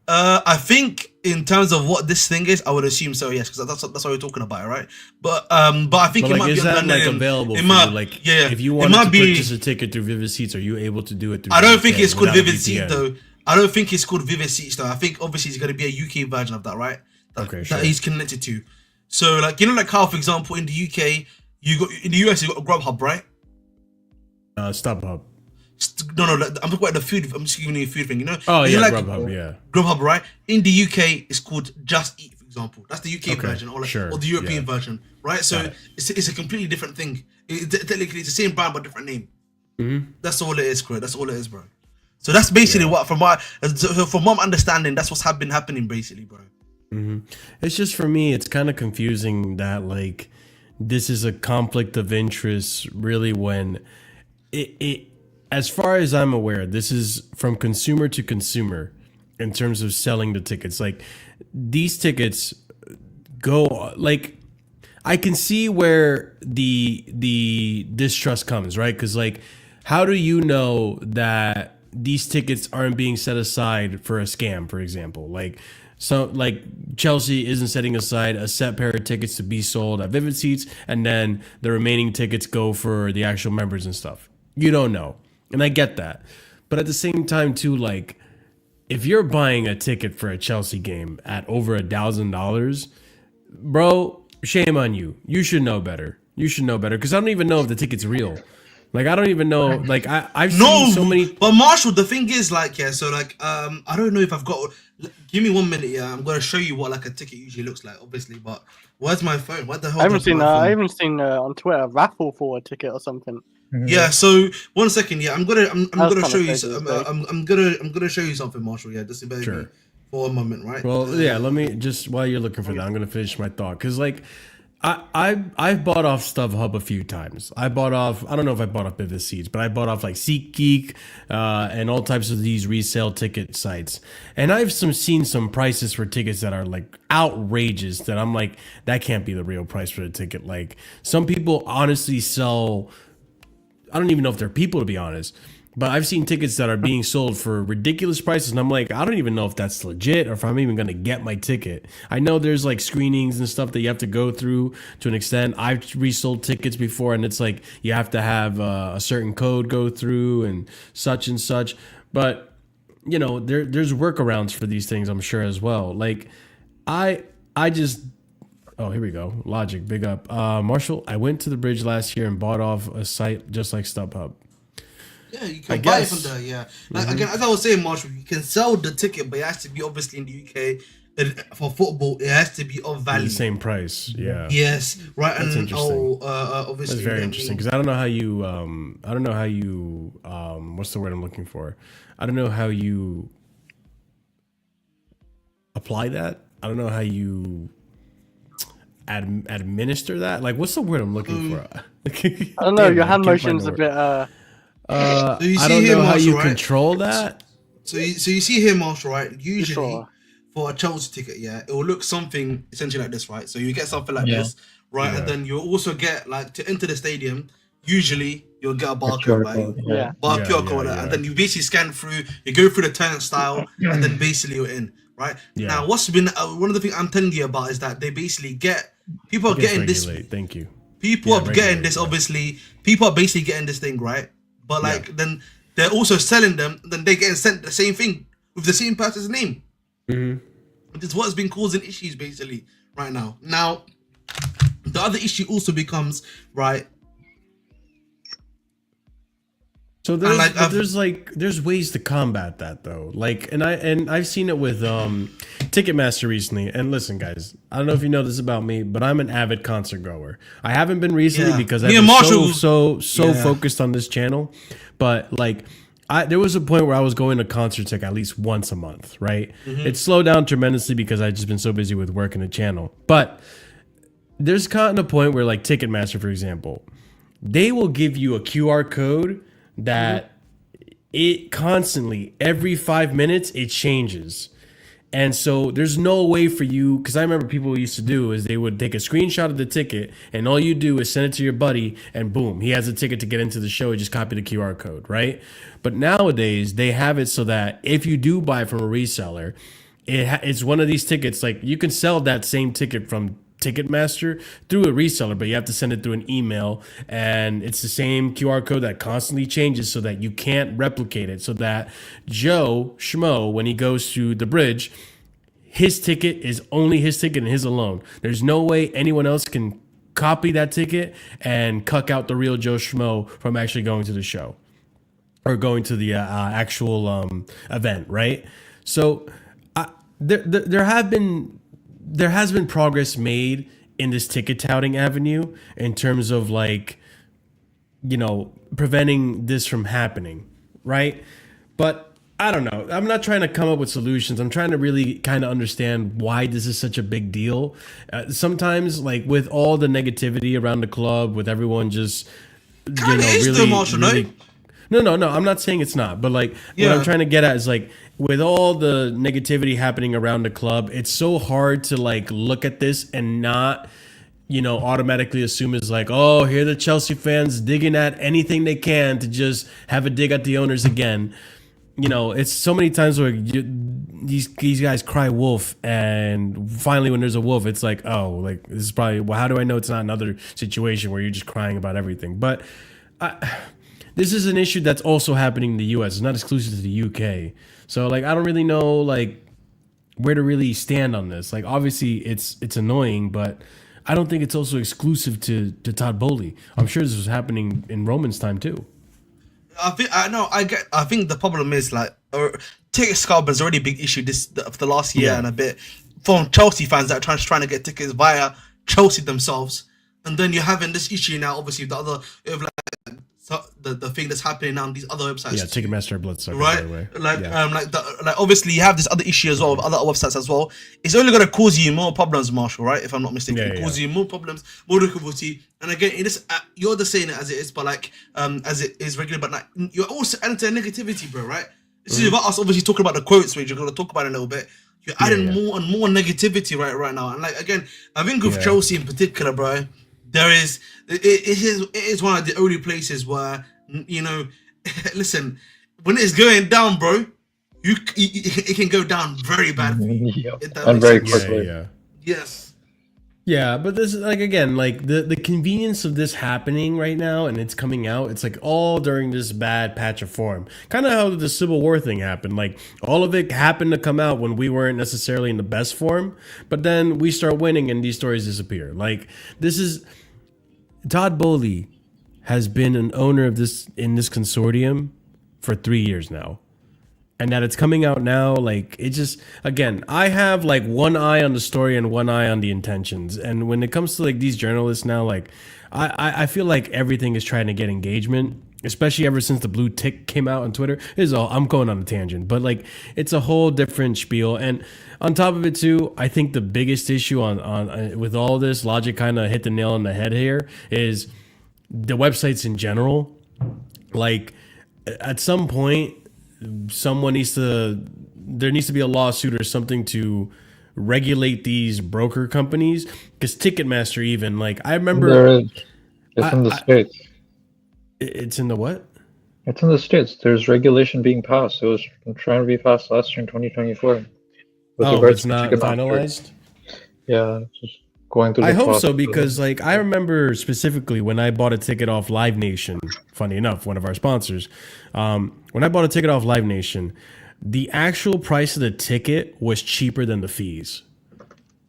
I think in terms of what this thing is, I would assume so, yes, because that's what we're talking about, right? But I think it Like, might is be that like on available for might, you? Like, yeah, if you it wanted might to be. purchase a ticket through Vivid Seats, are you able to do it through? I don't think VPN it's called without a Vivid Seat VPN? though. I don't think it's called Vivid Seats though. I think obviously it's going to be a UK version of that, right? That he's connected to. So like like how, for example, in the UK, in the US you got a Grubhub, right? StubHub. No, I'm talking about the food. I'm just giving you a food thing, Oh yeah, like, Grubhub, Grubhub, right? In the UK, it's called Just Eat, for example. That's the UK version, or the European version, right? So it's a completely different thing. Technically, it's the same brand but different name. That's all it is, bro. That's all it is, bro. So that's basically what, from what I'm understanding, that's what's been happening, basically, bro. It's just, for me, it's kind of confusing that, like, this is a conflict of interest really when it as far as I'm aware, this is from consumer to consumer in terms of selling the tickets. Like these tickets go like I can see where the distrust comes, right? Because like how do you know that these tickets aren't being set aside for a scam, for example? Like so like Chelsea isn't setting aside a set pair of tickets to be sold at Vivid Seats and then the remaining tickets go for the actual members and stuff. You don't know. And I get that. But at the same time too, like if you're buying a ticket for a Chelsea game at over $1,000, bro, shame on you. You should know better. You should know better because I don't even know if the ticket's real. Like I don't even know. Like I've seen so many. But Marshall, the thing is, like, yeah. So like, I don't know if I've got. Give me 1 minute. Yeah, I'm gonna show you what like a ticket usually looks like, obviously. But where's my phone? What the hell? I haven't seen. I haven't seen on Twitter a raffle for a ticket or something. Yeah. So 1 second. Yeah, I'm gonna show you. Kinda I'm gonna show you something, Marshall. Yeah, just bear with me for a moment, right? Well, yeah. Let me just while you're looking for that, I'm gonna finish my thought because like. I've bought off StubHub a few times. I bought off, I don't know if I bought off Vivid Seats, but I bought off like SeatGeek and all types of these resale ticket sites. And I've seen some prices for tickets that are like outrageous that I'm like, that can't be the real price for the ticket. Like some people honestly sell, I don't even know if they're people to be honest, but I've seen tickets that are being sold for ridiculous prices. And I'm like, I don't even know if that's legit or if I'm even going to get my ticket. I know there's like screenings and stuff that you have to go through to an extent. I've resold tickets before and it's like you have to have a certain code go through and such. But, you know, there's workarounds for these things, I'm sure as well. Like I just... Oh, here we go. Logic, big up. Marshall, I went to the bridge last year and bought off a site just like StubHub. Yeah, you can buy it from there. Yeah, like again, as I was saying, Marshall, you can sell the ticket, but it has to be obviously in the UK. And for football, it has to be of value. The same price. Yeah. Yes. Right. That's and interesting. Obviously, that's very interesting because I don't know how you what's the word I'm looking for? I don't know how you apply that. I don't know how you administer that. Like, what's the word I'm looking for? I don't know. Your hand motion's a bit. So you see I don't here, know how Marshall, you right? control that. So you see here, Marshall, right? Usually Sure. for a Chelsea ticket, yeah, it will look something essentially like this, right? So you get something like this, right? And then you'll also get like to enter the stadium. Usually you'll get a barcode, right? Yeah. QR code, and then you basically scan through. You go through the turnstile, and then basically you're in, right? Yeah. Now, what's been one of the things I'm telling you about is that they basically get people are getting this. Thank you. People are getting this. Obviously, people are basically getting this thing, right? But like then they're also selling them. Then they're getting sent the same thing with the same person's name. Which is what's been causing issues basically right now. Now, the other issue also becomes right. So there's ways to combat that though. Like and I've seen it with Ticketmaster recently. And listen, guys, I don't know if you know this about me, but I'm an avid concert goer. I haven't been recently because I've been so focused on this channel. But like there was a point where I was going to concerts like at least once a month, right? It slowed down tremendously because I've just been so busy with work and the channel. But there's gotten a point where like Ticketmaster, for example, they will give you a QR code that it constantly, every 5 minutes, it changes. And so there's no way for you, because I remember people used to do is they would take a screenshot of the ticket and all you do is send it to your buddy and boom, he has a ticket to get into the show. You just copy the QR code, right? But nowadays they have it so that if you do buy from a reseller, it's one of these tickets, like you can sell that same ticket from Ticketmaster through a reseller, but you have to send it through an email and it's the same QR code that constantly changes so that you can't replicate it, so that Joe Schmo, when he goes to the bridge, his ticket is only his ticket and his alone. There's no way anyone else can copy that ticket and cuck out the real Joe Schmo from actually going to the show or going to the actual event, right? So there has been progress made in this ticket touting avenue in terms of like, you know, preventing this from happening, right? But I don't know. I'm not trying to come up with solutions. I'm trying to really kind of understand why this is such a big deal. Sometimes, like with all the negativity around the club, with everyone just Kinda is really, though, Marshall, no? no. I'm not saying it's not, but like what Yeah. I'm trying to get at is like with all the negativity happening around the club, it's so hard to like look at this and not, automatically assume it's like, oh, here are the Chelsea fans digging at anything they can to just have a dig at the owners again. It's so many times where these guys cry wolf, and finally when there's a wolf, it's like, oh, like this is probably, well, how do I know it's not another situation where you're just crying about everything? But this is an issue that's also happening in the U.S. It's not exclusive to the U.K. So like I don't really know like where to really stand on this. Like obviously it's annoying, but I don't think it's also exclusive to Todd Bowley. I'm sure this was happening in Roman's time too. I think the problem is like ticket scalping is already a big issue for the last year and a bit from Chelsea fans that are trying to get tickets via Chelsea themselves, and then you're having this issue now obviously with the other the thing that's happening now on these other websites. Yeah, Ticketmaster, Bloodsucker, right? by the way. Like obviously you have this other issue as well with other websites as well. It's only going to cause you more problems, Marshall, right? If I'm not mistaken, it causes you more problems, more difficulty. And again, in this, you're just saying it as it is, but like as it is regular. But like you're also adding to negativity, bro, right? This is about us obviously talking about the quotes, which you're going to talk about in a little bit. You're adding more and more negativity right now. And like again, I think with Chelsea in particular, bro, it is one of the only places where listen, when it's going down, bro, it can go down very bad. And very quickly. Yes. Yeah, but this is like again, like the convenience of this happening right now and it's coming out, it's like all during this bad patch of form. Kind of how the Civil War thing happened. Like all of it happened to come out when we weren't necessarily in the best form, but then we start winning and these stories disappear. Like this is Todd Bowley has been an owner of this consortium for 3 years now. And that it's coming out now, like it just, again, I have like one eye on the story and one eye on the intentions. And when it comes to like these journalists now, like I feel like everything is trying to get engagement, especially ever since the blue tick came out on Twitter. I'm going on a tangent, but like it's a whole different spiel. And on top of it too, I think the biggest issue on with all this, Logic kind of hit the nail on the head here, is the websites in general. Like at some point, there needs to be a lawsuit or something to regulate these broker companies, because Ticketmaster, even like I remember it's in the States. It's in the what? It's in the States. There's regulation being passed. It was trying to be passed last year in 2024. It's not finalized? Yeah, it's just going through the I hope process. so, because like I remember specifically when I bought a ticket off Live Nation, funny enough, one of our sponsors, when I bought a ticket off Live Nation, the actual price of the ticket was cheaper than the fees.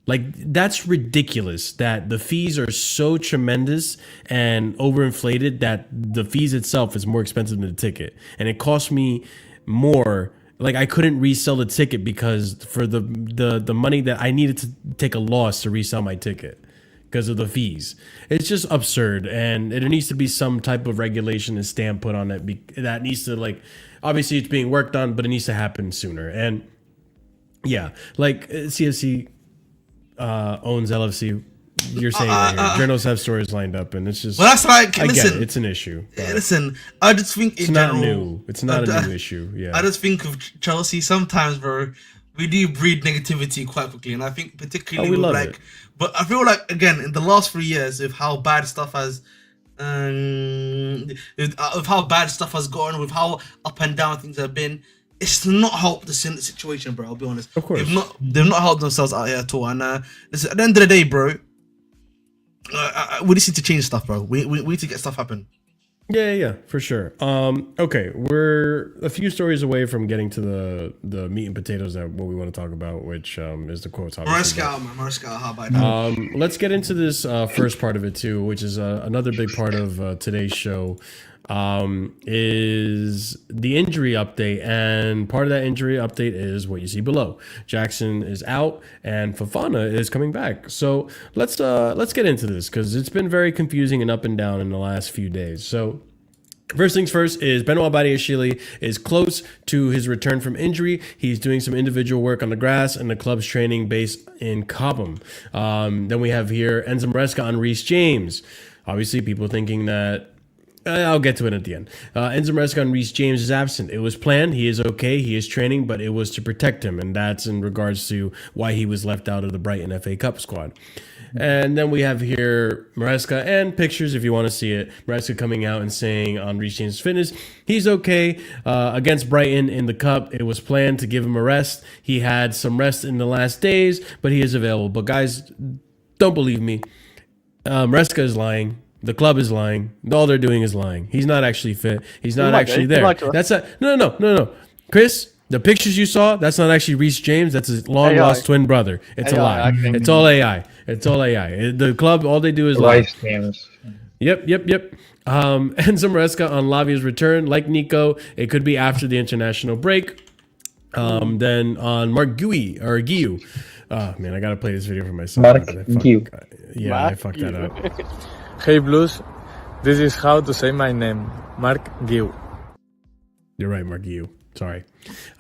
Like that's ridiculous that the fees are so tremendous and overinflated that the fees itself is more expensive than the ticket, and it cost me more. Like I couldn't resell the ticket because for the money that I needed to take a loss to resell my ticket because of the fees. It's just absurd, and there needs to be some type of regulation and stamp put on it that needs to, like, obviously it's being worked on, but it needs to happen sooner. And yeah, like CFC owns LFC. You're saying right here. Journalists have stories lined up, and it's just. Well, that's like I listen. get it, it's an issue. Listen, I just think it's in not general, new. It's not a new issue. Yeah. I just think of Chelsea sometimes, bro. We do breed negativity quite quickly, and I think particularly with like. It. But I feel like again in the last 3 years, with how bad stuff has, with how bad stuff has gone, with how up and down things have been. It's not helped the situation, bro. I'll be honest. Of course, they've not helped themselves out here at all. And listen, at the end of the day, bro. We just need to change stuff, bro. We need to get stuff happen. Yeah, for sure. Okay, we're a few stories away from getting to the meat and potatoes that what we want to talk about, which is the quotes. Mariska, how about that? Let's get into this first part of it too, which is another big part of today's show. Is the injury update, and part of that injury update is what you see below. Jackson is out and Fofana is coming back. So let's get into this, because it's been very confusing and up and down in the last few days. So First things first is Benoit Badiashile is close to his return from injury. He's doing some individual work on the grass and the club's training base in Cobham. Then we have here Enzo Maresca on Reece James. Obviously, people thinking that I'll get to it at the end. Enzo Maresca on Reece James is absent. It was planned. He is okay. He is training, but it was to protect him, and that's in regards to why he was left out of the Brighton FA Cup squad. And then we have here Maresca and pictures if you want to see it. Maresca coming out and saying on Reece James' fitness, he's okay. Against Brighton in the cup, it was planned to give him a rest. He had some rest in the last days, but he is available. But guys, don't believe me. Maresca is lying. The club is lying. All they're doing is lying. He's not actually fit. He's not actually there. That's a no. Chris, the pictures you saw, that's not actually Reece James. That's his long-lost twin brother. It's a lie. It's all AI. It's all AI. The club, all they do is lie. Yep. Enzo Maresca on Lavia's return. Like Nico, it could be after the international break. Then on Mark Guiu. Oh, man, I got to play this video for myself. Mark Guiu. Yeah, I fucked that up. Hey Blues, this is how to say my name, Mark Guiu. You're right, Mark Guiu. Sorry.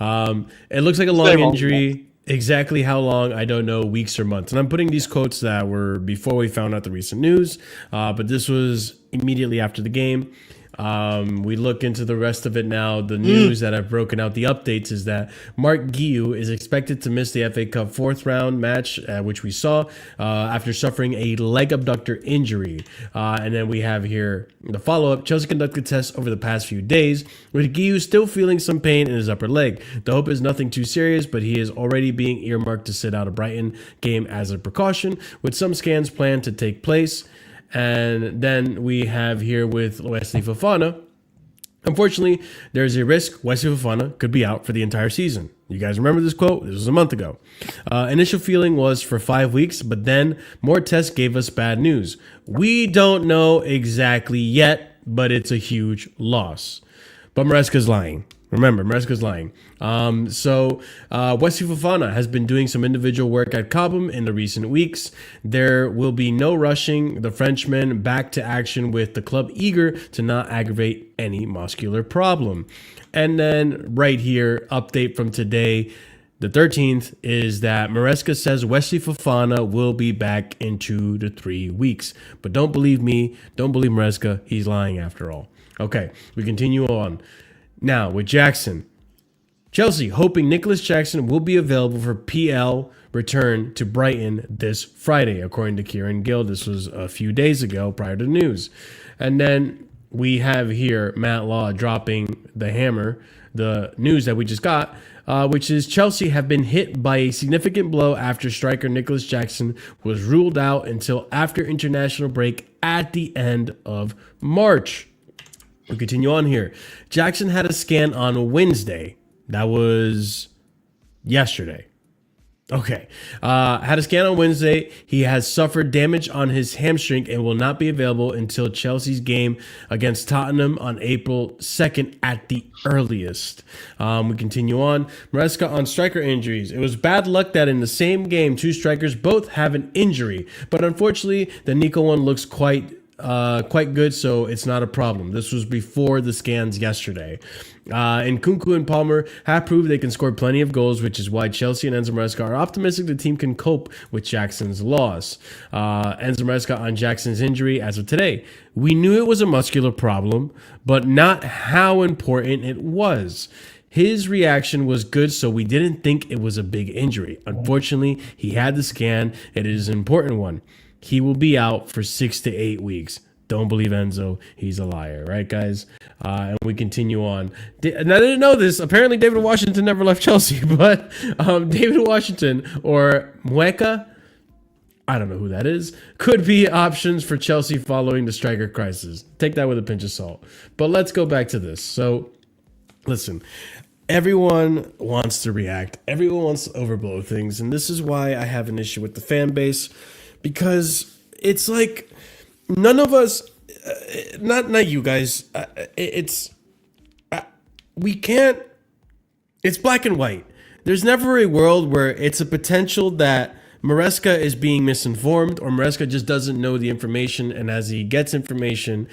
It looks like a long injury. Exactly how long, I don't know, weeks or months. And I'm putting these quotes that were before we found out the recent news, but this was immediately after the game. We look into the rest of it now. The news that I've broken out, the updates, is that Mark Guiu is expected to miss the FA Cup fourth round match, which we saw, after suffering a leg abductor injury. And then we have here the follow-up. Chelsea conducted tests over the past few days, with Guiu still feeling some pain in his upper leg. The hope is nothing too serious, but he is already being earmarked to sit out a Brighton game as a precaution, with some scans planned to take place. And then we have here with Wesley Fofana. Unfortunately, there's a risk Wesley Fofana could be out for the entire season. You guys remember this quote? This was a month ago. Initial feeling was for 5 weeks, but then more tests gave us bad news. We don't know exactly yet, but it's a huge loss. But Maresca's lying. Remember, Maresca's lying. Wesley Fofana has been doing some individual work at Cobham in the recent weeks. There will be no rushing the Frenchman back to action, with the club eager to not aggravate any muscular problem. And then right here, update from today, the 13th, is that Maresca says Wesley Fofana will be back in 2 to 3 weeks. But don't believe me. Don't believe Maresca. He's lying after all. Okay, we continue on. Now, with Jackson, Chelsea hoping Nicholas Jackson will be available for PL return to Brighton this Friday, according to Kieran Gill. This was a few days ago prior to the news. And then we have here Matt Law dropping the hammer, the news that we just got, which is Chelsea have been hit by a significant blow after striker Nicholas Jackson was ruled out until after international break at the end of March. We continue on here. Jackson had a scan on Wednesday. That was yesterday. Okay. Had a scan on Wednesday. He has suffered damage on his hamstring and will not be available until Chelsea's game against Tottenham on April 2nd at the earliest. We continue on. Maresca on striker injuries. It was bad luck that in the same game, two strikers both have an injury. But unfortunately, the Nico one looks quite good, so it's not a problem. This was before the scans yesterday. And Nkunku and Palmer have proved they can score plenty of goals, which is why Chelsea and Enzo Maresca are optimistic the team can cope with Jackson's loss. Enzo Maresca on Jackson's injury as of today. We knew it was a muscular problem, but not how important it was. His reaction was good, so we didn't think it was a big injury. Unfortunately, he had the scan. It is an important one. He will be out for 6 to 8 weeks. Don't believe Enzo. He's a liar, right, guys? And we continue on. And I didn't know this. Apparently, David Washington never left Chelsea, but David Washington or Mueca, I don't know who that is, could be options for Chelsea following the striker crisis. Take that with a pinch of salt. But let's go back to this. So, listen. Everyone wants to react. Everyone wants to overblow things. And this is why I have an issue with the fan base. Because it's like none of us, not you guys, we can't, it's black and white. There's never a world where it's a potential that Maresca is being misinformed or Maresca just doesn't know the information, and as he gets information,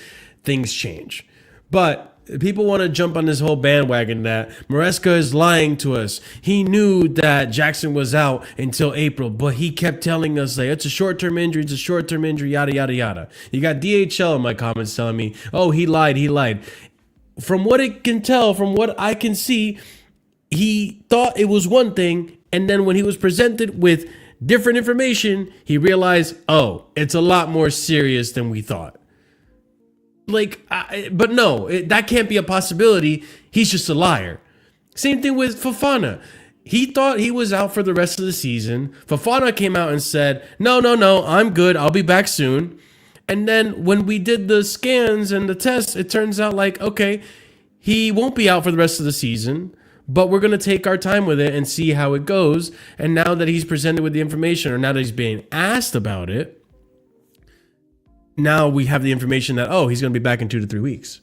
things change. But people want to jump on this whole bandwagon that Maresca is lying to us. He knew that Jackson was out until April, but he kept telling us like it's a short-term injury, it's a short-term injury, yada yada yada. You got DHL in my comments telling me, oh, he lied. From what it can tell, from what I can see, he thought it was one thing, and then when he was presented with different information, he realized, oh, it's a lot more serious than we thought. But no, that can't be a possibility. He's just a liar. Same thing with Fofana. He thought he was out for the rest of the season. Fofana came out and said, no, I'm good. I'll be back soon. And then when we did the scans and the tests, it turns out like, okay, he won't be out for the rest of the season, but we're going to take our time with it and see how it goes. And now that he's presented with the information, or now that he's being asked about it, now we have the information that, oh, he's going to be back in 2 to 3 weeks.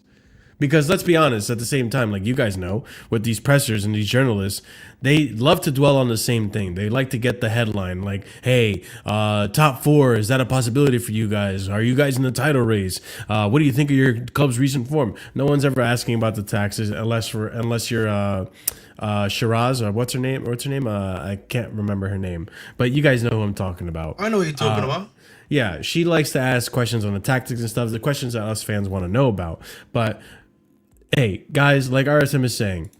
Because let's be honest, at the same time, like you guys know, with these pressers and these journalists, they love to dwell on the same thing. They like to get the headline like, hey, top 4, is that a possibility for you guys? Are you guys in the title race? What do you think of your club's recent form? No one's ever asking about the taxes unless you're Shiraz, or what's her name? I can't remember her name. But you guys know who I'm talking about. I know what you're talking about. Yeah, she likes to ask questions on the tactics and stuff, the questions that us fans want to know about. But hey, guys, like RSM is saying,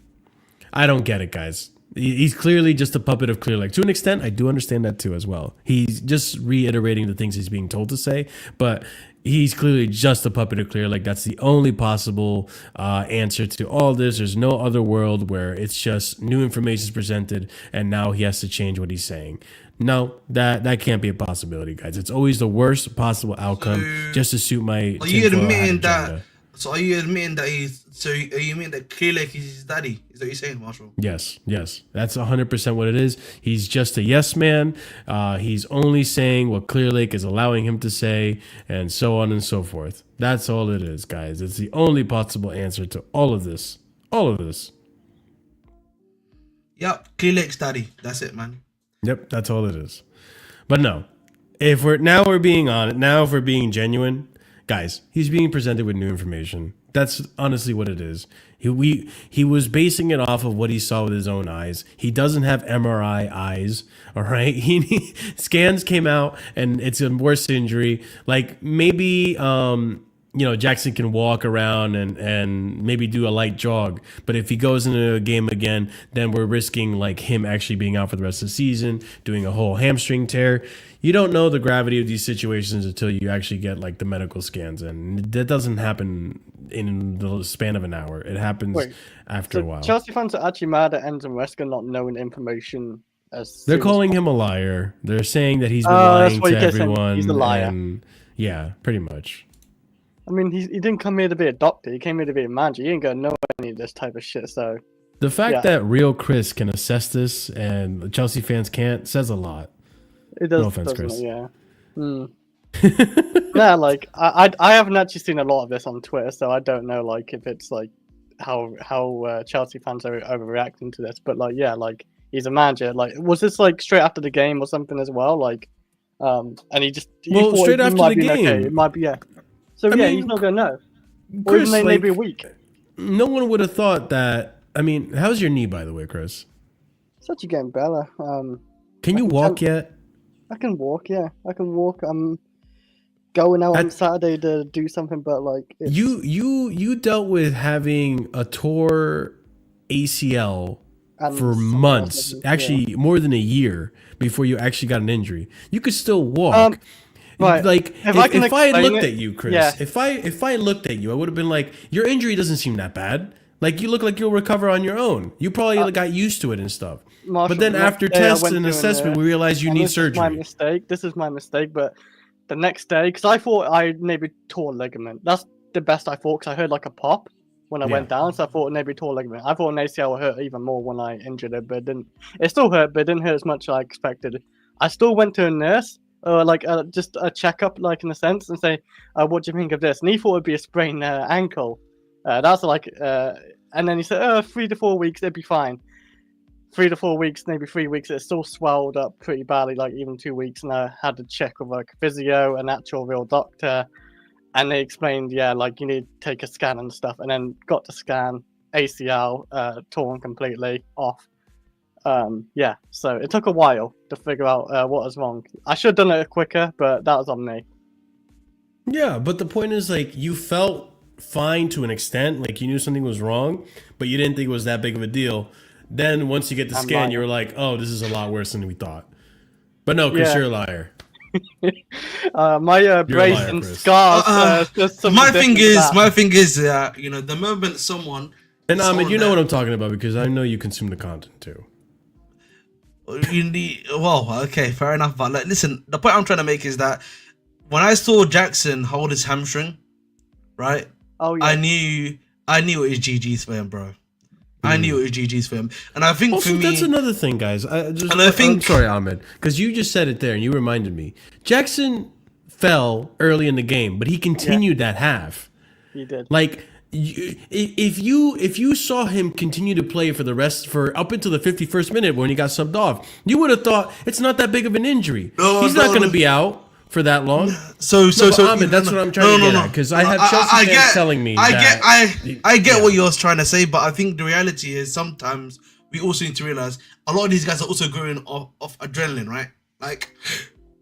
I don't get it, guys. He's clearly just a puppet of Clear Lake. To an extent, I do understand that too as well. He's just reiterating the things he's being told to say, but he's clearly just a puppet of Clear Lake. That's the only possible answer to all this. There's no other world where it's just new information is presented and now he has to change what he's saying. No, that can't be a possibility, guys. It's always the worst possible outcome just to suit my. Are you admitting that? So are you admitting that are you admitting that Clear Lake is his daddy? Is that what you're saying, Marshall? Yes. That's 100% what it is. He's just a yes man. He's only saying what Clear Lake is allowing him to say, and so on and so forth. That's all it is, guys. It's the only possible answer to all of this. Yep, Clear Lake's daddy. That's it, man. Yep, that's all it is. But no, if we're being genuine, guys, he's being presented with new information. That's honestly what it is. He was basing it off of what he saw with his own eyes. He doesn't have MRI eyes, all right? Scans came out and it's a worse injury. Like maybe Jackson can walk around and maybe do a light jog. But if he goes into a game again, then we're risking like him actually being out for the rest of the season, doing a whole hamstring tear. You don't know the gravity of these situations until you actually get like the medical scans. And that doesn't happen in the span of an hour. It happens after a while. Chelsea fans are actually mad at Enzo Maresca not knowing information. They're calling him a liar. They're saying that he's been lying to everyone. He's a liar. Yeah, pretty much. I mean, he didn't come here to be a doctor. He came here to be a manager. He ain't gonna know any of this type of shit. So the fact that real Chris can assess this and Chelsea fans can't says a lot. It does. No offense, Chris. Yeah. Yeah, like I haven't actually seen a lot of this on Twitter, so I don't know like if it's like how Chelsea fans are overreacting to this. But like, yeah, like he's a manager. Like, was this like straight after the game or something as well? Like, and he straight after the game. Okay. It might be So I mean, he's not gonna know. Or Chris, even maybe a week. No one would have thought that. I mean, how's your knee, by the way, Chris? It's actually getting better. Can you walk yet? I can walk. Yeah, I can walk. I'm going out on Saturday to do something, but like you dealt with having a tore ACL for months, actually more than a year before you actually got an injury. You could still walk. Right. Like if I had looked at you, Chris, if I looked at you, I would have been like, your injury doesn't seem that bad. Like you look like you'll recover on your own. You probably got used to it and stuff. Marshall, but then after tests and assessment, we realized you need surgery. This is my mistake. But the next day, because I thought I maybe tore a ligament. That's the best I thought, because I heard like a pop when I went down. So I thought maybe tore a ligament. I thought an ACL would hurt even more when I injured it, but it didn't. It still hurt, but it didn't hurt as much as I expected. I still went to a nurse. Just a checkup, like in a sense, and say, "What do you think of this?" And he thought it'd be a sprained ankle. That's like, and then he said, 3 to 4 weeks, it'd be fine. 3 to 4 weeks, maybe 3 weeks. It still swelled up pretty badly, like even 2 weeks. And I had to check with like a physio, an actual real doctor, and they explained, yeah, like you need to take a scan and stuff, and then got to scan, ACL torn completely off. Yeah, so it took a while to figure out what was wrong. I should have done it quicker, but that was on me. Yeah, but the point is, like, you felt fine to an extent, like you knew something was wrong, but you didn't think it was that big of a deal. Then once you get the scan, you were like, oh, this is a lot worse than we thought. But no, Chris, you're a liar. My brace and scars. My thing is, you know, the moment someone. And Ahmed, you know what I'm talking about because I know you consume the content too. Well, okay, fair enough. But like, listen, the point I'm trying to make is that when I saw Jackson hold his hamstring, right? Oh yeah. I knew it was GG's for him, bro. I knew it was GG's for him, and I think also, for me, that's another thing, guys. I'm sorry, Ahmed, because you just said it there and you reminded me. Jackson fell early in the game, but he continued that half. He did. Like, if you saw him continue to play for up until the 51st minute when he got subbed off, you would have thought it's not that big of an injury. He's not going to be out for that long. So Ahmed, that's what I'm trying to get at, because I have Chelsea fans telling me I get what you're trying to say, but I think the reality is sometimes we also need to realize a lot of these guys are also going off adrenaline, right? Like,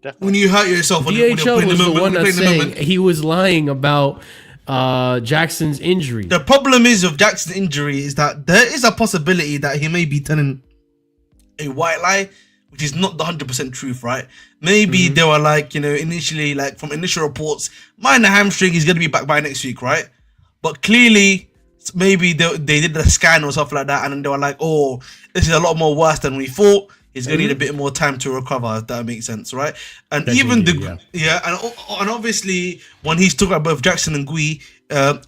definitely. When you hurt yourself, when you're playing was the moment, the one that's saying he was lying about Jackson's injury. The problem is with Jackson's injury is that there is a possibility that he may be telling a white lie, which is not the 100% truth, right? Maybe they were like, you know, initially, like from initial reports, minor hamstring, he's going to be back by next week, right? But clearly, maybe they did the scan or stuff like that, and then they were like, oh, this is a lot more worse than we thought. He's going to need a bit more time to recover, if that makes sense, right? And and obviously, when he's talking about both Jackson and Gui,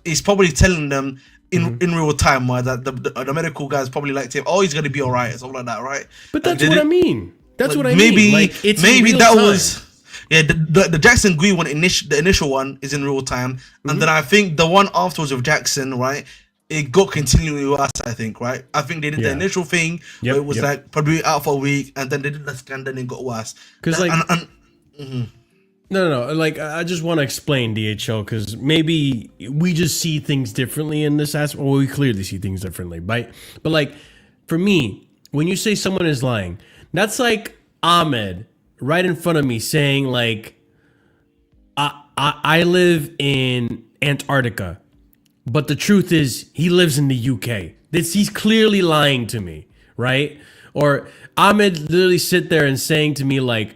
he's probably telling them in real time that the medical guys probably like to him, oh, he's going to be all right, or something like that, right? But that's what I mean. That's like, what I mean. Like, it's maybe that time. The Jackson Gui one, the initial one is in real time, and then I think the one afterwards with Jackson, right? It got continually worse, I think, right? I think they did the initial thing where it was like probably out for a week, and then they did the scan, then it got worse. Because No. Like, I just want to explain DHL because maybe we just see things differently in this aspect. Well, we clearly see things differently, right? But like, for me, when you say someone is lying, that's like Ahmed right in front of me saying like, I live in Antarctica. But the truth is, he lives in the UK. He's clearly lying to me, right? Or Ahmed literally sit there and saying to me like,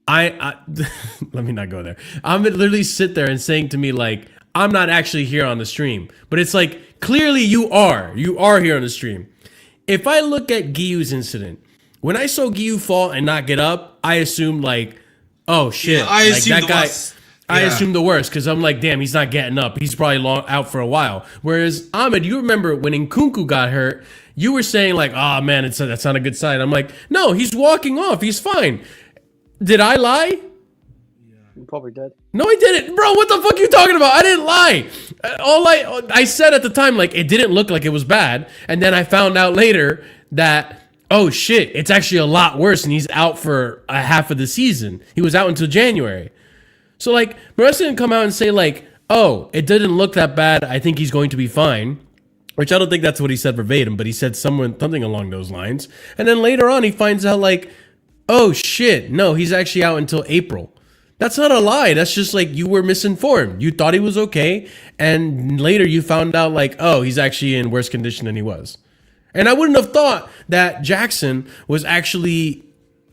I let me not go there. Ahmed literally sit there and saying to me like, I'm not actually here on the stream. But it's like, clearly you are. You are here on the stream. If I look at Guiu's incident, when I saw Guiu fall and not get up, I assumed like, oh shit, yeah, I assumed that guy. I assumed the worst because I'm like, damn, he's not getting up. He's probably out for a while. Whereas Ahmed, you remember when Nkunku got hurt, you were saying like, oh man, that's not a good sign. I'm like, no, he's walking off. He's fine. Did I lie? You probably did. No, I didn't. Bro, what the fuck are you talking about? I didn't lie. All I said at the time, like, it didn't look like it was bad. And then I found out later that, oh shit, it's actually a lot worse and he's out for a half of the season. He was out until January. So, like, Marissa didn't come out and say, like, oh, it didn't look that bad. I think he's going to be fine. Which I don't think that's what he said verbatim, but he said something along those lines. And then later on, he finds out, like, oh, shit, no, he's actually out until April. That's not a lie. That's just, like, you were misinformed. You thought he was okay, and later you found out, like, oh, he's actually in worse condition than he was. And I wouldn't have thought that Jackson was actually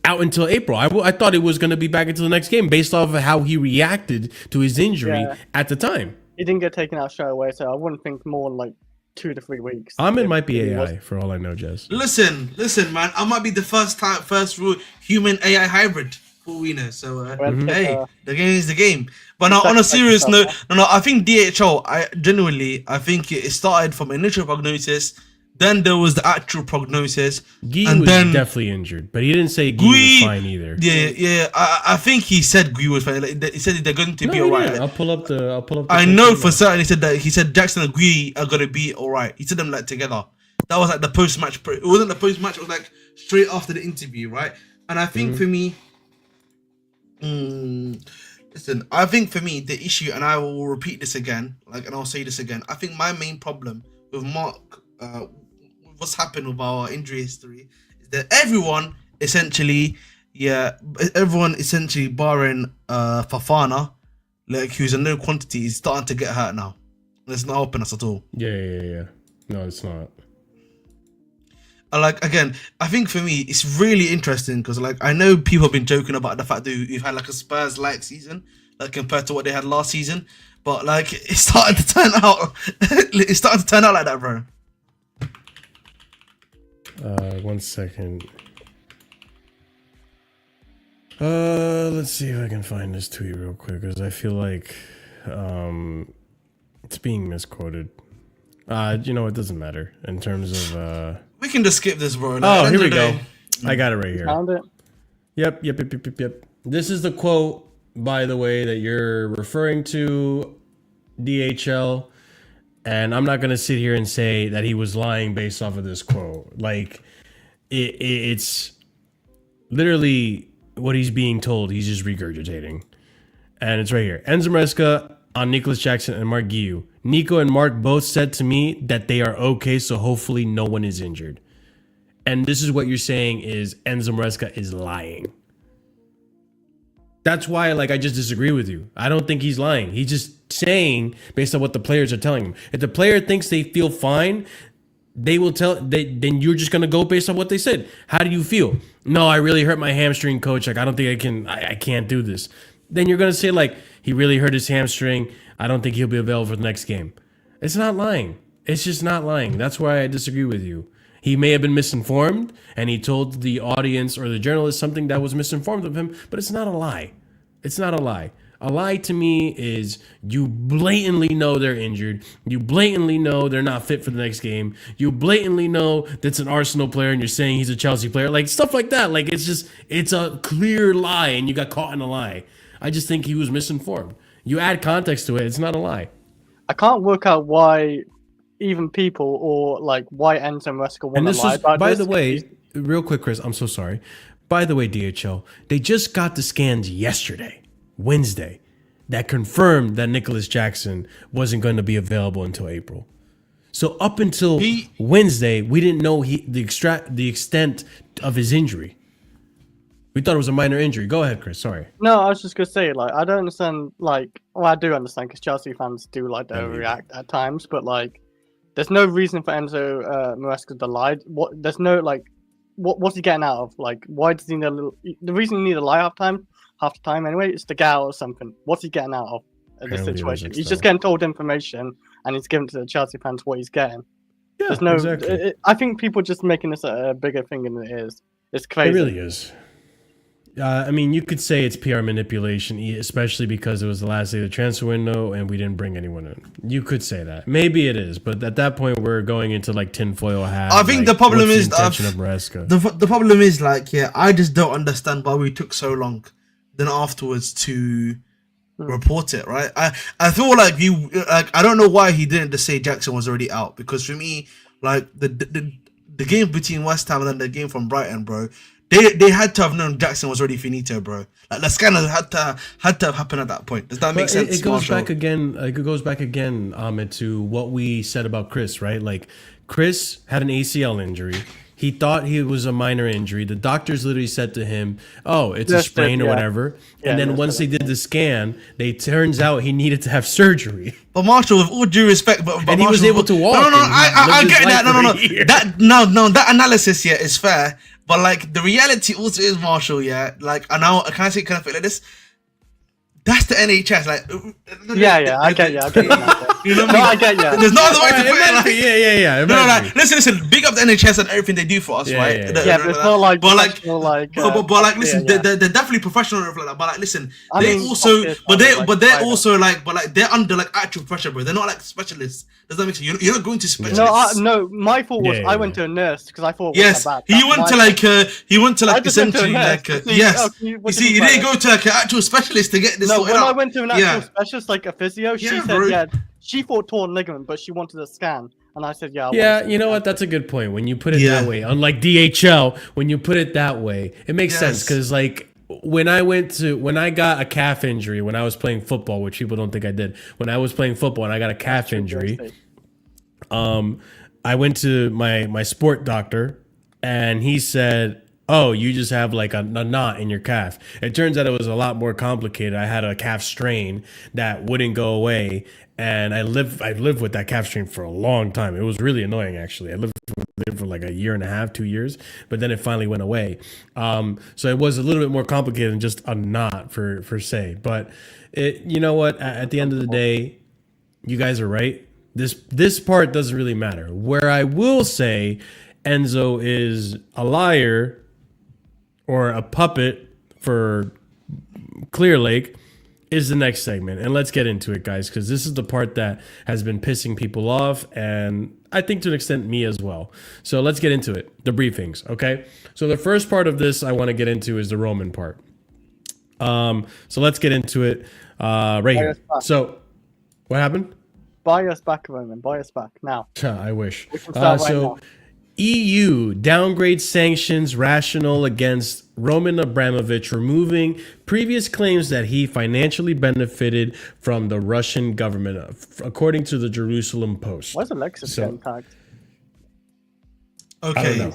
out until April. I thought it was going to be back until the next game based off of how he reacted to his injury at the time. He didn't get taken out straight away, so I wouldn't think more than like 2 to 3 weeks. Ahmed might be AI for all I know, Jez. Listen, man. I might be the first human AI hybrid for we know. So hey, the game is the game. But now, on a serious note, I think DHL. I think it started from initial prognosis. Then there was the actual prognosis. Guy was definitely injured, but he didn't say Guy was fine either. Yeah. I think he said Guy was fine. Like, he said they're going to be alright. I'll pull up the. I know for certain he said Jackson and Guy are gonna be alright. He said them like together. That was like the post match. It wasn't the post match. It was like straight after the interview, right? And I think for me, Listen, I think for me the issue, and I will repeat this again, and I'll say this again. I think my main problem with Mark, what's happened with our injury history, is that everyone essentially barring Fofana, who's a no quantity, is starting to get hurt now. It's not helping us at all. Yeah. No, it's not. Again, I think for me it's really interesting because I know people have been joking about the fact that we've had a Spurs-like season, compared to what they had last season, but it's starting to turn out. It's starting to turn out like that, bro. 1 second. Let's see if I can find this tweet real quick because I feel like it's being misquoted. You know, it doesn't matter in terms of. We can just skip this, bro. Oh, here we go. I got it right here. Found it. Yep. This is the quote, by the way, that you're referring to, DHL. And I'm not going to sit here and say that he was lying based off of this quote. It's literally what he's being told. He's just regurgitating. And it's right here. Enzo Maresca on Nicholas Jackson and Mark Guiu. Nico and Mark both said to me that they are okay, so hopefully no one is injured. And this is what you're saying is Enzo Maresca is lying. That's why, I just disagree with you. I don't think he's lying. He's just saying based on what the players are telling him. If the player thinks they feel fine, they will then you're just going to go based on what they said. How do you feel? No, I really hurt my hamstring, coach. I don't think I can't do this. Then you're going to say, he really hurt his hamstring. I don't think he'll be available for the next game. It's not lying. It's just not lying. That's why I disagree with you. He may have been misinformed, and he told the audience or the journalist something that was misinformed of him, but it's not a lie. It's not a lie. A lie to me is you blatantly know they're injured. You blatantly know they're not fit for the next game. You blatantly know that's an Arsenal player and you're saying he's a Chelsea player. Stuff like that. It's a clear lie and you got caught in a lie. I just think he was misinformed. You add context to it, it's not a lie. I can't work out why even people or why Enzo Maresca want to lie about this. By the way, real quick, Chris, I'm so sorry. By the way, DHL, they just got the scans yesterday, Wednesday, that confirmed that Nicholas Jackson wasn't going to be available until April. So up until Wednesday, we didn't know the extent of his injury. We thought it was a minor injury. Go ahead, Chris. Sorry. No, I was just gonna say, I don't understand. I do understand because Chelsea fans do like to overreact at times, but there's no reason for Enzo Maresca to lie. There's no what's he getting out of? Why does he need the reason he need a lie half the time anyway is to get out of something. What's he getting out of this situation? He's just getting told information and he's giving to the Chelsea fans what he's getting. Yeah, there's no. exactly. I think people just making this a bigger thing than it is. It's crazy. It really is. You could say it's PR manipulation, especially because it was the last day of the transfer window and we didn't bring anyone in. You could say that. Maybe it is, but at that point we're going into tinfoil hat. I think the problem is the intention of Maresca. The problem is I just don't understand why we took so long then afterwards to report it. Right? I feel I don't know why he didn't just say Jackson was already out, because for me the game between West Ham and then the game from Brighton, bro. They had to have known Jackson was already finito, bro. The scanner had to have happened at that point. Does that make sense? It goes back again. It goes back again, Ahmed, to what we said about Chris, right? Chris had an ACL injury. He thought he was a minor injury. The doctors literally said to him, "Oh, it's a sprain or whatever." And then once they did the scan, turns out he needed to have surgery. But Marshall, with all due respect, but and Marshall, he was able to walk. I get that. That analysis is fair. But the reality also is, Marshall, and now can I say kind of like this? That's the NHS. I get you. You know what I mean? I get you. There's no other way to put it. Yeah. No. Listen. Big up the NHS and everything they do for us, right? Yeah, but it's not But listen, they're definitely professional and everything like that. But listen, they're under actual pressure, bro. They're not specialists. Does that make sense? You're not going to specialists. No. My fault was I went to a nurse because I thought. Yes, he went to essentially yes. You see, you didn't go to an actual specialist to get this. No, when I went to an actual specialist, a physio, she said she thought torn ligament, but she wanted a scan, and I said yeah. You know what? That's a good point. When you put it that way, unlike DHL, when you put it that way, it makes sense because when I got a calf injury when I was playing football, which people don't think I did. When I was playing football and I got a calf injury, I went to my sport doctor, and he said, "Oh, you just have like a knot in your calf." It turns out it was a lot more complicated. I had a calf strain that wouldn't go away, and I lived with that calf strain for a long time. It was really annoying, actually. I lived with it for like a year and a half, 2 years, but then it finally went away. So it was a little bit more complicated than just a knot per se. But you know what? At the end of the day, you guys are right. This part doesn't really matter. Where I will say Enzo is a liar or a puppet for Clear Lake is the next segment. And let's get into it, guys, because this is the part that has been pissing people off, and I think to an extent me as well. So let's get into it. The briefings, okay? So the first part of this I want to get into is the Roman part. So let's get into it right here. So what happened? Buy us back, Roman. Buy us back now. I wish. We can start right now. EU downgrades sanctions rational against Roman Abramovich, removing previous claims that he financially benefited from the Russian government, according to the Jerusalem Post. Why's Alexis getting tagged? Okay,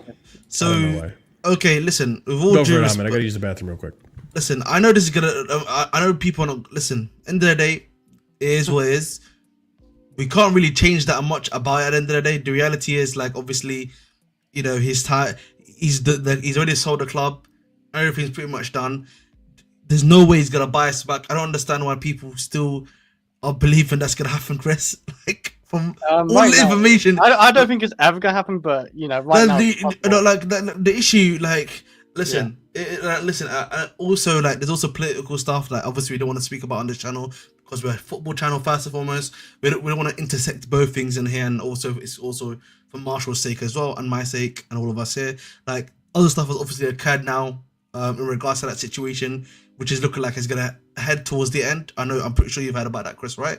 so I don't know why. okay, listen. With all Go due for it, respect, Ahmed. I gotta use the bathroom real quick. listen. I know this is gonna. I know people want to listen. End of the day, it is what it is. We can't really change that much about it at the end of the day. The reality is, like, obviously, you know, he's already sold the club. Everything's pretty much done. There's no way he's gonna buy us back. I don't understand why people still are believing that's gonna happen, Chris. Like, from all Right the now, information. I don't think it's ever gonna happen, but you know, right now. it's possible. The issue, like, listen, also, like, there's also political stuff. Like, obviously, we don't want to speak about on this channel because we're a football channel first and foremost. We don't want to intersect both things in here, and also it's also for Marshall's sake as well, and my sake, and all of us here. Like, other stuff has obviously occurred now in regards to that situation, which is looking like it's gonna head towards the end. I'm pretty sure you've heard about that, Chris, right?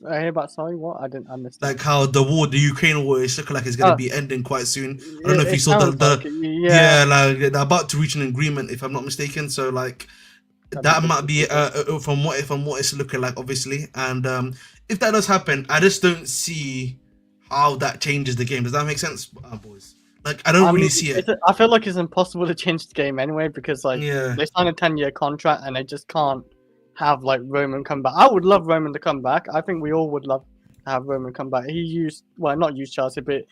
I hear about sorry, what? I missed. Like how the Ukraine war is looking like it's gonna be ending quite soon. I don't know if you saw like they're about to reach an agreement, if I'm not mistaken. So like that might be from what it's looking like, obviously. And if that does happen, I just don't see how that changes the game. Does that make sense, boys? Like, I don't really see it. I feel like it's impossible to change the game anyway, because like they signed a 10-year contract and they just can't have like Roman come back. I would love Roman to come back. I think we all would love to have Roman come back. He not used Chelsea, but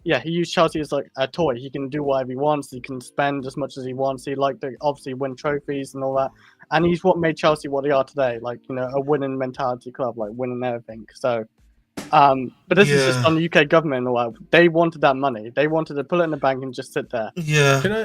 he used Chelsea as like a toy. He can do whatever he wants. He can spend as much as he wants. He liked to obviously win trophies and all that. And he's what made Chelsea what they are today. Like, you know, a winning mentality club, like winning everything. So, but this is just on the UK government and all that. They wanted that money. They wanted to put it in the bank and just sit there. Yeah, no,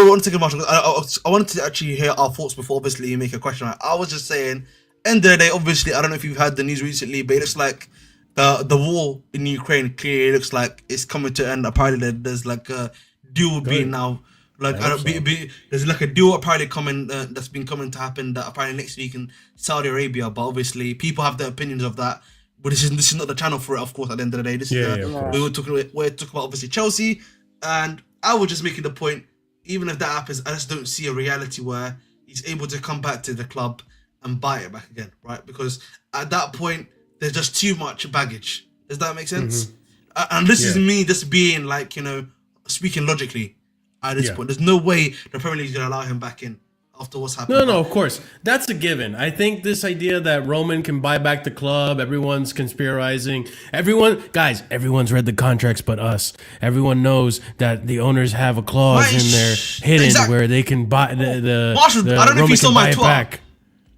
one second, Marshall. I wanted to actually hear our thoughts before obviously you make a question. Right? I was just saying, end of the day, obviously, I don't know if you've had the news recently, but it looks like the war in Ukraine clearly looks like it's coming to end. Apparently, there's like a deal being now. Like there's like a deal apparently coming that's been coming to happen that apparently next week in Saudi Arabia. But obviously, people have their opinions of that. But this is not the channel for it, of course. At the end of the day, this is we're talking about obviously Chelsea, and I was just making the point. Even if that happens, I just don't see a reality where he's able to come back to the club and buy it back again, right? Because at that point, there's just too much baggage. Does that make sense? And this is me just being like, you know, speaking logically. At this point, there's no way the Premier League is going to allow him back in after what's happened. No, of course. That's a given. I think this idea that Roman can buy back the club, everyone's conspirizing. Everyone's read the contracts but us. Everyone knows that the owners have a clause in there hidden where they can buy the Marshall, I don't know if you saw my Twitter.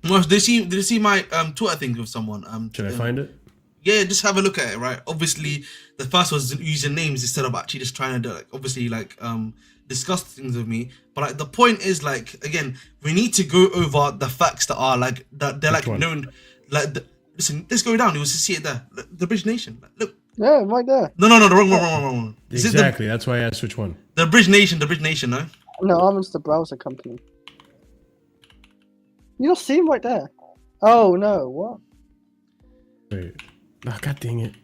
Marshall, did you see my Twitter thing with someone? Should I find it? Yeah, just have a look at it, right? Obviously, the first was using names instead of actually just trying to do, like, obviously, like, discuss things with me. But like, the point is, like, again, we need to go over the facts that are like that they're like known. Like, listen, let's go down. You will see it there. The British Nation. Like, look. Yeah, right there. No, the wrong. Exactly. That's why I asked which one. The British Nation. No. No, Armin's the browser company. You don't see him right there. Oh no, what? Wait. Oh, God dang it.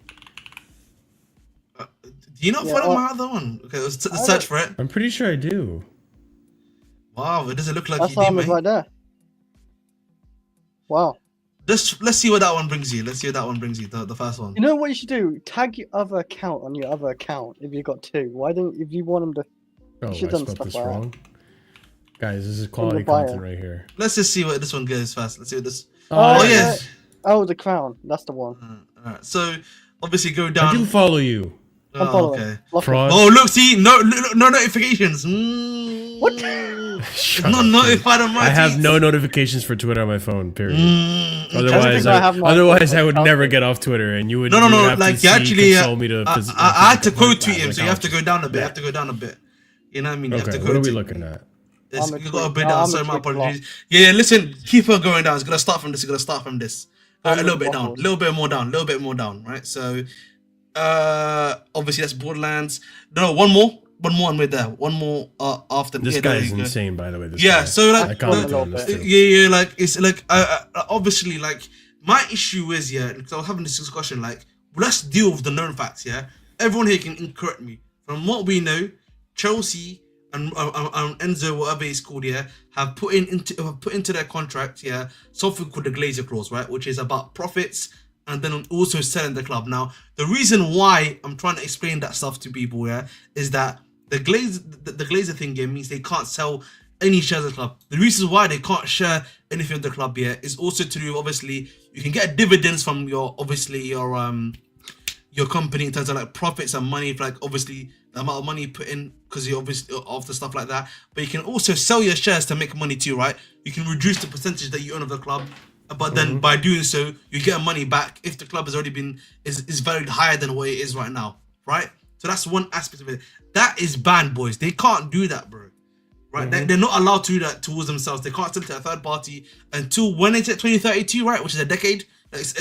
Do you not Yeah, follow well- my other one? Okay, let's I search for it. I'm pretty sure I do. Wow, it doesn't look like That's you do, Ahmed mate. right there. Wow. Let's see what that one brings you. Let's see what that one brings you. The first one. You know what you should do? Tag your other account on your other account if you got two. Why don't if you want them to? Oh, I should've done spelled stuff this like that. wrong. Guys, this is quality bio. content right here. Let's just see what this one goes first. Let's see what this. Oh, Oh yeah. yes. Oh, the crown. That's the one. Alright. So obviously go I down. do follow you. I'm Oh, following. okay. Love Fraud. Oh look, see, no notifications. What? Shut Not up, dude. notified on my I have tweets. no notifications for Twitter on my phone. Period. Otherwise, Otherwise, I would never get off Twitter, and you would. No, you would have like to you actually. console me to. I had to quote tweet him, like, so you have to go down a bit. You have to go down a bit. You know what I mean? You have Okay, to what are we tweet. looking at? It's, I'm a you got a tweet- bit no, down. I'm a Sorry, my tweet block. apologies. Yeah, listen, keep on going down. It's gonna start from this. It's gonna start from this. I'm A little a bit down. A block. little bit more down. A little bit more down. Right. So, obviously that's Borderlands. No, one more. One more, and we're there. One more after. This yeah, guy there is you go. insane, by the way. This Yeah, guy. so like, I commented look, on this too. yeah, like it's like obviously like my issue is because I was having this discussion like let's deal with the known facts. Yeah, everyone here can correct me. From what we know, Chelsea and Enzo, whatever it's called, yeah, have put into their contract, yeah, something called the Glazer clause, right, which is about profits and then also selling the club. Now, the reason why I'm trying to explain that stuff to people, yeah, is that the Glazer thing here means they can't sell any shares of the club. The reason why they can't share anything of the club here is also to do, obviously, you can get dividends from your company in terms of like profits and money, like obviously the amount of money you put in because you obviously after stuff like that. But you can also sell your shares to make money too, right? You can reduce the percentage that you own of the club, but then by doing so, you get money back if the club has already been is valued higher than what it is right now, right? So that's one aspect of it. That is banned, boys. They can't do that, bro. Right? They're not allowed to do that towards themselves. They can't sell it to a third party until when it's at 2032, right? Which is a decade.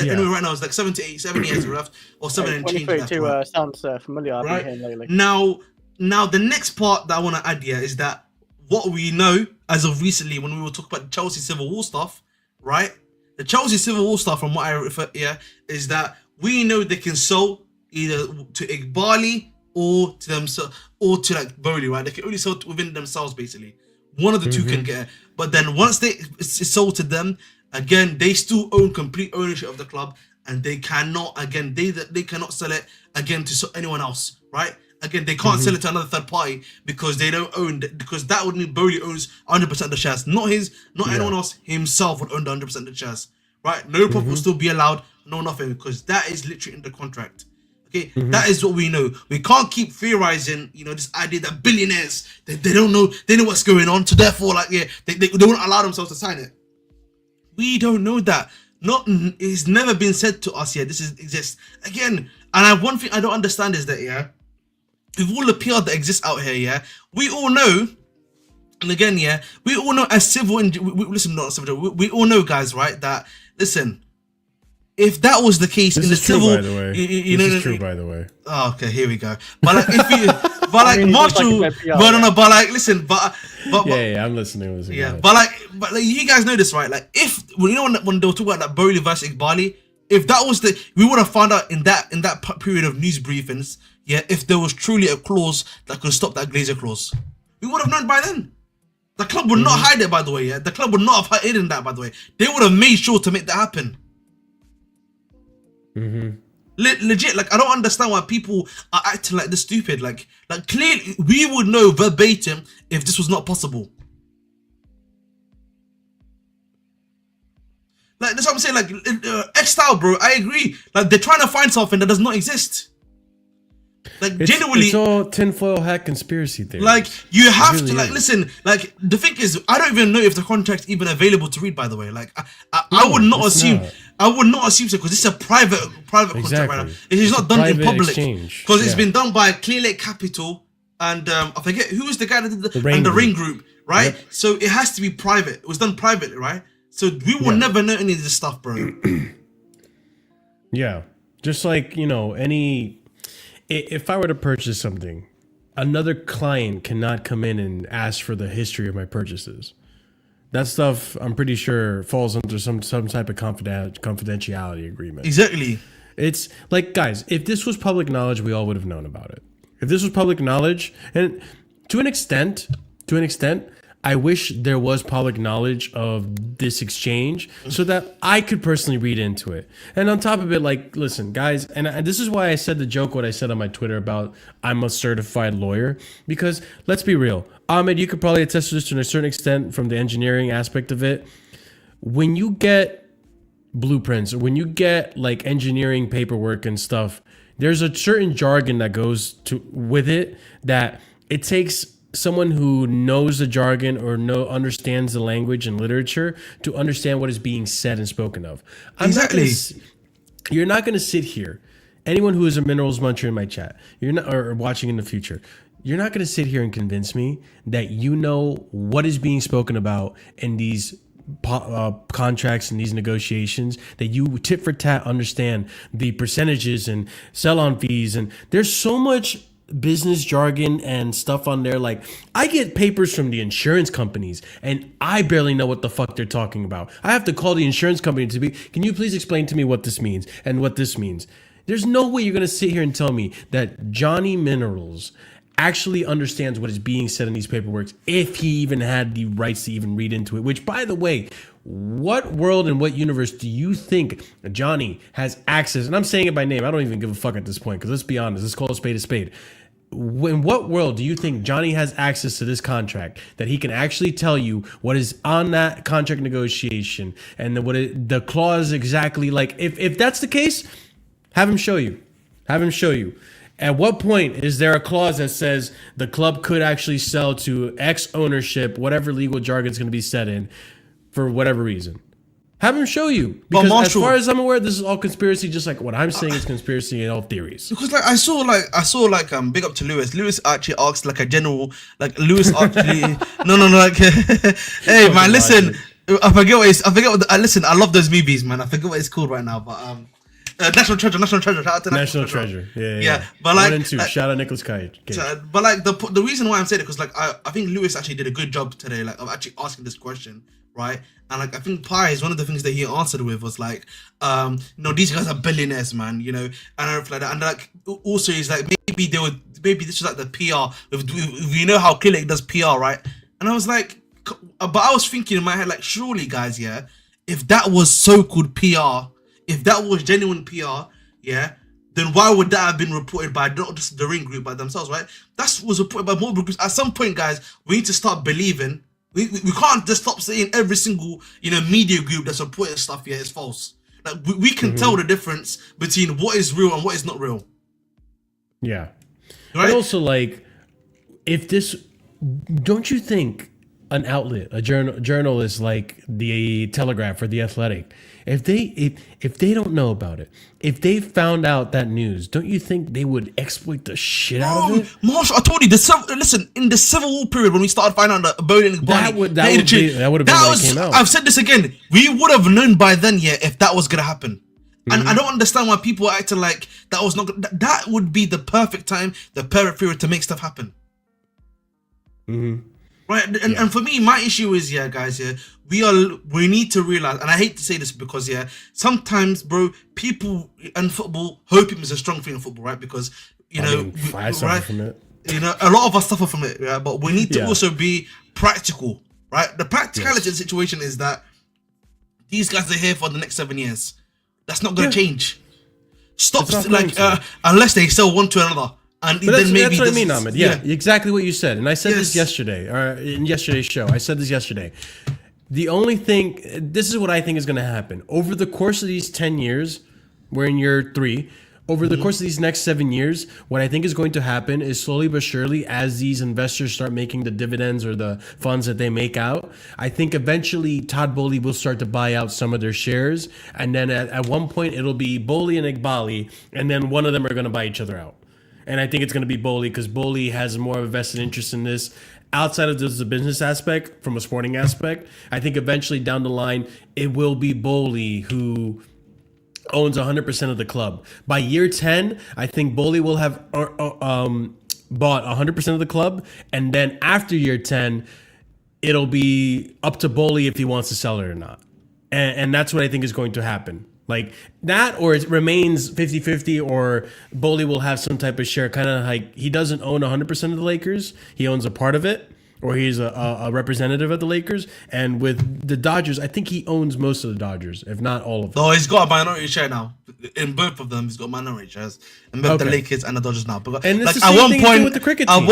Anyway, right now it's like 7 years left, or 7 and change left. 2032 sounds familiar. I've Right. been hearing lately. Now the next part that I want to add here is that what we know as of recently, when we were talking about the Chelsea Civil War stuff, right? The Chelsea Civil War stuff, from what I refer here, is that we know they can sell either to Igbali or to themselves or to like Bowley, right? They can only sell within themselves, basically. One of the two can get it. But then once it's sold to them, again, they still own complete ownership of the club, and they cannot, again, they cannot sell it again to anyone else, right? Again, they can't sell it to another third party because they don't own it, because that would mean Bowley owns 100% of the shares, not anyone else. Himself would own the 100% of the shares, right? No profit will still be allowed, no nothing, because that is literally in the contract. Okay, that is what we know. We can't keep theorizing, this idea that billionaires they don't know, they know what's going on, so therefore, like, yeah, they won't allow themselves to sign it. We don't know that. It's never been said to us. Yeah, this exists again. And one thing I don't understand is that, yeah, with all the PR that exists out here, yeah, we all know. And again, yeah, we all know as we all know, guys, right? That listen. If that was the case This in the is true, civil, by the way. This is true, by the way. Oh, okay, here we go. But like, if you, but like I mean, Marshall, like a bit PR, but like, listen, but Yeah, I'm listening. yeah, but like, you guys know this, right? Like, if when they were talking about that Bowley versus Igbali, if that was we would have found out in that period of news briefings, yeah, if there was truly a clause that could stop that Glazer clause, we would have known by then. The club would not hide it, by the way. Yeah, the club would not have hidden that, by the way. They would have made sure to make that happen. Legit, like, I don't understand why people are acting like this stupid. Like clearly we would know verbatim if this was not possible. Like, that's what I'm saying. Like, X-Style, bro, I agree. Like, they're trying to find something that does not exist. Like, genuinely, it's all tinfoil hat conspiracy theory. like, you have really to, like, is. listen, like, the thing is, I don't even know if the contract's even available to read, by the way. Like, I would not it's assume, not. I would not assume so, because this is a private contract right now. Exactly. It's It's not a done in private public. exchange. Because it's Yeah. been done by Clear Lake Capital, and I forget who was the guy that did the Rain Ring Group. Group, right? Yep. So it has to be private. It was done privately, right? So we will never know any of this stuff, bro. Yeah, just like, if I were to purchase something, another client cannot come in and ask for the history of my purchases. That stuff, I'm pretty sure, falls under some type of confidentiality agreement. Exactly. It's like, guys, if this was public knowledge, we all would have known about it. If this was public knowledge, and to an extent, I wish there was public knowledge of this exchange so that I could personally read into it. And on top of it, like, listen, guys, and this is why I said the joke what I said on my Twitter about I'm a certified lawyer, because let's be real. Ahmed, you could probably attest to this to a certain extent from the engineering aspect of it. When you get blueprints or when you get like engineering paperwork and stuff, there's a certain jargon that goes with it that it takes someone who knows the jargon or understands the language and literature to understand what is being said and spoken of. You're not going to sit here. Anyone who is a minerals muncher in my chat, you're not, or watching in the future, you're not going to sit here and convince me that you know what is being spoken about in these contracts and these negotiations, that you tit for tat understand the percentages and sell-on fees. And there's so much business jargon and stuff on there. Like, I get papers from the insurance companies and I barely know what the fuck they're talking about. I have to call the insurance company to be, can you please explain to me what this means and what this means? There's no way you're going to sit here and tell me that Johnny Minerals actually understands what is being said in these paperworks if he even had the rights to even read into it. Which, by the way, what world and what universe do you think Johnny has access? And I'm saying it by name. I don't even give a fuck at this point, because let's be honest, let's call a spade a spade. In what world do you think Johnny has access to this contract that he can actually tell you what is on that contract negotiation and the clause exactly? Like, if that's the case, have him show you. Have him show you. At what point is there a clause that says the club could actually sell to X ownership, whatever legal jargon is going to be set in, for whatever reason? Have him show you. Because as far as I'm aware, this is all conspiracy, just like what I'm saying is conspiracy and all theories. Because I saw big up to Lewis. Lewis actually asked like a general, like Lewis actually hey man, listen, I forget what listen, I love those movies, man. I forget what it's called right now, but National Treasure. Shout out to National Treasure. Yeah. But like, 1 and 2. Shout out Nicolas Cage. But like the reason why I'm saying it, because like I think Lewis actually did a good job today, like of actually asking this question, right? And like I think Pies, one of the things that he answered with was like, these guys are billionaires, man, and everything like that. And like also he's like, maybe this was like the PR. We know how Killick does PR, right? And I was like, but I was thinking in my head, like, surely guys, yeah, if that was so-called PR, if that was genuine PR, yeah, then why would that have been reported by not just the Ring Group, by themselves, right? That was reported by multiple groups. At some point, guys, we need to start believing. We can't just stop saying every single media group that's reporting stuff here is false. Like we can tell the difference between what is real and what is not real. Yeah. Right? And also, like, if this, don't you think an outlet, a journalist like the Telegraph or the Athletic, if they don't know about it, if they found out that news, don't you think they would exploit the shit out of it? Marshall, I told you, listen, in the Civil War period when we started finding out that Bowling and that would have been when it came out. I've said this again. We would have known by then, yeah, if that was gonna happen. And I don't understand why people are acting like that was not. That would be the perfect time, the perfect period to make stuff happen. Right, and for me, my issue is, yeah, guys, yeah, we need to realize, and I hate to say this because, yeah, sometimes, bro, people and football, hoping is a strong thing in football, right? Because I suffer from it. A lot of us suffer from it, right? But we need to also be practical, right? The practicality of the situation is that these guys are here for the next 7 years. That's not going to change. Unless they sell one to another. And but that's what I mean, Ahmed. Yeah, exactly what you said. And I said this yesterday, or in yesterday's show. I said this yesterday. The only thing, this is what I think is going to happen. Over the course of these 10 years, we're in year 3, over the course of these next 7 years, what I think is going to happen is slowly but surely, as these investors start making the dividends or the funds that they make out, I think eventually Todd Bowley will start to buy out some of their shares. And then at one point, it'll be Bowley and Iqbali, and then one of them are going to buy each other out. And I think it's going to be Bowley because Bowley has more of a vested interest in this. Outside of this, the business aspect, from a sporting aspect, I think eventually down the line, it will be Bowley who owns 100% of the club. By year 10, I think Bowley will have bought 100% of the club. And then after year 10, it'll be up to Bowley if he wants to sell it or not. And that's what I think is going to happen. Like that, or it remains 50-50, or Boley will have some type of share, kind of like he doesn't own 100% of the Lakers. He owns a part of it, or he's a representative of the Lakers. And with the Dodgers, I think he owns most of the Dodgers, if not all of them. No, he's got a minority share now. In both of them, he's got minority shares. In both the Lakers and the Dodgers now. But And it's like the same thing too with the cricket team.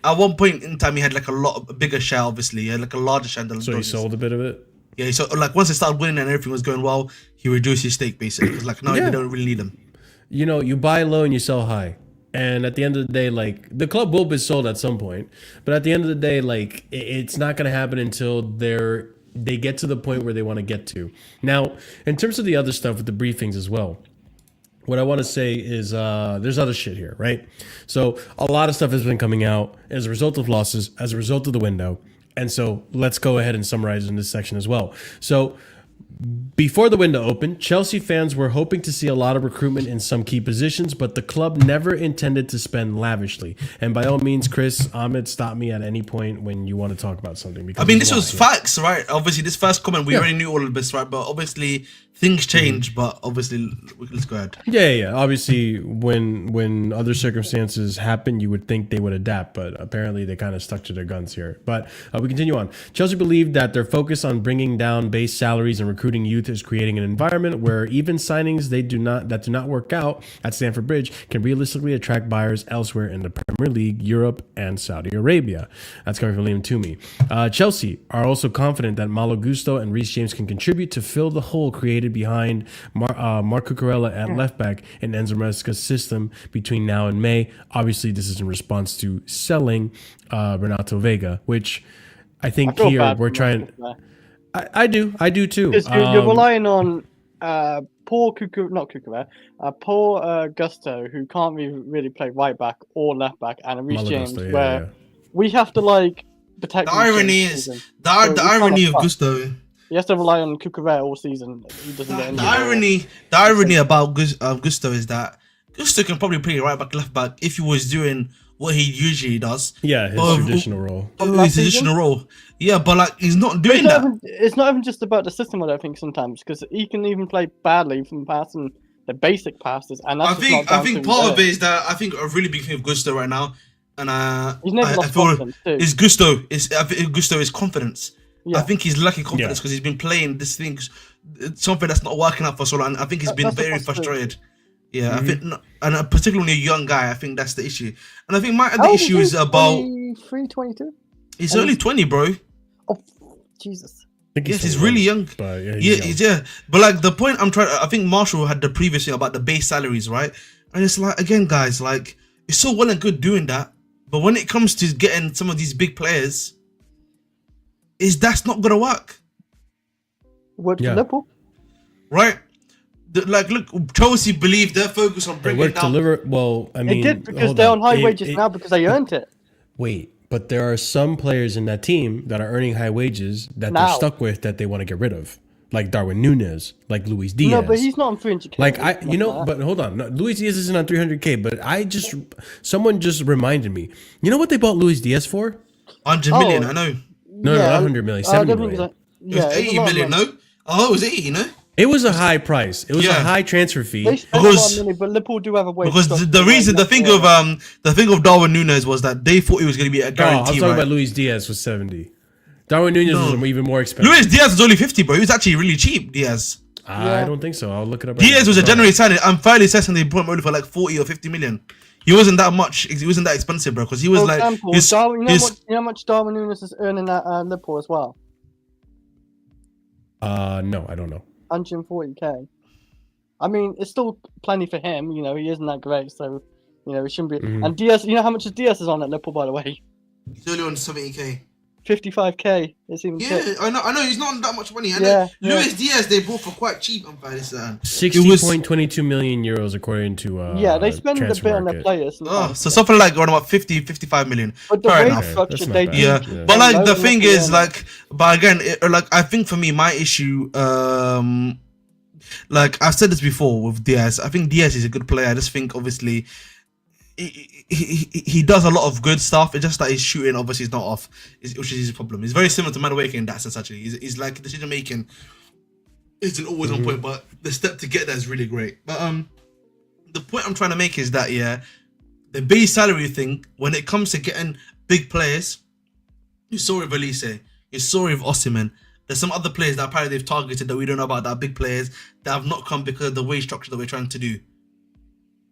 At one point in time, he had like a bigger share. Obviously, he had like a larger share than the So he Dodgers. sold a bit of it. Yeah, so like once they started winning and everything was going well, he reduced his stake basically. Because like now Yeah. we don't really need him. You know, you buy low and you sell high. And at the end of the day, like the club will be sold at some point, but at the end of the day, like it's not going to happen until they get to the point where they want to get to. Now, in terms of the other stuff with the briefings as well, what I want to say is there's other shit here, right? So a lot of stuff has been coming out as a result of losses, as a result of the window. And so let's go ahead and summarize in this section as well. So before the window opened, Chelsea fans were hoping to see a lot of recruitment in some key positions, but the club never intended to spend lavishly. And by all means, Chris, Ahmed, stop me at any point when you want to talk about something. Because I mean, this was facts, right? Obviously, this first comment, we already knew all of this, right? But obviously, things change, but obviously, let's go ahead. Yeah. Obviously, when other circumstances happen, you would think they would adapt, but apparently they kind of stuck to their guns here. But we continue on. Chelsea believed that their focus on bringing down base salaries and recruiting youth is creating an environment where even signings that do not work out at Stamford Bridge can realistically attract buyers elsewhere in the Premier League, Europe, and Saudi Arabia. That's coming from Liam Toomey. Chelsea are also confident that Malo Gusto and Reece James can contribute to fill the hole created behind Marc Cucurella at left back in Enzo Maresca's system between now and May. Obviously, this is in response to selling Renato Vega, which I think here we're trying. I do too. Because you're relying on poor Gusto, who can't really play right back or left back, and Reece James, where we have to like protect. The irony is the irony of Gusto. He has to rely on Cucurella all season. He doesn't get the irony about Gusto is that Gusto can probably play right back, left back if he was doing what he usually does. Yeah, his traditional role. His traditional role. Yeah, but like he's not doing that. It's not even just about the system, I don't think, sometimes, because he can even play badly from passing the basic passes. And that's I think part of it is that I think a really big thing of Gusto right now, and he's never lost confidence too. Is Gusto is confidence. Yeah. I think he's lacking confidence because he's been playing this thing, something that's not working out for so long. And I think he's been very frustrated. Yeah, I think, and particularly when you're a young guy, I think that's the issue. And I think the issue is about 23, 22. He's only 20, bro. Oh, Jesus. Yes, he's really young. But yeah. But like the point I think Marshall had the previous thing about the base salaries, right? And it's like, again, guys, like it's so well and good doing that, but when it comes to getting some of these big players, that's not gonna work. Worked for Liverpool, right? Look, Chelsea believe they're focused on bringing down. Well, I mean, it did because they're on high wages now because they earned it. Wait, but there are some players in that team that are earning high wages that they're stuck with that they want to get rid of, like Darwin Núñez, like Luis Diaz. No, but he's not on 300K. But hold on, Luis Diaz isn't on 300K. But someone just reminded me. You know what they bought Luis Diaz for? 100 million. I know. No, not 100 million. 70 million. It was 80 million. No. Oh, it was 80. No. It was a high price. It was a high transfer fee. They spent a lot of money, but Liverpool do have a way. Because the thing of Darwin Núñez was that they thought it was going to be a guarantee. I'm talking about Luis Diaz was 70. Darwin Núñez was even more expensive. Luis Diaz was only 50, bro. He was actually really cheap. Diaz. I don't think so. I'll look it up. Diaz was a January signing. I'm fairly certain they bought him only for like 40 or 50 million. He wasn't that much. He wasn't that expensive, bro. Because he was you know how much Darwin Núñez is earning at Liverpool as well? No, I don't know. 140K. I mean, it's still plenty for him. You know, he isn't that great, so it shouldn't be. And Diaz, you know how much Diaz is on at Liverpool, by the way? He's only on 70K. 55K. It's even. Yeah, I know. He's not on that much money. Luis Diaz they bought for quite cheap. I'm fairly certain. 60.22 million euros according to. They spend a bit on their players. So something like around about 55 million. But the way structured they do. Yeah, but like the thing is, like, but again, I think for me, my issue, like I've said this before with Diaz. I think Diaz is a good player. I just think obviously. He does a lot of good stuff. It's just that his shooting obviously is not off, which is his problem. He's very similar to Madueke in that sense. Actually, he's like decision making isn't always on point, but the step to get there is really great. But the point I'm trying to make is that the base salary thing, when it comes to getting big players, you saw with Elise, you saw with Osimhen. There's some other players that apparently they've targeted that we don't know about, that are big players that have not come because of the wage structure that we're trying to do.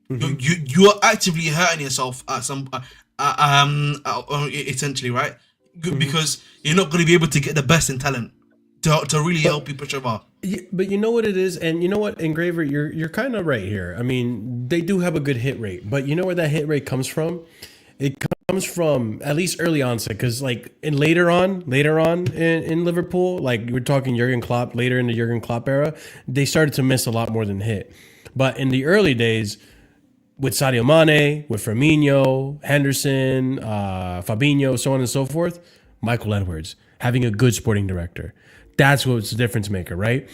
You are actively hurting yourself at some essentially, right? Because you're not going to be able to get the best in talent to really help you push over. But you know what it is, and you know what, Engraver, you're kind of right here. I mean, they do have a good hit rate, but you know where that hit rate comes from? It comes from at least early onset, because like later on in Liverpool, like we're talking Jurgen Klopp, later in the Jurgen Klopp era, they started to miss a lot more than hit. But in the early days, with Sadio Mane, with Firmino, Henderson, Fabinho, so on and so forth, Michael Edwards, having a good sporting director. That's what's the difference maker, right?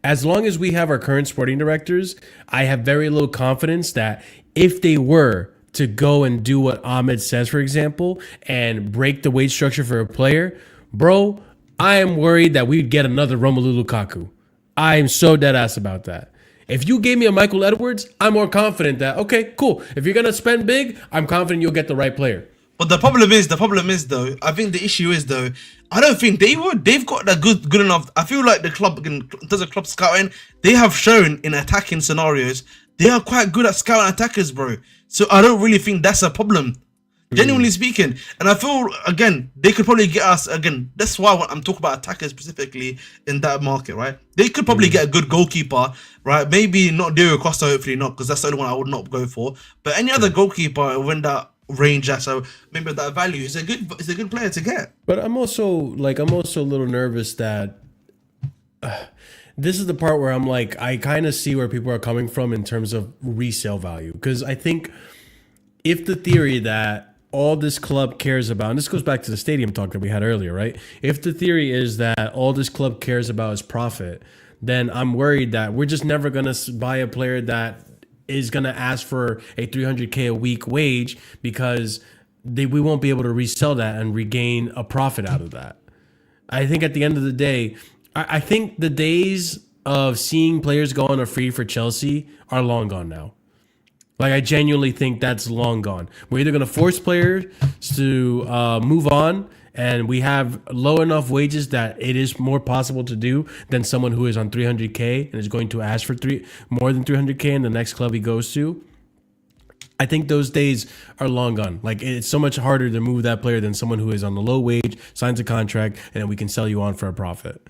As long as we have our current sporting directors, I have very little confidence that if they were to go and do what Ahmed says, for example, and break the wage structure for a player, bro, I am worried that we'd get another Romelu Lukaku. I am so dead ass about that. If you gave me a Michael Edwards, I'm more confident that, okay, cool. If you're going to spend big, I'm confident you'll get the right player. But the problem is though, I think the issue is though, I don't think they would. They've got that good enough. I feel like the club, in terms of club scouting, they have shown in attacking scenarios, they are quite good at scouting attackers, bro. So I don't really think that's a problem. Genuinely speaking. And I feel, again, they could probably get us, again, that's why I'm talking about attackers specifically in that market, right? They could probably get a good goalkeeper, right? Maybe not Diego Costa, hopefully not, because that's the only one I would not go for. But any other goalkeeper when that range, so maybe that value is a good player to get. But I'm also a little nervous that this is the part where I'm like, I kind of see where people are coming from in terms of resale value. Because I think if the theory that all this club cares about, and this goes back to the stadium talk that we had earlier, right? If the theory is that all this club cares about is profit, then I'm worried that we're just never going to buy a player that is going to ask for a $300K a week wage, because we won't be able to resell that and regain a profit out of that. I think at the end of the day, I think the days of seeing players go on a free for Chelsea are long gone now. Like, I genuinely think that's long gone. We're either going to force players to move on, and we have low enough wages that it is more possible to do than someone who is on 300K and is going to ask for more than 300K in the next club he goes to. I think those days are long gone. Like, it's so much harder to move that player than someone who is on the low wage, signs a contract, and then we can sell you on for a profit.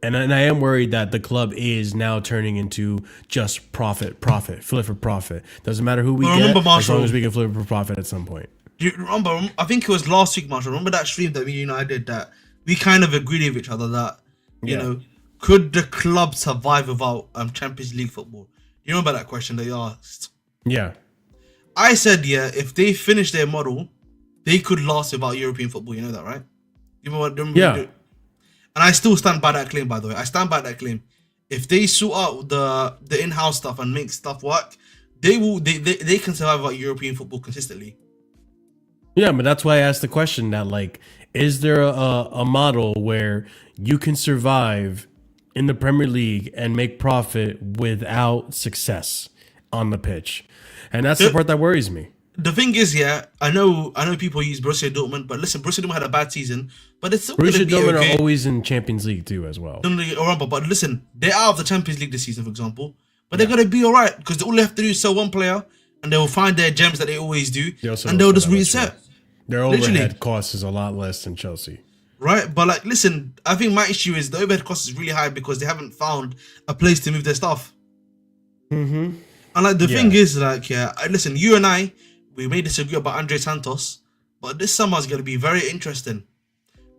And I am worried that the club is now turning into just profit, flip for profit. Doesn't matter who we get, as long as we can flip for profit at some point. Do you remember, I think it was last week, Marshall, remember that stream that me and I did, that we kind of agreed with each other that, you know, could the club survive without Champions League football? Do you remember that question that you asked? Yeah. I said, if they finish their model, they could last without European football. You know that, right? You remember Yeah. And I still stand by that claim, by the way. I stand by that claim. If they sort out the in-house stuff and make stuff work, they can survive without European football consistently. Yeah, but that's why I asked the question that, like, is there a model where you can survive in the Premier League and make profit without success on the pitch? And that's the part that worries me. The thing is, I know people use Borussia Dortmund, but listen, Borussia Dortmund had a bad season, but it's still Borussia Dortmund okay. are always in Champions League too, as well. But listen, they're out of the Champions League this season, for example, but they're gonna be all right, because all they have to do is sell one player, and they will find their gems that they always do, and they'll just reset. Their overhead cost is a lot less than Chelsea. Right, but like, listen, I think my issue is the overhead cost is really high because they haven't found a place to move their stuff. Mm-hmm. And like the thing is, like, listen, you and I, we may disagree about Andre Santos, but this summer is going to be very interesting.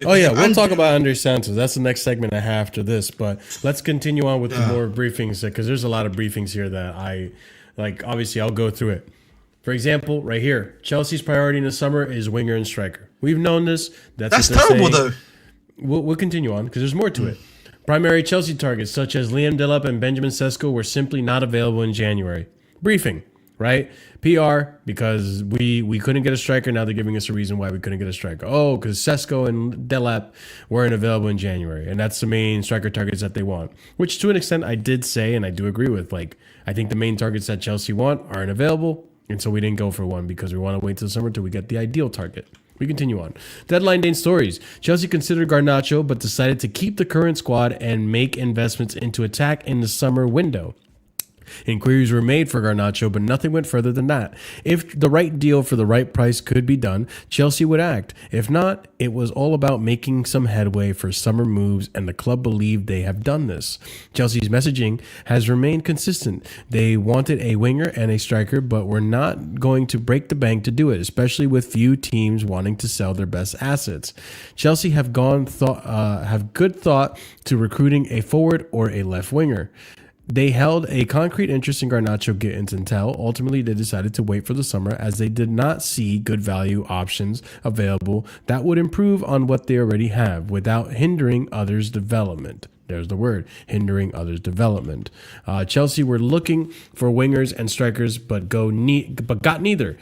Oh yeah, we'll talk about Andre Santos. That's the next segment I have after this. But let's continue on with the more briefings, because there's a lot of briefings here that I like. Obviously, I'll go through it. For example, right here, Chelsea's priority in the summer is winger and striker. We've known this. That's terrible, though. We'll continue on because there's more to it. Primary Chelsea targets such as Liam Delap and Benjamin Sesko were simply not available in January. Briefing. right? PR, because we couldn't get a striker. Now they're giving us a reason why we couldn't get a striker. Oh, because Sesko and Delap weren't available in January. And that's the main striker targets that they want. Which to an extent I did say, and I do agree with. Like, I think the main targets that Chelsea want aren't available. And so we didn't go for one because we want to wait till summer till we get the ideal target. We continue on. Deadline day stories. Chelsea considered Garnacho, but decided to keep the current squad and make investments into attack in the summer window. Inquiries were made for Garnacho, but nothing went further than that. If the right deal for the right price could be done, Chelsea would act. If not, it was all about making some headway for summer moves, and the club believed they have done this. Chelsea's messaging has remained consistent. They wanted a winger and a striker, but were not going to break the bank to do it, especially with few teams wanting to sell their best assets. Chelsea have good thought to recruiting a forward or a left winger. They held a concrete interest in Garnacho Gittins until ultimately they decided to wait for the summer as they did not see good value options available that would improve on what they already have without hindering others' development. There's the word, hindering others' development. Chelsea were looking for wingers and strikers, but got neither.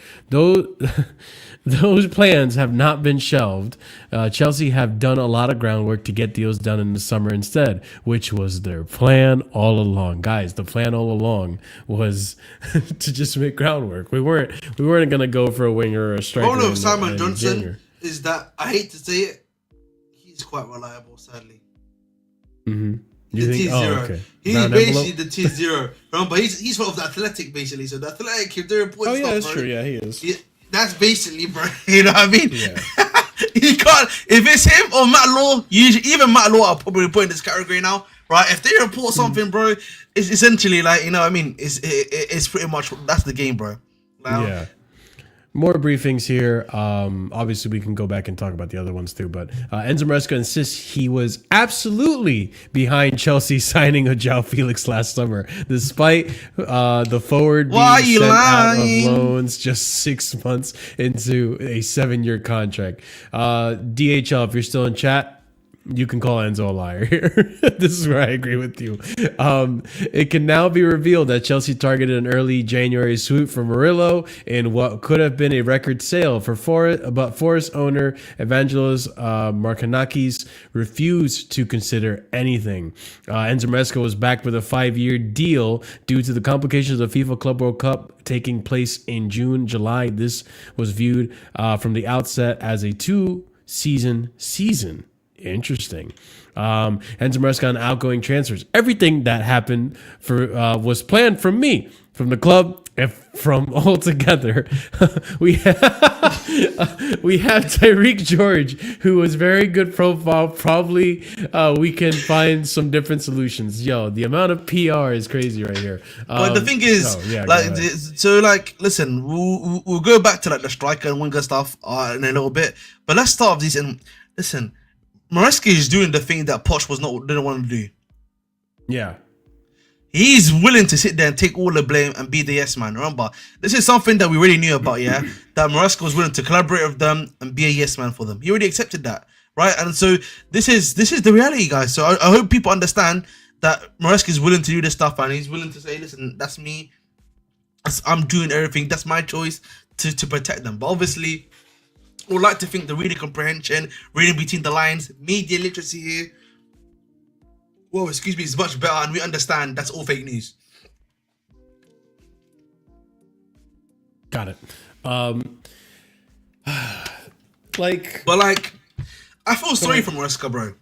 Those plans have not been shelved. Chelsea have done a lot of groundwork to get deals done in the summer instead, which was their plan all along. Guys, the plan all along was to just make groundwork. We weren't going to go for a winger or a striker. One of Simon Johnson is that, I hate to say it, he's quite reliable, sadly. Mm-hmm. The T0. Oh, okay. He's Round basically envelope? the T0. Remember, he's sort of the Athletic, basically. So the Athletic, if they're reporting Oh, yeah, stuff, that's bro, true. Yeah, he is. that's basically, bro. You know what I mean? Yeah. You can't. If it's him or Matt Law, usually even Matt Law, I'll probably put in this category now, right? If they report something, bro, it's essentially like, you know what I mean? It's pretty much that's the game, bro. Now, Yeah. More briefings here. Obviously, we can go back and talk about the other ones too. But Enzo Maresca insists he was absolutely behind Chelsea signing João Felix last summer, despite the forward being sent out of loans just 6 months into a 7-year contract. DHL, if you're still in chat, you can call Enzo a liar here. This is where I agree with you. It can now be revealed that Chelsea targeted an early January swoop for Murillo in what could have been a record sale for Forest, but Forest owner Evangelos Markanakis refused to consider anything. Enzo Maresca was backed with a 5-year deal due to the complications of FIFA Club World Cup taking place in July. This was viewed from the outset as a 2-season season. Interesting. Enzo Maresca on outgoing transfers. Everything that happened was planned from me, from the club, and from all together. we have Tyreek George, who was very good profile. Probably we can find some different solutions. Yo, the amount of PR is crazy right here. But the thing is, listen, we'll go back to like the striker and winger stuff in a little bit. But let's start with these. And listen, Maresca is doing the thing that Poch didn't want to do. Yeah. He's willing to sit there and take all the blame and be the yes man. Remember, this is something that we already knew about, yeah? That Maresca was willing to collaborate with them and be a yes man for them. He already accepted that, right? And so this is the reality, guys. So I hope people understand that Maresca is willing to do this stuff and he's willing to say, listen, that's me. I'm doing everything. That's my choice to protect them. But obviously, we would like to think the reading comprehension, reading between the lines, media literacy here, well, excuse me, is much better, and we understand that's all fake news. Got it. But I feel sorry for Maresca, bro.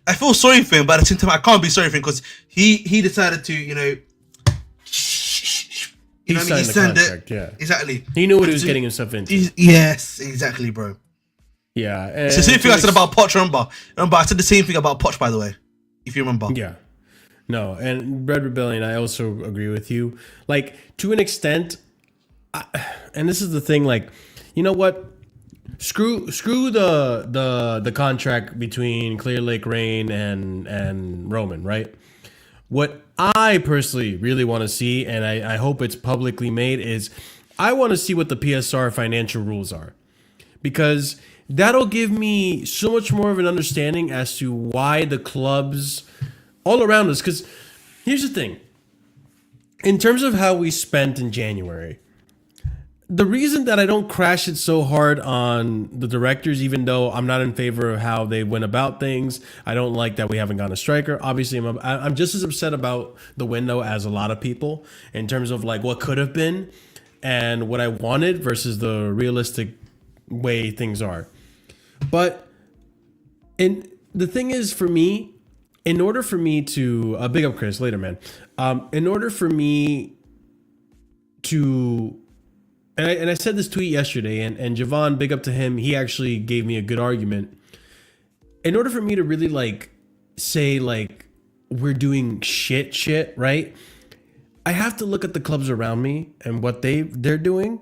I feel sorry for him, but at the same time, I can't be sorry for him because he decided to, you know, he signed the contract, yeah. Exactly. He knew what he was getting himself into. Yes, exactly, bro. Yeah. It's the same thing I said about Poch, remember? I said the same thing about Poch, by the way, if you remember. Yeah. No, and Red Rebellion, I also agree with you. Like, to an extent, and this is the thing, like, you know what? Screw the contract between Clear Lake Rain and Roman, right? What I personally really want to see, and I hope it's publicly made, is I want to see what the PSR financial rules are. Because that'll give me so much more of an understanding as to why the clubs all around us. Because here's the thing. In terms of how we spent in January, the reason that I don't crash it so hard on the directors, even though I'm not in favor of how they went about things, I don't like that we haven't gotten a striker. Obviously, I'm just as upset about the window as a lot of people in terms of like what could have been and what I wanted versus the realistic way things are. But the thing is, for me, in order for me to big up Chris later, man. In order for me to and I said this tweet yesterday, and Javon, big up to him. He actually gave me a good argument. In order for me to really like say like we're doing shit, right? I have to look at the clubs around me and what they're doing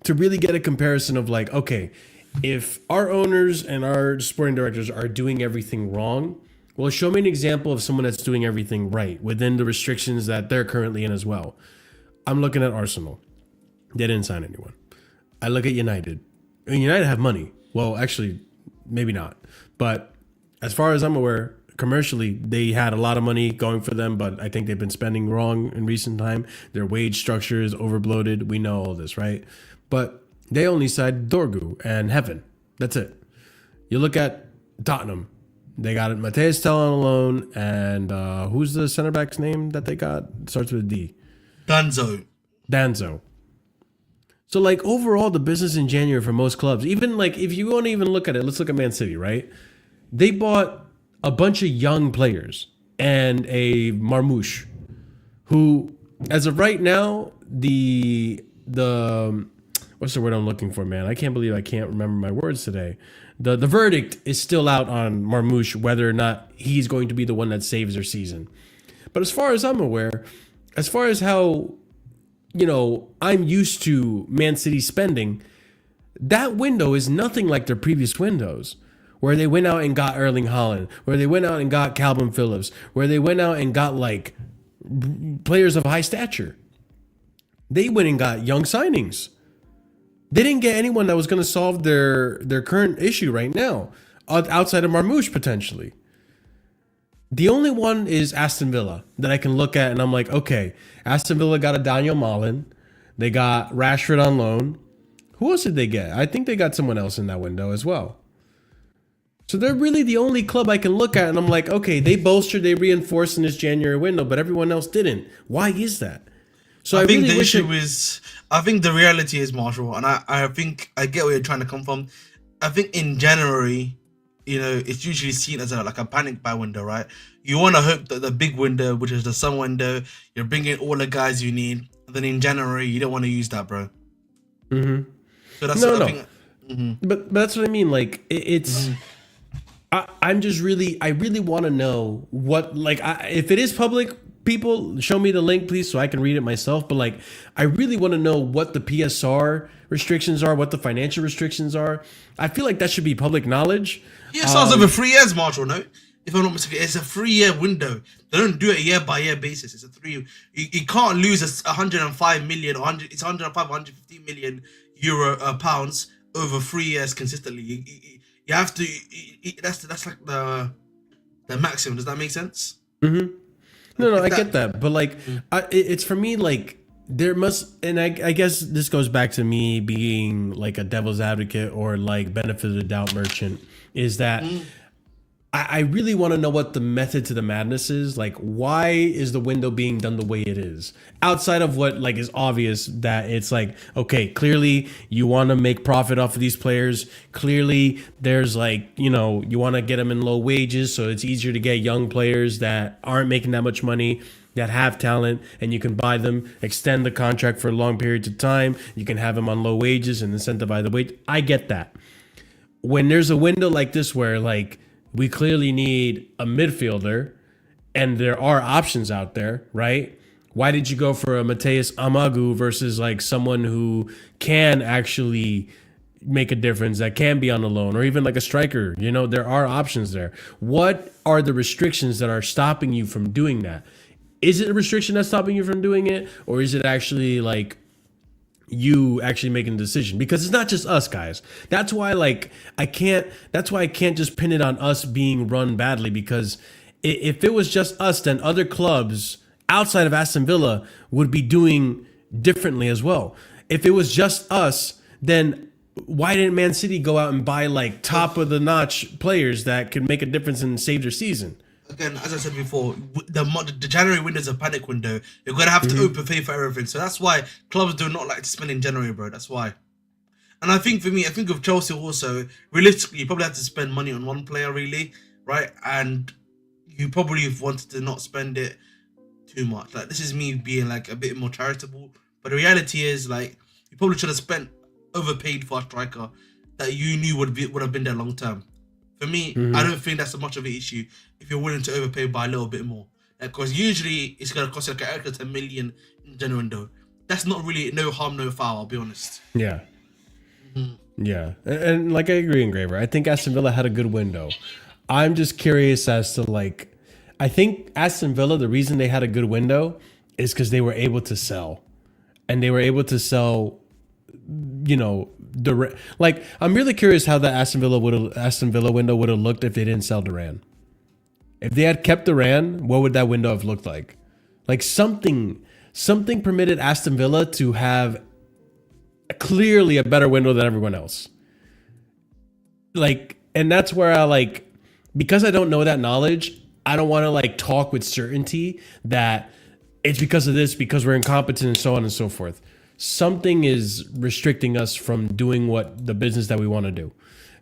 to really get a comparison of like, okay, if our owners and our sporting directors are doing everything wrong, well, show me an example of someone that's doing everything right within the restrictions that they're currently in as well. I'm looking at Arsenal. They didn't sign anyone. I look at United. I mean, United have money. Well, actually, maybe not. But as far as I'm aware, commercially, they had a lot of money going for them, but I think they've been spending wrong in recent time. Their wage structure is overbloated. We know all this, right? But they only signed Dorgu and Heaven. That's it. You look at Tottenham. They got Mateus Tell on loan, and who's the center back's name that they got? It starts with a D. Danzo. So, like, overall, the business in January for most clubs, even, like, if you want to even look at it, let's look at Man City, right? They bought a bunch of young players and a Marmouche, who, as of right now, the what's the word I'm looking for, man? I can't believe I can't remember my words today. The verdict is still out on Marmouche, whether or not he's going to be the one that saves their season. But as far as I'm aware, as far as how, you know, I'm used to Man City spending, that window is nothing like their previous windows, where they went out and got Erling Haaland, where they went out and got Calvin Phillips, where they went out and got like players of high stature. They went and got young signings. They didn't get anyone that was going to solve their current issue right now, outside of Marmouche potentially. The only one is Aston Villa that I can look at and I'm like, okay, Aston Villa got a Daniel Malen. They got Rashford on loan. Who else did they get? I think they got someone else in that window as well. So they're really the only club I can look at and I'm like, okay, they bolstered, they reinforced in this January window, but everyone else didn't. Why is that? So I think really the issue is, I think the reality is, Marshall, and I think I get where you're trying to come from. I think in January, you know, it's usually seen as like a panic buy window, right? You want to hope that the big window, which is the summer window, you're bringing all the guys you need. And then in January, you don't want to use that, bro. Mm-hmm. So that's But that's what I mean. Like it's, I really want to know what, like, if it is public, people show me the link, please, so I can read it myself. But like, I really want to know what the PSR restrictions are, what the financial restrictions are. I feel like that should be public knowledge. Yeah, it sounds over 3 years, Marshall. No, if I'm not mistaken, it's a 3-year window. They don't do it year by year basis. It's a 3. You can't lose 105 million or 100. It's 105, 150 million euro pounds over 3 years consistently. You have to. That's like the maximum. Does that make sense? Mm-hmm. No, I get that, but like, it's for me like there must, and I guess this goes back to me being like a devil's advocate or like benefit of the doubt merchant, is that I really want to know what the method to the madness is. Like, why is the window being done the way it is? Outside of what like is obvious, that it's like, okay, clearly you want to make profit off of these players. Clearly there's like, you know, you want to get them in low wages, so it's easier to get young players that aren't making that much money, that have talent, and you can buy them, extend the contract for long periods of time. You can have them on low wages and incentivize the wage. I get that. When there's a window like this where like, we clearly need a midfielder, and there are options out there, right? Why did you go for a Mateus Amougou versus like someone who can actually make a difference, that can be on the loan, or even like a striker? You know, there are options there. What are the restrictions that are stopping you from doing that? Is it a restriction that's stopping you from doing it, or is it actually like you actually making a decision? Because it's not just us, guys. That's why like I can't just pin it on us being run badly, because if it was just us, then other clubs outside of Aston Villa would be doing differently as well. if it was just us, then why didn't Man City go out and buy like top of the notch players that could make a difference and save their season? Again, as I said before, the January window is a panic window. You're gonna have to overpay for everything, so that's why clubs do not like to spend in January, bro. That's why. And I think for me, I think of Chelsea also. Realistically, you probably have to spend money on one player, really, right? And you probably wanted to not spend it too much. Like, this is me being like a bit more charitable, but the reality is, like, you probably should have overpaid for a striker that you knew would have been there long term. For me, I don't think that's so much of an issue if you're willing to overpay by a little bit more. Because usually it's going to cost like an extra 10 million in general window. That's not really no harm, no foul, I'll be honest. Yeah. Yeah. And like I agree, Engraver. I think Aston Villa had a good window. I'm just curious as to like, I think Aston Villa, the reason they had a good window is because they were able to sell. And they were able to sell, you know, I'm really curious how the Aston Villa window would have looked if they didn't sell Duran. If they had kept Duran, what would that window have looked like? Like something permitted Aston Villa to have clearly a better window than everyone else. Like, and that's where I like, because I don't know that knowledge, I don't want to like talk with certainty that it's because of this, because we're incompetent and so on and so forth. Something is restricting us from doing what the business that we want to do.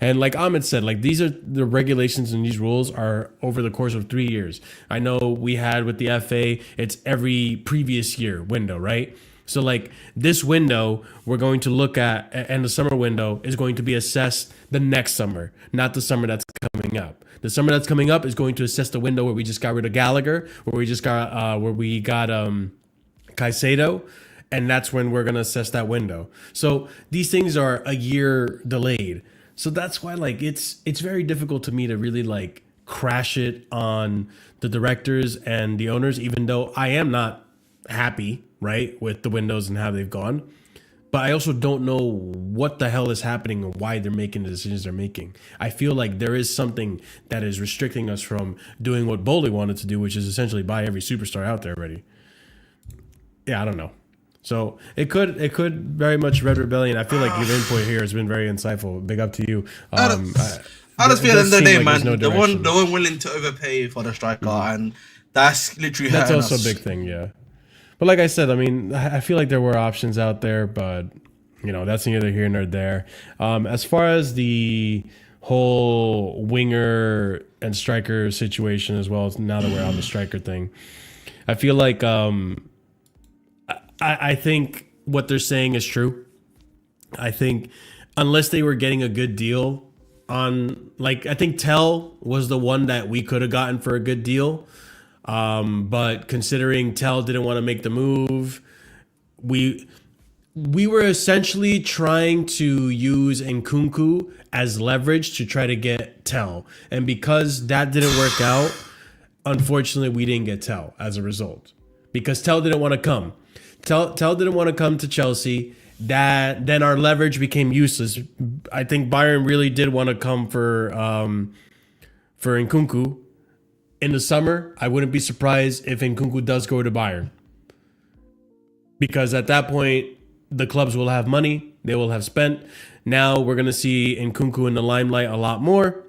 And like Ahmed said, like these are the regulations and these rules are over the course of 3 years. I know we had with the FA, it's every previous year window, right? So like this window we're going to look at, and the summer window is going to be assessed the next summer, not the summer that's coming up. The summer that's coming up is going to assess the window where we just got rid of Gallagher, where we got Caicedo. And that's when we're going to assess that window. So these things are a year delayed. So that's why like it's very difficult to me to really like crash it on the directors and the owners, even though I am not happy, right, with the windows and how they've gone. But I also don't know what the hell is happening and why they're making the decisions they're making. I feel like there is something that is restricting us from doing what Bowley wanted to do, which is essentially buy every superstar out there already. Yeah, I don't know. So it could very much Red Rebellion. I feel like your input here has been very insightful. Big up to you. I just feel at the end of the day, man, the one willing to overpay for the striker, and that's literally that's also us. a big thing, yeah. But like I said, I mean, I feel like there were options out there, but you know, that's neither here nor there. As far as the whole winger and striker situation, as well as now that we're on the striker thing, I feel like I think what they're saying is true. I think unless they were getting a good deal on, like, I think Tell was the one that we could have gotten for a good deal. But considering Tell didn't want to make the move, we were essentially trying to use Nkunku as leverage to try to get Tell. And because that didn't work out, unfortunately, we didn't get Tell as a result. Because Tell didn't want to come. Tell didn't want to come to Chelsea. Then our leverage became useless. I think Bayern really did want to come for Nkunku. In the summer, I wouldn't be surprised if Nkunku does go to Bayern. Because at that point, the clubs will have money. They will have spent. Now we're going to see Nkunku in the limelight a lot more.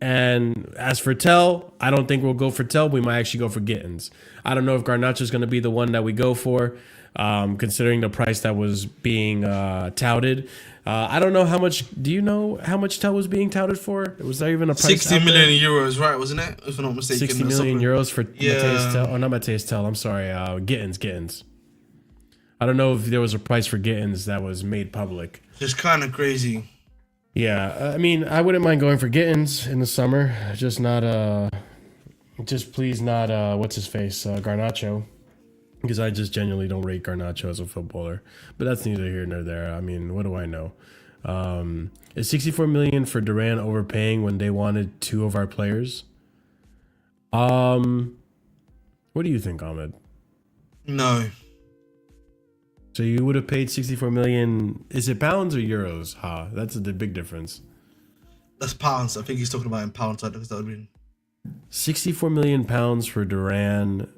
And as for Tell, I don't think we'll go for Tell. We might actually go for Gittins. I don't know if Garnacho's going to be the one that we go for, considering the price that was being touted. I don't know how much. Do you know how much Tell was being touted for? Was there even a price? 60 million euros, right? Wasn't it? If I'm not mistaken. 60 million euros for Mateus Tell. Oh, not Mateus Tell. I'm sorry. Gittins. I don't know if there was a price for Gittins that was made public. Just kind of crazy. Yeah, I mean, I wouldn't mind going for Gittins in the summer. Just please not, what's his face, Garnacho. Because I just genuinely don't rate Garnacho as a footballer. But that's neither here nor there. I mean, what do I know? Is 64 million for Duran overpaying when they wanted two of our players? What do you think, Ahmed? No. So you would have paid 64 million. Is it pounds or euros? That's the big difference. That's pounds. I think he's talking about in pounds. I think that would be 64 million pounds for Duran.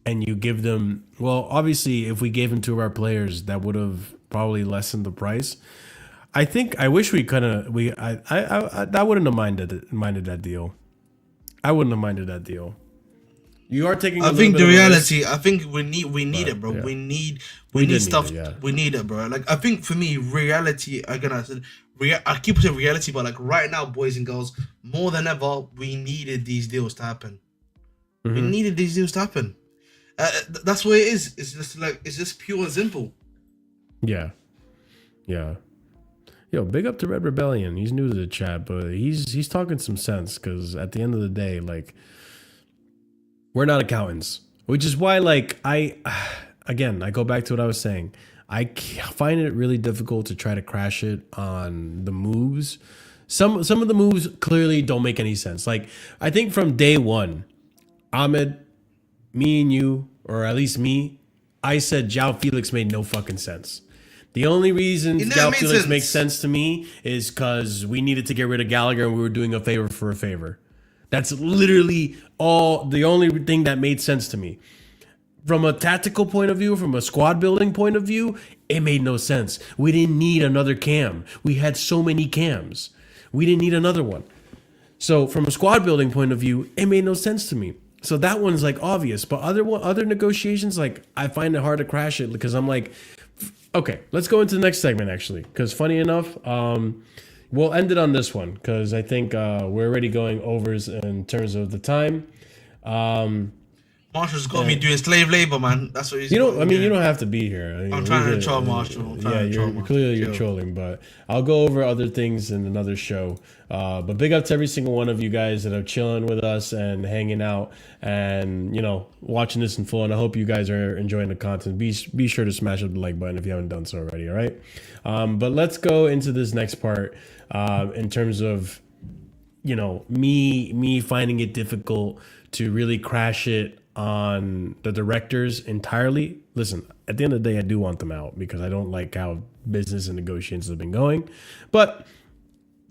and you give them, well, obviously, if we gave him two of our players, that would have probably lessened the price. I wish we kind of I wouldn't have minded that deal. I wouldn't have minded that deal. You are taking. I think the reality. I think we need it, bro. Yeah. We need stuff. Need it, yeah. We need it, bro. Like I think for me, reality. Again, I keep saying reality, but like right now, boys and girls, more than ever, we needed these deals to happen. We needed these deals to happen. That's what it is. It's just pure and simple. Yeah. Yo, big up to Red Rebellion. He's new to the chat, but he's talking some sense, because at the end of the day, like, we're not accountants, which is why, like, I go back to what I was saying. I find it really difficult to try to crash it on the moves. Some of the moves clearly don't make any sense. Like, I think from day one, Ahmed, me and you, or at least me, I said João Felix made no fucking sense. The only reason João Felix makes sense to me is because we needed to get rid of Gallagher and we were doing a favor for a favor. That's literally the only thing that made sense to me. From a tactical point of view, from a squad building point of view, it made no sense. We didn't need another cam. We had so many cams. We didn't need another one. So from a squad building point of view, it made no sense to me. So that one's like obvious. But other negotiations, like, I find it hard to crash it, because I'm like, okay, let's go into the next segment, actually. Because funny enough, we'll end it on this one, because I think we're already going overs in terms of the time. Marshall's got me doing slave labor, man. That's what he's. You don't. I mean, you don't have to be here. I mean, I'm trying to troll Marshall. You're trolling, but I'll go over other things in another show. But big up to every single one of you guys that are chilling with us and hanging out and, you know, watching this in full. And I hope you guys are enjoying the content. Be sure to smash up the like button if you haven't done so already. All right. But let's go into this next part in terms of, you know, me finding it difficult to really crash it on the directors entirely. Listen, at the end of the day, I do want them out because I don't like how business and negotiations have been going. But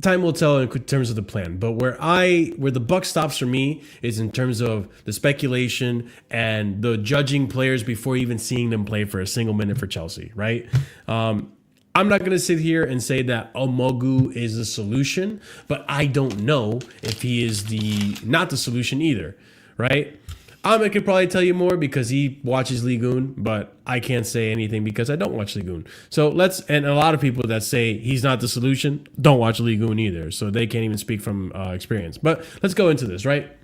time will tell in terms of the plan. But where the buck stops for me is in terms of the speculation and the judging players before even seeing them play for a single minute for Chelsea, right? I'm not going to sit here and say that Amougou is the solution, but I don't know if he is not the solution either, right? Ahmed could probably tell you more because he watches Ligue 1, but I can't say anything because I don't watch Ligue 1. So and a lot of people that say he's not the solution don't watch Ligue 1 either, so they can't even speak from experience. But let's go into this, right?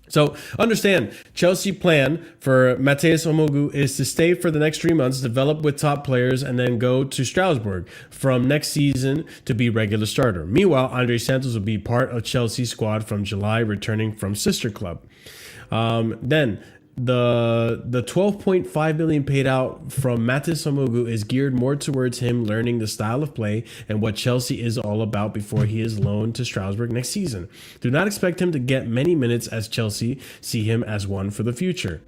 So understand, Chelsea plan for Matheus Amougou is to stay for the next 3 months, develop with top players, and then go to Strasbourg from next season to be regular starter. Meanwhile, Andre Santos will be part of Chelsea's squad from July, returning from sister club. Then the 12.5 million paid out from Matheus Amougou is geared more towards him learning the style of play and what Chelsea is all about before he is loaned to Strasbourg next season. Do not expect him to get many minutes, as Chelsea see him as one for the future.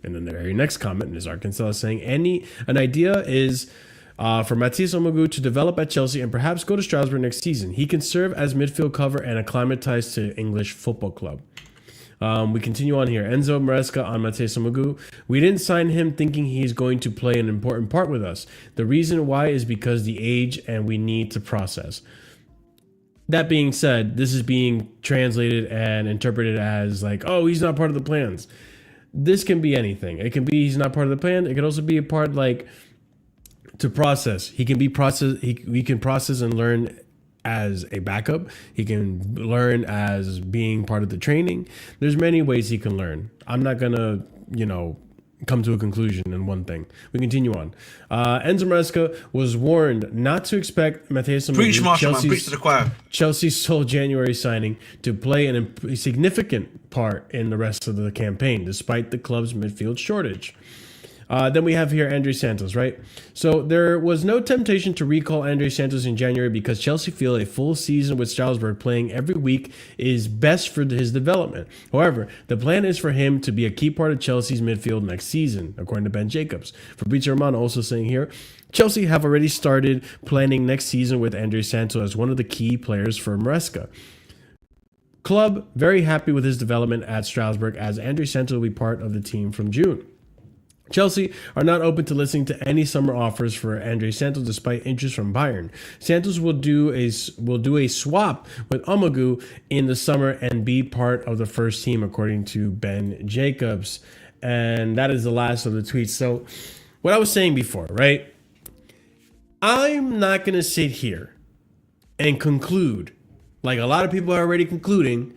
And then the very next comment is Arkansas saying an idea is for Matheus Amougou to develop at Chelsea and perhaps go to Strasbourg next season. He can serve as midfield cover and acclimatize to English football club. We continue on here. Enzo Maresca on Matheus Amougou. We didn't sign him thinking he's going to play an important part with us. The reason why is because the age and we need to process. That being said, this is being translated and interpreted as like, oh, he's not part of the plans. This can be anything. It can be he's not part of the plan. It could also be a part like to process. He can be processed. We can process and learn as a backup. He can learn as being part of the training. There's many ways he can learn. I'm not gonna, come to a conclusion in one thing. We continue on. Enzo Maresca was warned not to expect Matheus Amougou, preach, Marshall, man, preach to the choir, Chelsea's sole January signing, to play a significant part in the rest of the campaign, despite the club's midfield shortage. Then we have here Andre Santos, right? So there was no temptation to recall Andre Santos in January because Chelsea feel a full season with Strasbourg playing every week is best for his development. However, the plan is for him to be a key part of Chelsea's midfield next season, according to Ben Jacobs. Fabrizio Romano also saying here, Chelsea have already started planning next season with Andre Santos as one of the key players for Maresca. Club very happy with his development at Strasbourg, as Andre Santos will be part of the team from June. Chelsea are not open to listening to any summer offers for Andre Santos despite interest from Bayern. Santos will do a swap with Amougou in the summer and be part of the first team, according to Ben Jacobs. And that is the last of the tweets. So what I was saying before, right? I'm not going to sit here and conclude, like a lot of people are already concluding,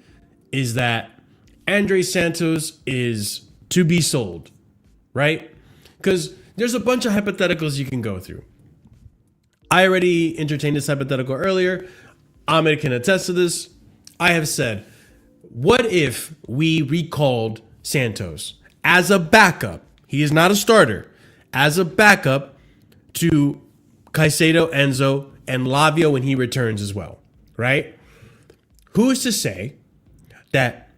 is that Andre Santos is to be sold. Right? Because there's a bunch of hypotheticals you can go through. I already entertained this hypothetical earlier. Ahmed can attest to this. I have said, what if we recalled Santos as a backup? He is not a starter. As a backup to Caicedo, Enzo, and Lavio when he returns as well. Right? Who is to say that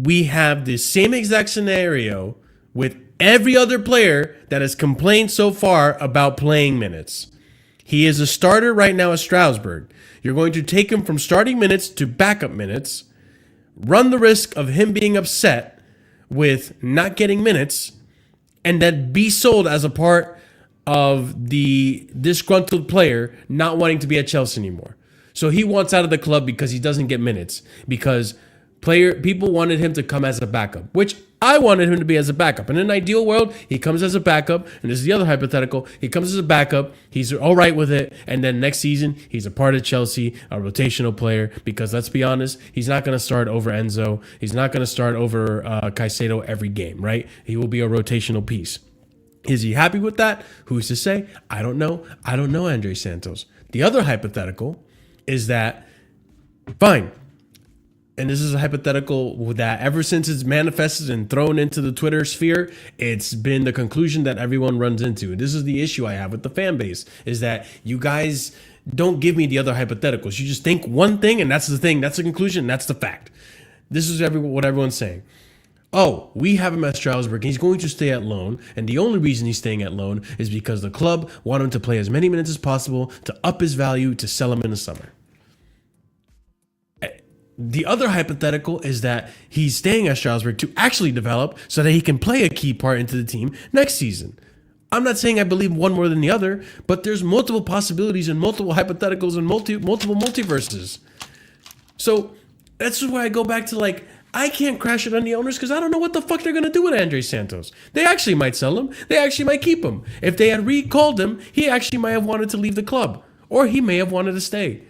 we have the same exact scenario with every other player that has complained so far about playing minutes? He is a starter right now at Strasbourg. You're going to take him from starting minutes to backup minutes, run the risk of him being upset with not getting minutes, and then be sold as a part of the disgruntled player not wanting to be at Chelsea anymore. So he wants out of the club because he doesn't get minutes, because people wanted him to come as a backup, which I wanted him to be as a backup. In an ideal world, he comes as a backup, and this is the other hypothetical. He comes as a backup, he's all right with it, and then next season, he's a part of Chelsea, a rotational player, because let's be honest, he's not going to start over Enzo. He's not going to start over Caicedo every game, right? He will be a rotational piece. Is he happy with that? Who's to say? I don't know. I don't know Andre Santos. The other hypothetical is that, fine, and this is a hypothetical that ever since it's manifested and thrown into the Twitter sphere, it's been the conclusion that everyone runs into. This is the issue I have with the fan base, is that you guys don't give me the other hypotheticals. You just think one thing, and that's the thing. That's the conclusion. That's the fact. This is what everyone's saying. Oh, we have him at Strasbourg. He's going to stay at loan, and the only reason he's staying at loan is because the club want him to play as many minutes as possible to up his value to sell him in the summer. The other hypothetical is that he's staying at Strasbourg to actually develop so that he can play a key part into the team next season. I'm not saying I believe one more than the other, but there's multiple possibilities and multiple hypotheticals and multiple multiverses. So that's why I go back to, like, I can't crash it on the owners because I don't know what the fuck they're going to do with Andre Santos. They actually might sell him. They actually might keep him. If they had recalled him, he actually might have wanted to leave the club, or he may have wanted to stay.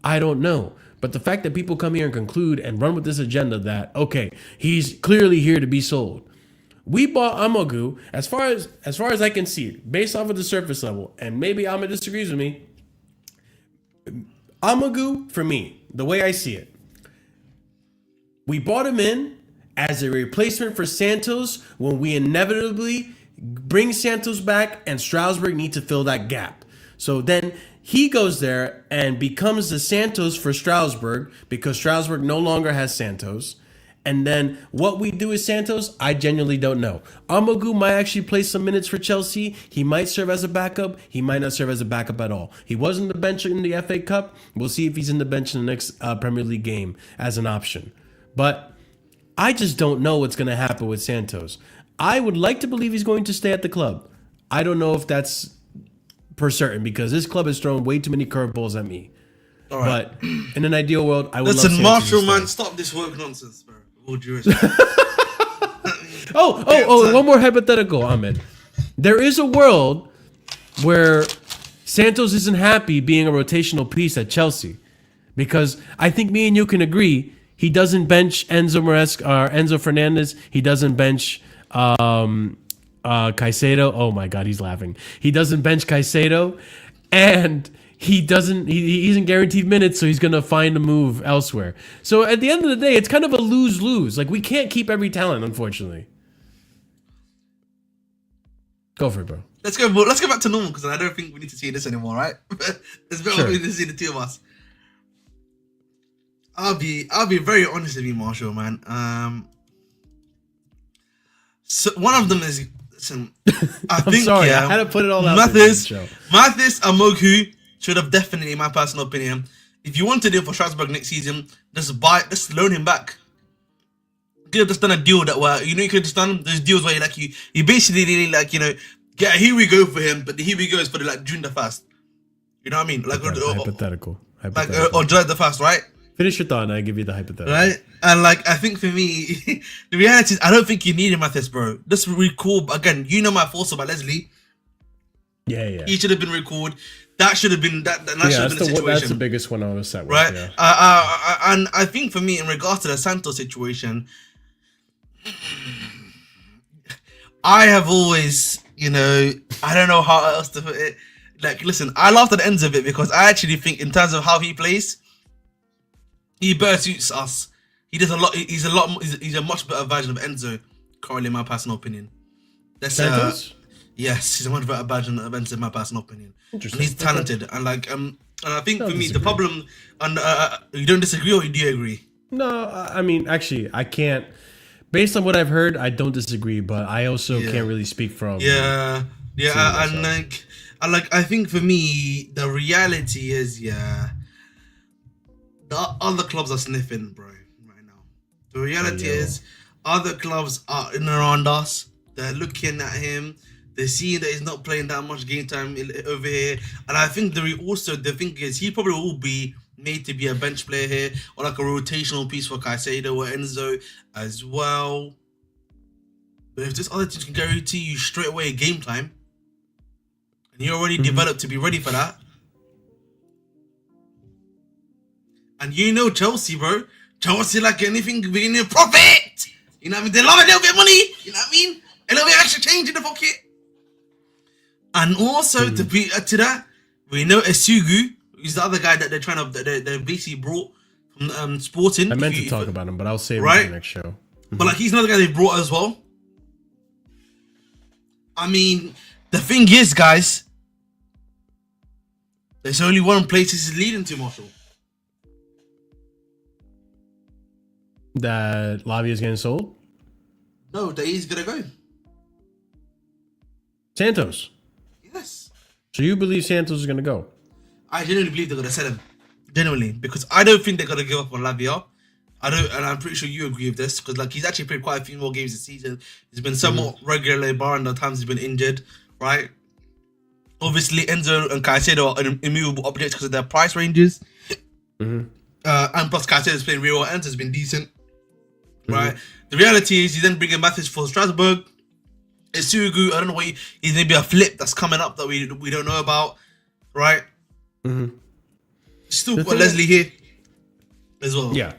I don't know. But the fact that people come here and conclude and run with this agenda that, okay, he's clearly here to be sold. We bought Amougou, as far as I can see it, based off of the surface level, and maybe Ahmed disagrees with me. Amougou, for me, the way I see it, we bought him in as a replacement for Santos when we inevitably bring Santos back and Strasbourg need to fill that gap. So then he goes there and becomes the Santos for Strasbourg because Strasbourg no longer has Santos. And then what we do with Santos, I genuinely don't know. Amougou might actually play some minutes for Chelsea. He might serve as a backup. He might not serve as a backup at all. He was in the bench in the FA Cup. We'll see if he's in the bench in the next Premier League game as an option. But I just don't know what's going to happen with Santos. I would like to believe he's going to stay at the club. I don't know if that's for certain because this club has thrown way too many curveballs at me. All right. But in an ideal world, I would love Listen, Santos Marshall, to stay. man, stop this woke nonsense, bro. All due respect. One more hypothetical, Ahmed. There is a world where Santos isn't happy being a rotational piece at Chelsea because I think me and you can agree he doesn't bench Enzo Fernandez. He doesn't bench Caicedo. Oh my God, he's laughing. He doesn't bench Caicedo, and he isn't guaranteed minutes, so he's gonna find a move elsewhere. So at the end of the day, it's kind of a lose-lose. Like, we can't keep every talent, unfortunately. Go for it, bro. Let's go back to normal because I don't think we need to see this anymore, right? It's better we need to see the two of us. I'll be very honest with you, Marshall, man. So one of them is, listen, I think sorry, I had to put it all out there. Mathis Amougou should have definitely, in my personal opinion, if you want to do it for Strasbourg next season, just loan him back. could have just done a deal that were, you could have just done those deals where you basically like, get a here we go for him, but the here we go is for June the 1st. You know what I mean? Like hypothetical. Like or July the 1st, right? Finish your thought and I give you the hypothetical. Right? And like, I think for me, the reality is I don't think you need him at this, bro. Just recall, again, my thoughts about Leslie. Yeah. He should have been recalled. That should have been that should have been the situation. That's the biggest one I was set with. Right? Yeah. And I think for me, in regards to the Santos situation, I have always, I don't know how else to put it. Like, listen, I laughed at the ends of it because I actually think, in terms of how he plays, he better suits us. He does a lot. He's a much better version of Enzo, currently, in my personal opinion. Santos? Yes, he's a much better version of Enzo, in my personal opinion. Interesting. And he's talented, and I think for me, disagree. the problem, and you don't disagree, or do you agree? No, I mean, actually, I can't. Based on what I've heard, I don't disagree, but I also can't really speak from. Yeah, and I think for me, the reality is, the other clubs are sniffing, bro, right now. The reality is, other clubs are in and around us. They're looking at him. They're seeing that he's not playing that much game time over here. And I think the thing is, he probably will be made to be a bench player here, or like a rotational piece for Caicedo or Enzo as well. But if this other team can guarantee you straight away game time, and you're already developed to be ready for that, and Chelsea, bro, Chelsea like anything beginning of profit. You know what I mean? They love a little bit of money. You know what I mean? A little bit of extra change in the pocket. And also to that, we know Esugu is the other guy that they're trying to they basically brought from Sporting. I meant to talk about him, but I'll save it right? for the next show. But like, he's another guy they brought as well. I mean, the thing is, guys, there's only one place this is leading to, Marshall. That Lavia is getting sold? No, that he's gonna go. Santos. Yes. So you believe Santos is gonna go? I genuinely believe they're gonna sell him. Genuinely, because I don't think they're gonna give up on Lavia. I don't, and I'm pretty sure you agree with this, because like, he's actually played quite a few more games this season. He's been somewhat regular, barring the times he's been injured, right? Obviously, Enzo and Caicedo are immovable objects because of their price ranges. And plus, Caicedo's playing real well. Enzo's been decent, right? The reality is, he's then bringing Mathis for Strasbourg. Esugu, I don't know what he's maybe a flip that's coming up that we don't know about, right? Still got Leslie here as well. Yeah.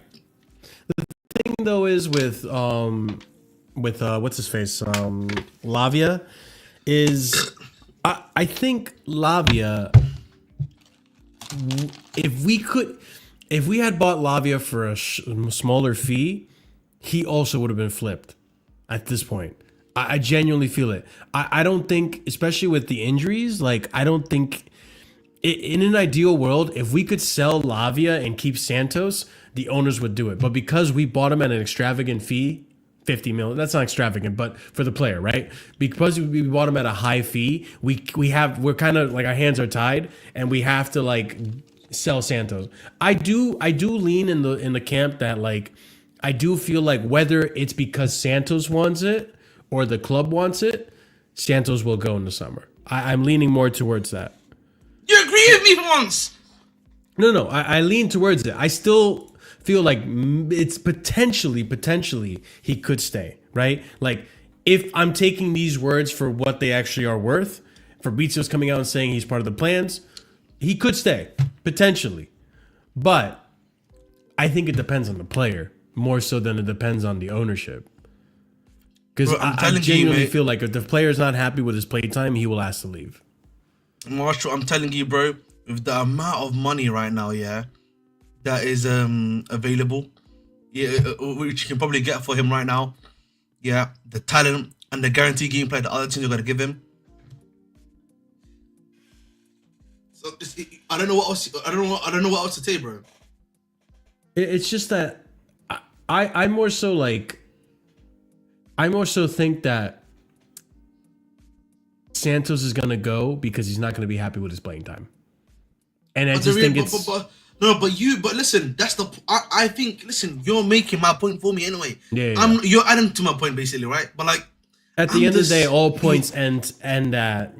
The thing though is with what's his face, Lavia, is I think Lavia, if we had bought Lavia for a smaller fee, he also would have been flipped at this point. I genuinely feel it. I don't think, especially with the injuries, like, I don't think in an ideal world, if we could sell Lavia and keep Santos, the owners would do it. But because we bought him at an extravagant fee, 50 million, that's not extravagant, but for the player, right? Because we bought him at a high fee, we're kind of like, our hands are tied and we have to like sell Santos. I do lean in the camp that, like, I do feel like whether it's because Santos wants it or the club wants it, Santos will go in the summer. I'm leaning more towards that. You agree with me for once? No, I lean towards it. I still feel like it's potentially he could stay, right? Like, if I'm taking these words for what they actually are worth, Fabrizio's coming out and saying he's part of the plans, he could stay, potentially. But I think it depends on the player more so than it depends on the ownership. Because I genuinely feel like if the player's not happy with his playtime, he will ask to leave. Marshall, I'm telling you, bro, with the amount of money right now, that is available, which you can probably get for him right now, the talent and the guaranteed gameplay the other teams are gonna give him. So I don't know what else. I don't know what else to say, bro. It's just that I more so think that Santos is gonna go because he's not gonna be happy with his playing time, and I just think it's. No, but listen, that's the. I think. Listen, you're making my point for me anyway. Yeah. You're adding to my point basically, right? But like, at the end of the day, all points end at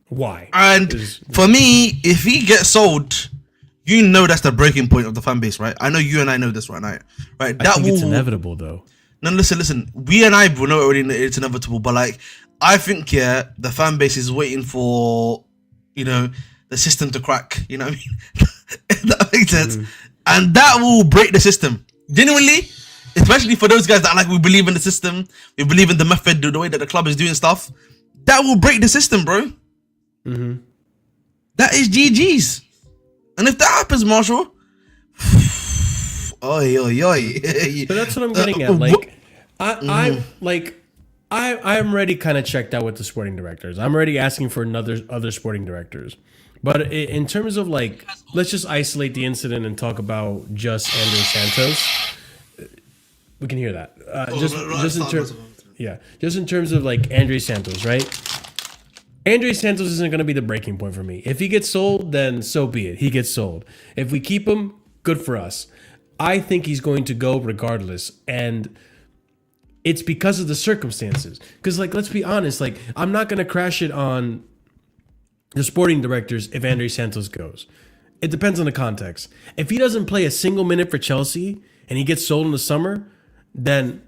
why. And for me, if he gets sold, you know that's the breaking point of the fan base, right? I know you and I know this right now, right? I think it's inevitable though. No, listen. We and I will know already it's inevitable, but like, I think the fan base is waiting for, the system to crack. You know what I mean? If that makes sense, and that will break the system genuinely, especially for those guys that like we believe in the system, we believe in the method, the way that the club is doing stuff. That will break the system, bro. That is GG's, and if that happens, Marshall, oi. But that's what I'm getting at. Like, I'm already kind of checked out with the sporting directors. I'm already asking for other sporting directors. But in terms of like, let's just isolate the incident and talk about just Andrés Santos. We can hear that. Just in terms of like Andrés Santos, right? Andrés Santos isn't going to be the breaking point for me. If he gets sold, then so be it. He gets sold. If we keep him, good for us. I think he's going to go regardless, and it's because of the circumstances. Because like, let's be honest, like I'm not going to crash it on the sporting directors if Andrés Santos goes. It depends on the context. If he doesn't play a single minute for Chelsea and he gets sold in the summer, then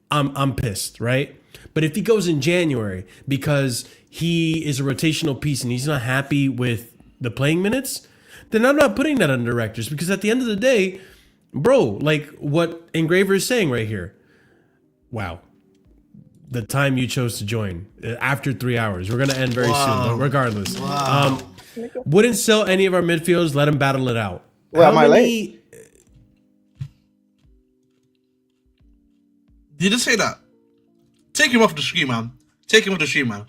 I'm pissed, right? But if he goes in January because he is a rotational piece and he's not happy with the playing minutes, then I'm not putting that on directors, because at the end of the day, bro, like what Engraver is saying right here. Wow. The time you chose to join after 3 hours. We're going to end very soon, but regardless. Wouldn't sell any of our midfielders, let them battle it out. Well, am I late? Did you just say that? Take him off the stream, man. Take him off the stream, bro.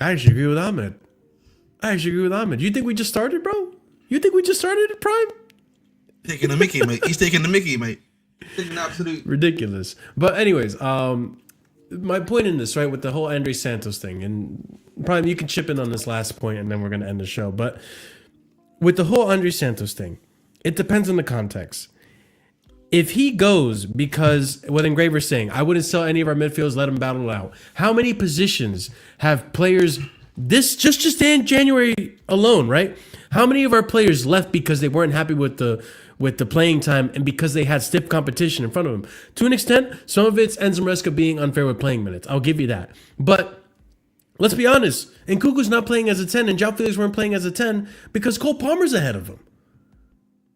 I actually agree with Ahmed. You think we just started, bro? You think we just started at Prime? Taking the Mickey, mate. He's taking the Mickey, mate. Taking the absolute ridiculous. But anyways, my point in this, right, with the whole Andrés Santos thing, and Prime, you can chip in on this last point, and then we're going to end the show. But with the whole Andrés Santos thing, it depends on the context. If he goes because what Engraver's saying, I wouldn't sell any of our midfielders, let them battle it out. How many positions have players this just in January alone, right? How many of our players left because they weren't happy with the playing time and because they had stiff competition in front of them? To an extent, some of it's Enzo Maresca being unfair with playing minutes. I'll give you that. But let's be honest, Nkunku's not playing as a 10 and João Felix weren't playing as a 10 because Cole Palmer's ahead of him.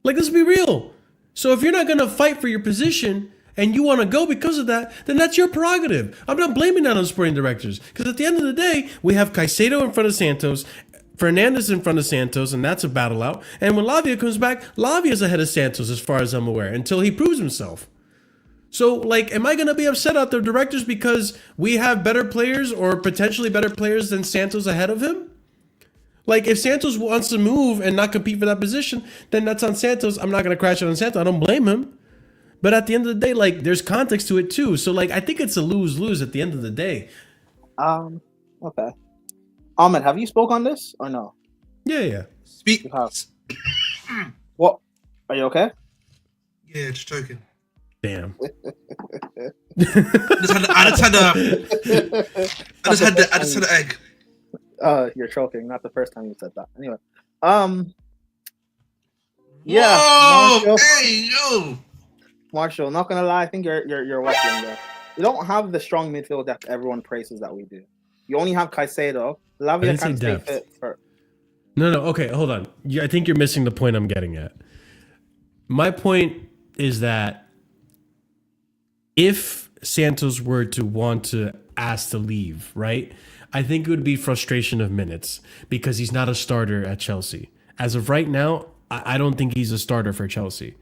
Like, let's be real. So if you're not going to fight for your position and you want to go because of that, then that's your prerogative. I'm not blaming that on sporting directors, because at the end of the day, we have Caicedo in front of Santos, Fernandes in front of Santos, and that's a battle out. And when Lavia comes back, Lavia's ahead of Santos as far as I'm aware, until he proves himself. So, like, am I going to be upset at the directors because we have better players or potentially better players than Santos ahead of him? Like, if Santos wants to move and not compete for that position, then that's on Santos. I'm not going to crash it on Santos. I don't blame him. But at the end of the day, like, there's context to it too. So, like, I think it's a lose-lose at the end of the day. Okay. Ahmed, have you spoke on this or no? Yeah. Speak. You have. What? Are you okay? Yeah, just joking. Damn. I just had the egg. You're choking. Not the first time you said that. Anyway. Yeah. Whoa! Marshall, Hey, yo! Marshall, not gonna lie, I think you're waffling there. You don't have the strong midfield depth everyone praises that we do. You only have Caicedo. Lavia can stay fit for. No. Okay, hold on. I think you're missing the point I'm getting at. My point is that if Santos were to want to ask to leave, right, I think it would be frustration of minutes because he's not a starter at Chelsea. As of right now, I don't think he's a starter for Chelsea.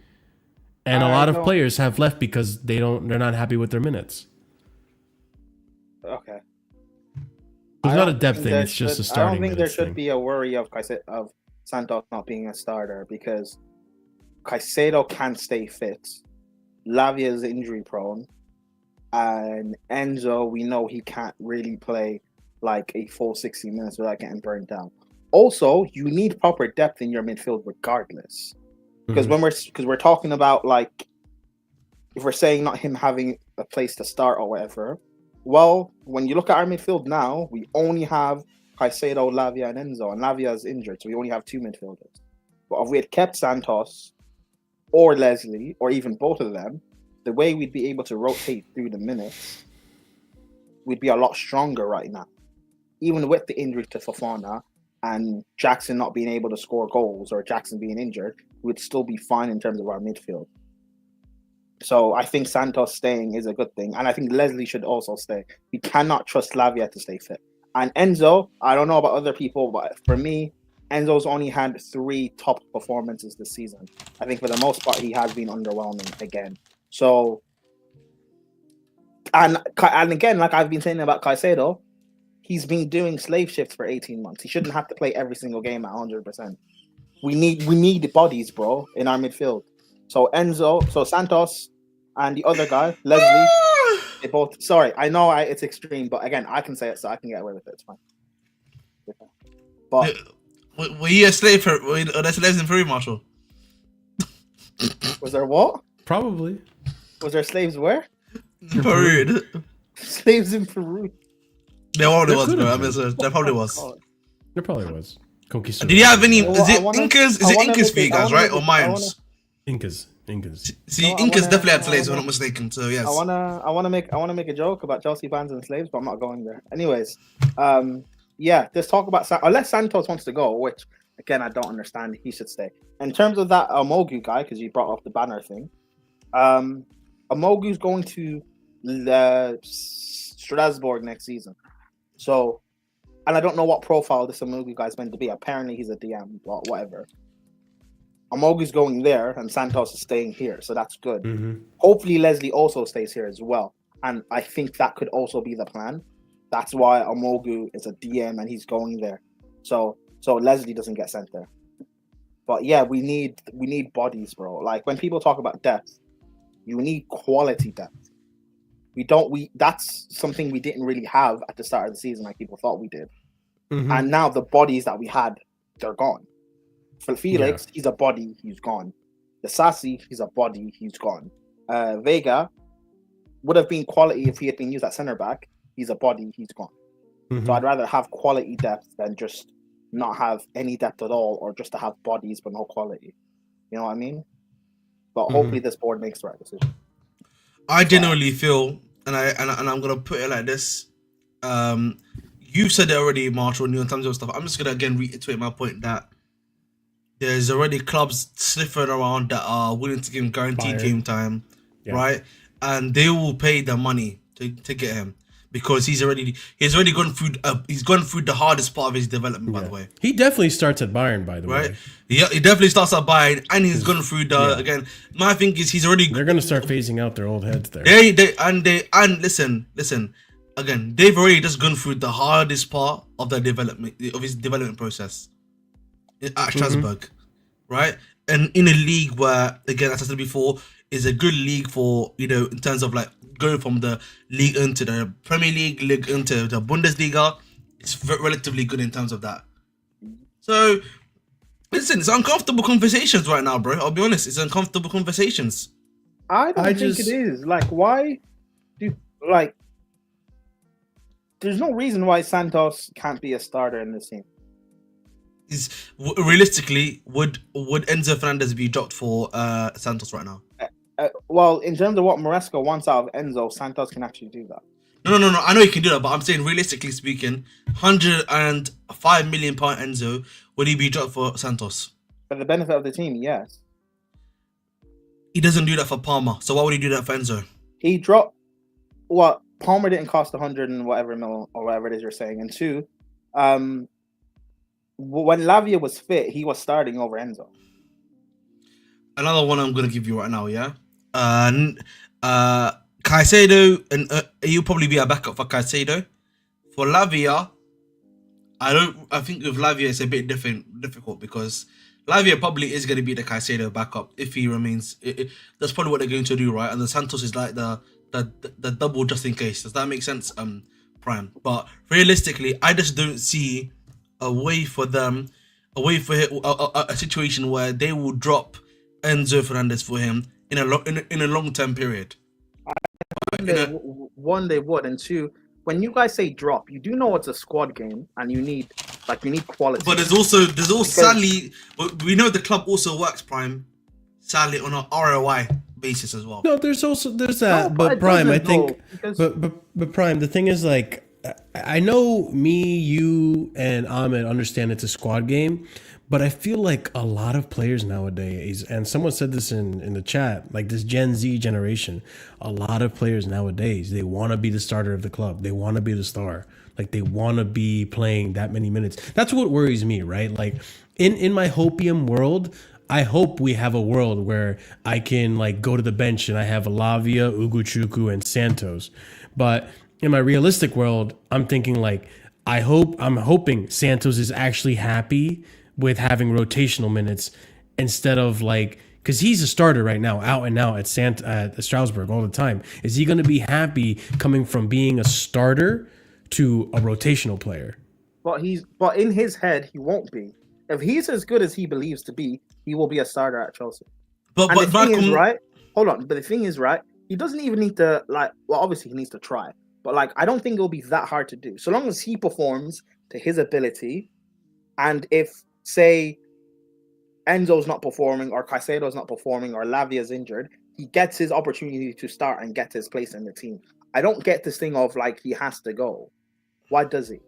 And a lot of players have left because they're not happy with their minutes. Okay. It's not a depth thing, it's just a starting. I don't think there should thing. be a worry of Santos not being a starter because Caicedo can't stay fit. Lavia is injury prone. And Enzo, we know he can't really play like a full 60 minutes without getting burnt down. Also, you need proper depth in your midfield regardless. Because we're talking about, like, if we're saying not him having a place to start or whatever, well, when you look at our midfield now, we only have Caicedo, Lavia, and Enzo, and Lavia is injured, so we only have 2 midfielders. But if we had kept Santos or Leslie, or even both of them, the way we'd be able to rotate through the minutes, we'd be a lot stronger right now. Even with the injury to Fofana and Jackson not being able to score goals or Jackson being injured, we'd still be fine in terms of our midfield. So I think Santos staying is a good thing. And I think Leslie should also stay. We cannot trust Lavia to stay fit. And Enzo, I don't know about other people, but for me, Enzo's only had 3 top performances this season. I think for the most part, he has been underwhelming again. So, and again, like I've been saying about Caicedo, he's been doing slave shifts for 18 months. He shouldn't have to play every single game at 100%. We need the bodies, bro, in our midfield. So Santos and the other guy, Leslie, they both. Sorry, I know it's extreme, but again, I can say it, so I can get away with it. It's fine. But were you a slave for? Were there slaves in Peru, Marshall? Was there what? Probably. Was there slaves where? Peru. Slaves in Peru. There probably was, bro. I mean, there probably was. There probably was. Did you have any? Is it Incas? Is it Incas for you guys, right, or Mayans? Incas. See, Incas definitely had slaves, if I'm not mistaken. So yes. I wanna make a joke about Chelsea fans and slaves, but I'm not going there. Anyways, yeah, let's talk about unless Santos wants to go, which again I don't understand. He should stay. In terms of that Amougou guy, because you brought up the banner thing, Amogou's going to Strasbourg next season. So, and I don't know what profile this Amougou guy's meant to be. Apparently, he's a DM, or whatever. Amogou's going there, and Santos is staying here, so that's good. Hopefully, Leslie also stays here as well, and I think that could also be the plan. That's why Amougou is a DM and he's going there, so Leslie doesn't get sent there. But yeah, we need bodies, bro. Like when people talk about depth, you need quality depth. That's something we didn't really have at the start of the season, like people thought we did. And now the bodies that we had, they're gone. For Felix, he's a body, he's gone. The Sassy, he's a body, he's gone. Vega would have been quality if he had been used at centre back. He's a body, he's gone. So I'd rather have quality depth than just not have any depth at all, or just to have bodies but no quality. You know what I mean? But hopefully this board makes the right decision. I genuinely feel, and I'm gonna put it like this. You said it already, Marshall, in terms of stuff. I'm just gonna again reiterate my point that there's already clubs sniffing around that are willing to give him guaranteed game time, right? And they will pay the money to get him because he's already gone through the hardest part of his development. By the way, he definitely starts at Bayern. By the way, yeah, he definitely starts at Bayern, and he's gone through the again. My thing is he's already. They're gonna start phasing out their old heads there. And listen. Again, they've already just gone through the hardest part of the his development process at Strasbourg, right? And in a league where, again, as I said before, is a good league for, in terms of like going from the league into the Premier League into the Bundesliga. It's relatively good in terms of that. So, listen, it's uncomfortable conversations right now, bro. I'll be honest, it's uncomfortable conversations. I don't think it is. Like, why do there's no reason why Santos can't be a starter in this team. Realistically, would Enzo Fernandez be dropped for Santos right now? Well, in terms of what Maresca wants out of Enzo, Santos can actually do that. No. I know he can do that, but I'm saying realistically speaking, £105 million Enzo, would he be dropped for Santos? For the benefit of the team, yes. He doesn't do that for Palmer, so why would he do that for Enzo? He dropped what? Palmer didn't cost 100 and whatever mil or whatever it is you're saying. And 2, when Lavia was fit, he was starting over Enzo. Another one I'm gonna give you right now, yeah. Caicedo, and he'll probably be a backup for Caicedo. For Lavia, I think with Lavia it's a bit difficult because Lavia probably is going to be the Caicedo backup if he remains. That's probably what they're going to do, right? And the Santos is like the double just in case. Does that make sense, Prime? But realistically, I just don't see away for them, away for a situation where they will drop Enzo Fernandez for him in a long term period. One, they would, and two, when you guys say drop, you do know it's a squad game, and you need quality. But there's also sadly, we know the club also works Prime, sadly on an ROI basis as well. No, there's that, but Prime, I think, but Prime, the thing is, like, I know me, you, and Ahmed understand it's a squad game, but I feel like a lot of players nowadays, and someone said this in the chat, like this Gen Z generation, a lot of players nowadays, they want to be the starter of the club. They want to be the star. Like, they want to be playing that many minutes. That's what worries me, right? Like, in my hopium world, I hope we have a world where I can, like, go to the bench and I have Lavia, Ugochukwu, and Santos. But in my realistic world, I'm thinking, like, I'm hoping Santos is actually happy with having rotational minutes instead of, like, because he's a starter right now, out and out at Strasbourg all the time. Is he going to be happy coming from being a starter to a rotational player? But in his head, he won't be. If he's as good as he believes to be, he will be a starter at Chelsea. But the thing is, right? Hold on. But the thing is, right? He doesn't even need to, like, well, obviously he needs to try. But, like, I don't think it'll be that hard to do. So long as he performs to his ability, and if, say, Enzo's not performing, or Caicedo's not performing, or Lavia's injured, he gets his opportunity to start and get his place in the team. I don't get this thing of, like, he has to go. Why does he?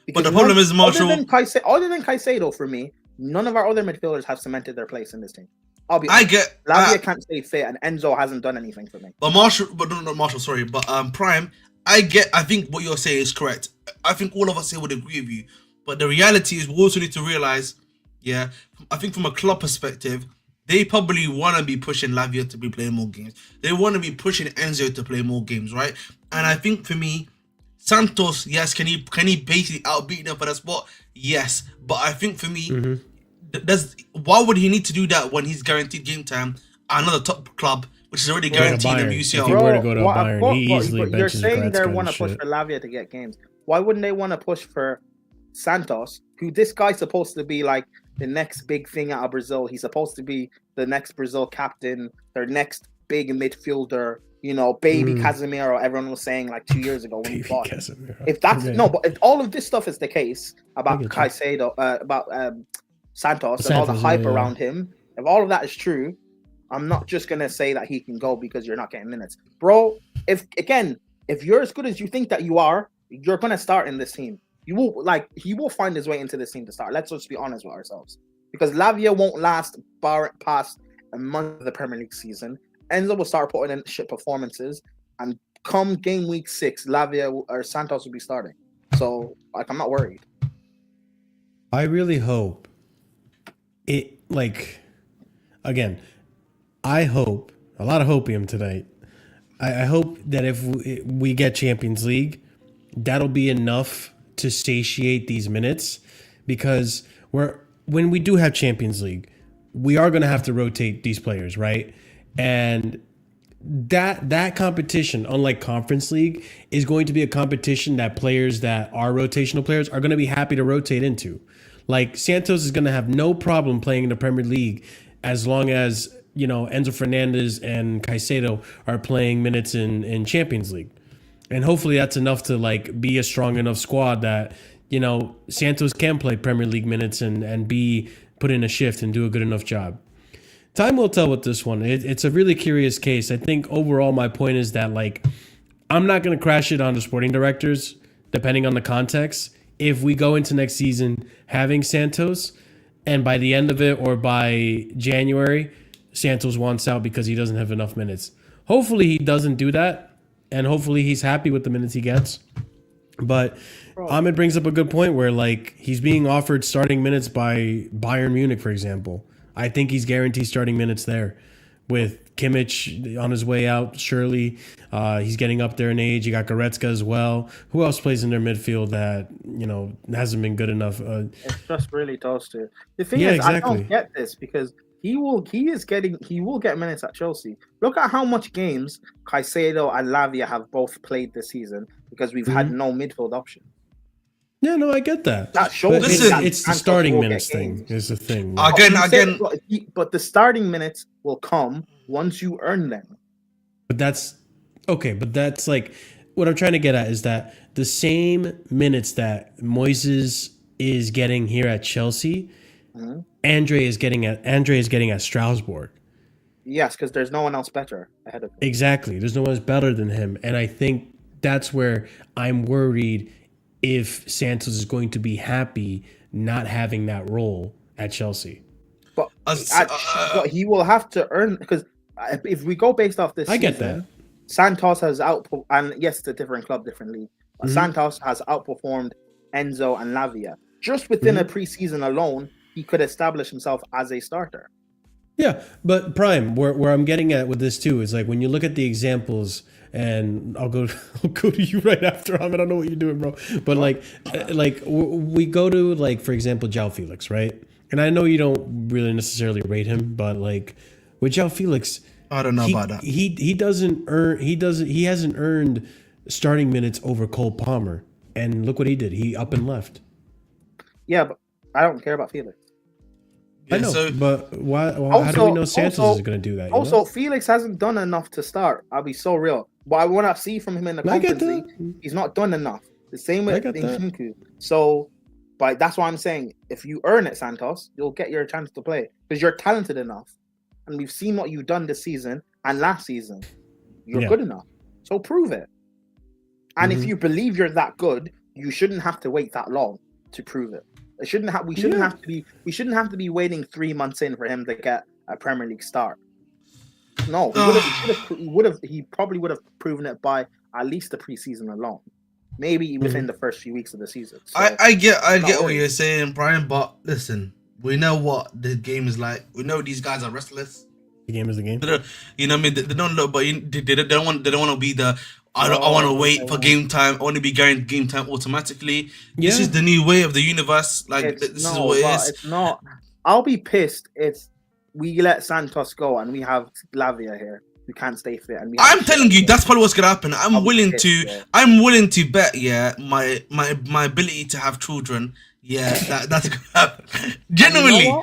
Because but the problem is, Marshall, other than Caicedo, for me, none of our other midfielders have cemented their place in this team. I'll be honest. Lavia can't stay fit, and Enzo hasn't done anything for me. But not Marshall, sorry. But Prime, I think what you're saying is correct. I think all of us here would agree with you. But the reality is, we also need to realize, yeah, I think from a club perspective, they probably want to be pushing Lavia to be playing more games. They want to be pushing Enzo to play more games, right? And I think for me, Santos, yes, can he basically outbeat them for that spot? Yes, but I think for me, why would he need to do that when he's guaranteed game time at another top club, which is already guaranteed in the UCL? If he were to go to Bayern, he easily benches. You're saying they want to push for Lavia to get games. Why wouldn't they want to push for Santos, who this guy's supposed to be like the next big thing out of Brazil? He's supposed to be the next Brazil captain, their next big midfielder. You know, baby Casemiro, everyone was saying like 2 years ago when he bought him. If that's but if all of this stuff is the case about Caicedo, about Santos and all the hype around him, if all of that is true, I'm not just gonna say that he can go because you're not getting minutes, bro. If you're as good as you think that you are, you're gonna start in this team. He will find his way into this team to start. Let's just be honest with ourselves, because Lavia won't last past a month of the Premier League season. Enzo will start putting in shit performances, and come game week 6, Lavia or Santos will be starting. So, like, I'm not worried. I really hope it, like, again, I hope, a lot of hopium tonight. I hope that if we get Champions League, that'll be enough to satiate these minutes, because when we do have Champions League, we are going to have to rotate these players, right? And that competition, unlike Conference League, is going to be a competition that players that are rotational players are going to be happy to rotate into. Like, Santos is going to have no problem playing in the Premier League as long as, you know, Enzo Fernandez and Caicedo are playing minutes in Champions League. And hopefully that's enough to, like, be a strong enough squad that, you know, Santos can play Premier League minutes and be put in a shift and do a good enough job. Time will tell with this one. It's a really curious case. I think overall my point is that, like, I'm not going to crash it on the sporting directors, depending on the context. If we go into next season having Santos, and by the end of it or by January, Santos wants out because he doesn't have enough minutes. Hopefully he doesn't do that, and hopefully he's happy with the minutes he gets. But Ahmed brings up a good point where, like, he's being offered starting minutes by Bayern Munich, for example. I think he's guaranteed starting minutes there. With Kimmich on his way out, surely he's getting up there in age. You got Goretzka as well. Who else plays in their midfield that, you know, hasn't been good enough? It's just really toasted. The thing is, exactly. I don't get this, because he will get minutes at Chelsea. Look at how much games Caicedo and Lavia have both played this season, because we've had no midfield option. Yeah, no, I get that. That shows Listen, me that It's the Santos starting will minutes get thing games. is the thing. Again, But the starting minutes will come once you earn them. But that's okay. But that's like what I'm trying to get at is that the same minutes that Moises is getting here at Chelsea, Andre is getting at Strasbourg. Yes, because there's no one else better ahead of him. Exactly. There's no one else better than him, and I think that's where I'm worried if Santos is going to be happy not having that role at Chelsea. But, but he will have to earn, because if we go based off this I get season, that. Santos has and yes, it's a different club, different league. But Santos has outperformed Enzo and Lavia. Just within a preseason alone, he could establish himself as a starter. Yeah, but Prime, where I'm getting at with this too is like when you look at the examples, and I'll go to you right after. I don't know what you're doing, bro. But like we go to, like, for example, João Felix, right? And I know you don't really necessarily rate him, but like with João Felix, I don't know about that. He hasn't earned starting minutes over Cole Palmer, and look what he did. He up and left. Yeah, but I don't care about Felix. I know, but why? How do we know Santos is going to do that? Also, Felix hasn't done enough to start. I'll be so real. But I want to see from him in the Conference League, he's not done enough. The same with Nkunku. So, but that's why I'm saying, if you earn it, Santos, you'll get your chance to play because you're talented enough, and we've seen what you've done this season and last season. You're good enough, so prove it. And if you believe you're that good, you shouldn't have to wait that long to prove it. We shouldn't have to be waiting 3 months in for him to get a Premier League start. No, he probably would have proven it by at least the preseason alone. Maybe within the first few weeks of the season. So, I get what you're saying, Brian, but listen, we know what the game is like. We know these guys are restless. The game is the game. You know what I mean? They don't know, but they don't want to be the I want to wait for game time. I want to be going game time automatically. Yeah. This is the new way of the universe. Like, this is what it is. It's not. I'll be pissed if we let Santos go and we have Lavia here who can't stay fit. And I'm telling you, that's probably what's gonna happen. I'm willing to bet. Yeah, my ability to have children. Yeah, that's gonna happen. Genuinely.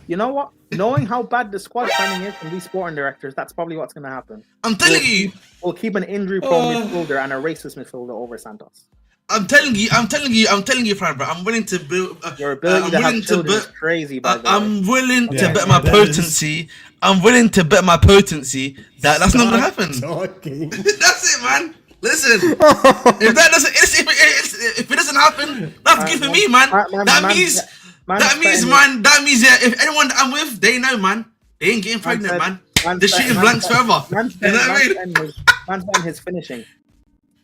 You know what? Knowing how bad the squad planning is from these sporting directors, that's probably what's going to happen. I'm telling you. We'll keep an injury-prone midfielder and a racist midfielder over Santos. I'm telling you, Fran, bro. I'm willing to build. Your ability to have children is crazy, by the way. I'm willing to bet my potency. I'm willing to bet my potency that that's not going to happen. That's it, man. Listen, if it doesn't happen, that's good for me, man. That means if anyone that I'm with, they know, man. They ain't getting pregnant, man. They're shooting blanks forever. You know what I mean? Man's done his finishing.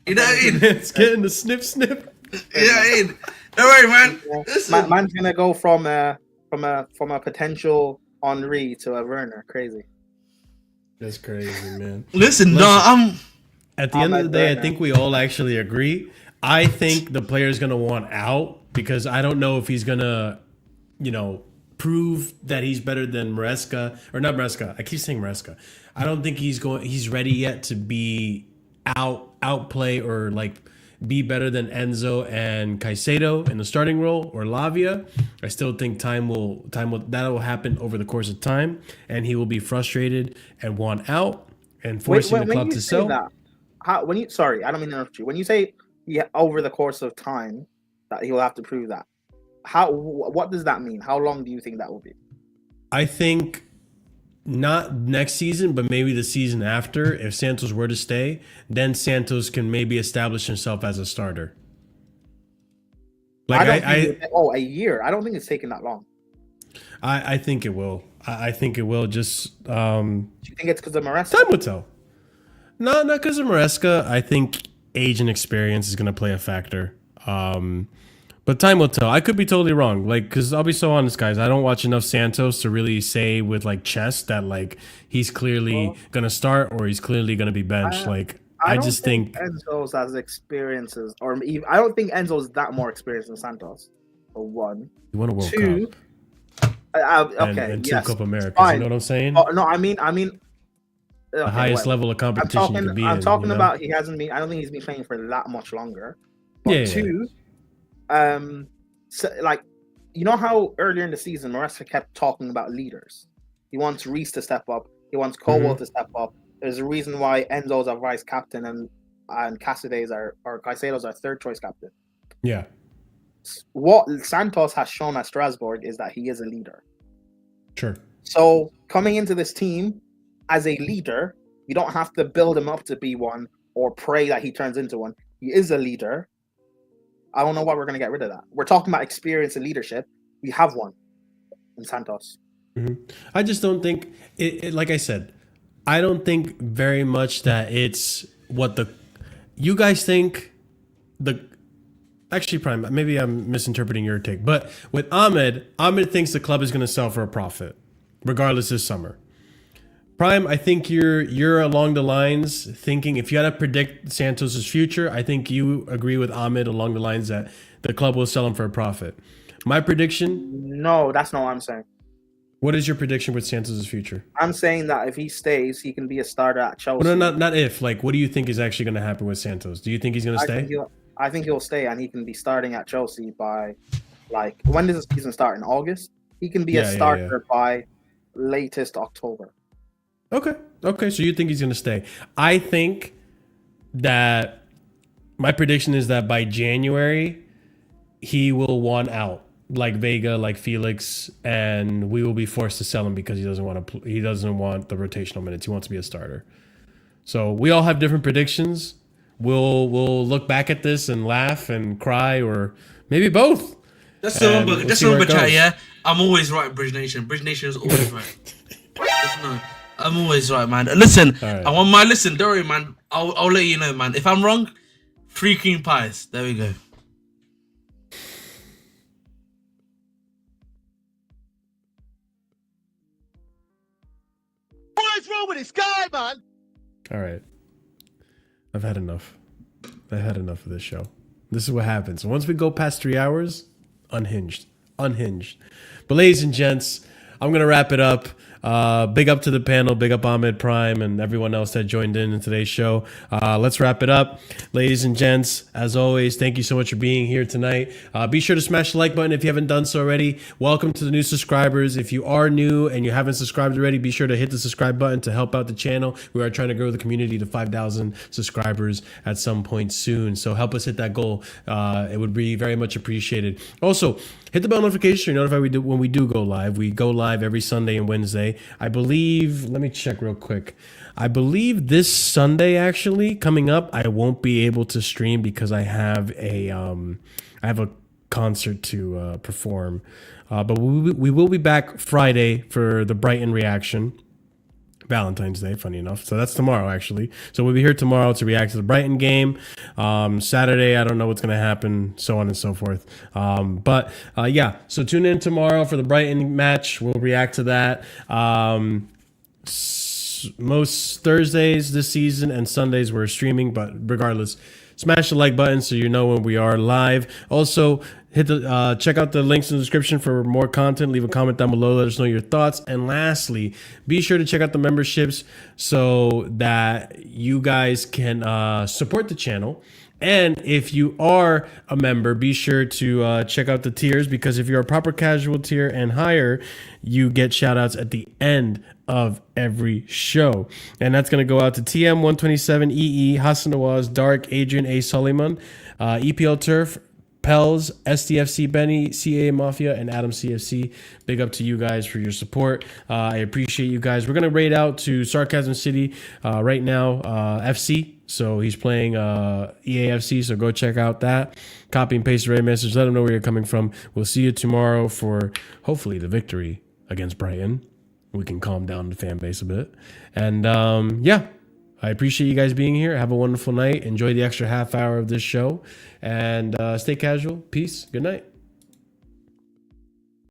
You know what I mean? It's getting the snip. You know what I mean? Don't worry, man. Yeah. Man's gonna go from a potential Henri to a Werner. Crazy. That's crazy, man. Listen, at the end of the day, I think we all actually agree. I think the player's gonna want out because I don't know if he's gonna, prove that he's better than Maresca or not Maresca. I keep saying Maresca. I don't think he's ready yet to be outplay or like be better than Enzo and Caicedo in the starting role or Lavia. I still think that will happen over the course of time, and he will be frustrated and want out and forcing the club to sell. Sorry, I don't mean to interrupt you. When you say over the course of time that he will have to prove that, what does that mean? How long do you think that will be? I think not next season, but maybe the season after. If Santos were to stay, then Santos can maybe establish himself as a starter. A year. I don't think it's taking that long. I think it will. I think it will. Just do you think it's because of Maresca? Time will tell. No, not because of Maresca. I think age and experience is going to play a factor. But time will tell. I could be totally wrong. Because I'll be so honest, guys. I don't watch enough Santos to really say with chest that he's clearly gonna start or he's clearly gonna be benched. I just think Enzo's has experiences, or even, I don't think Enzo's that more experienced than Santos. For one, he won a World Cup. And two Copa Americas. You know what I'm saying? No, I mean. The highest level of competition you can be in. I'm talking about he hasn't been. I don't think he's been playing for that much longer. But So, like, you know how earlier in the season, Maresca kept talking about leaders. He wants Reese to step up. He wants Colwell to step up. There's a reason why Enzo's our vice captain and Caicedo's our third choice captain. Yeah. What Santos has shown at Strasbourg is that he is a leader. Sure. So coming into this team as a leader, you don't have to build him up to be one or pray that he turns into one. He is a leader. I don't know why we're going to get rid of that. We're talking about experience and leadership. We have one in Santos. I just don't think like I said, I don't think very much that it's what you guys think actually, Prime, maybe I'm misinterpreting your take, but with Ahmed thinks the club is going to sell for a profit regardless this summer. Prime, I think you're along the lines thinking if you had to predict Santos's future, I think you agree with Ahmed along the lines that the club will sell him for a profit. My prediction? No, that's not what I'm saying. What is your prediction with Santos's future? I'm saying that if he stays, he can be a starter at Chelsea. Well, no, not if. Like, what do you think is actually going to happen with Santos? Do you think he's going to stay? I think he'll stay, and he can be starting at Chelsea by, like, when does the season start? In August? He can be a starter by latest October. Okay. So you think he's going to stay? I think that my prediction is that by January, he will want out. Like Vega, like Felix, and we will be forced to sell him because he doesn't want to. He doesn't want the rotational minutes. He wants to be a starter. So we all have different predictions. We'll look back at this and laugh and cry, or maybe both. Just remember, chat. Yeah, I'm always right. Bridge Nation. Bridge Nation is always right. Just know, I'm always right, man. Listen, right. I want my listen. Don't worry, man. I'll let you know, man. If I'm wrong, 3 cream pies. There we go. What's wrong with this guy, man? All right. I've had enough. I've had enough of this show. This is what happens. Once we go past 3 hours, unhinged. But ladies and gents, I'm going to wrap it up. Big up to the panel, big up Ahmed Prime and everyone else that joined in today's show. Let's wrap it up. Ladies and gents, as always, thank you so much for being here tonight. Be sure to smash the like button if you haven't done so already. Welcome to the new subscribers. If you are new and you haven't subscribed already, be sure to hit the subscribe button to help out the channel. We are trying to grow the community to 5,000 subscribers at some point soon. So help us hit that goal. It would be very much appreciated. Also, hit the bell notification so you're notified when we do go live. We go live every Sunday and Wednesday. I believe, let me check real quick. I believe this Sunday actually coming up, I won't be able to stream because I have a concert to perform. But we will be back Friday for the Brighton reaction. Valentine's Day, funny enough. So that's tomorrow, actually. So we'll be here tomorrow to react to the Brighton game. Saturday, I don't know what's going to happen, so on and so forth. But yeah, so tune in tomorrow for the Brighton match. We'll react to that. Most Thursdays this season and Sundays we're streaming, but regardless, smash the like button so you know when we are live. Also, hit the check out the links in the description for more content. Leave a comment down below. Let us know your thoughts. And lastly, be sure to check out the memberships so that you guys can support the channel. And if you are a member, be sure to check out the tiers, because if you're a proper casual tier and higher, you get shout outs at the end of every show. And that's going to go out to TM127EE, Hassan Nawaz, Dark, Adrian A. Suleiman, EPL Turf, Pels, SDFC Benny, CA Mafia, and Adam CFC. Big up to you guys for your support. I appreciate you guys. We're going to raid out to Sarcasm City right now, FC. So he's playing EAFC, so go check out that. Copy and paste the raid message. Let them know where you're coming from. We'll see you tomorrow for hopefully the victory against Brighton. We can calm down the fan base a bit. And yeah. I appreciate you guys being here. Have a wonderful night. Enjoy the extra half hour of this show. And stay casual. Peace. Good night.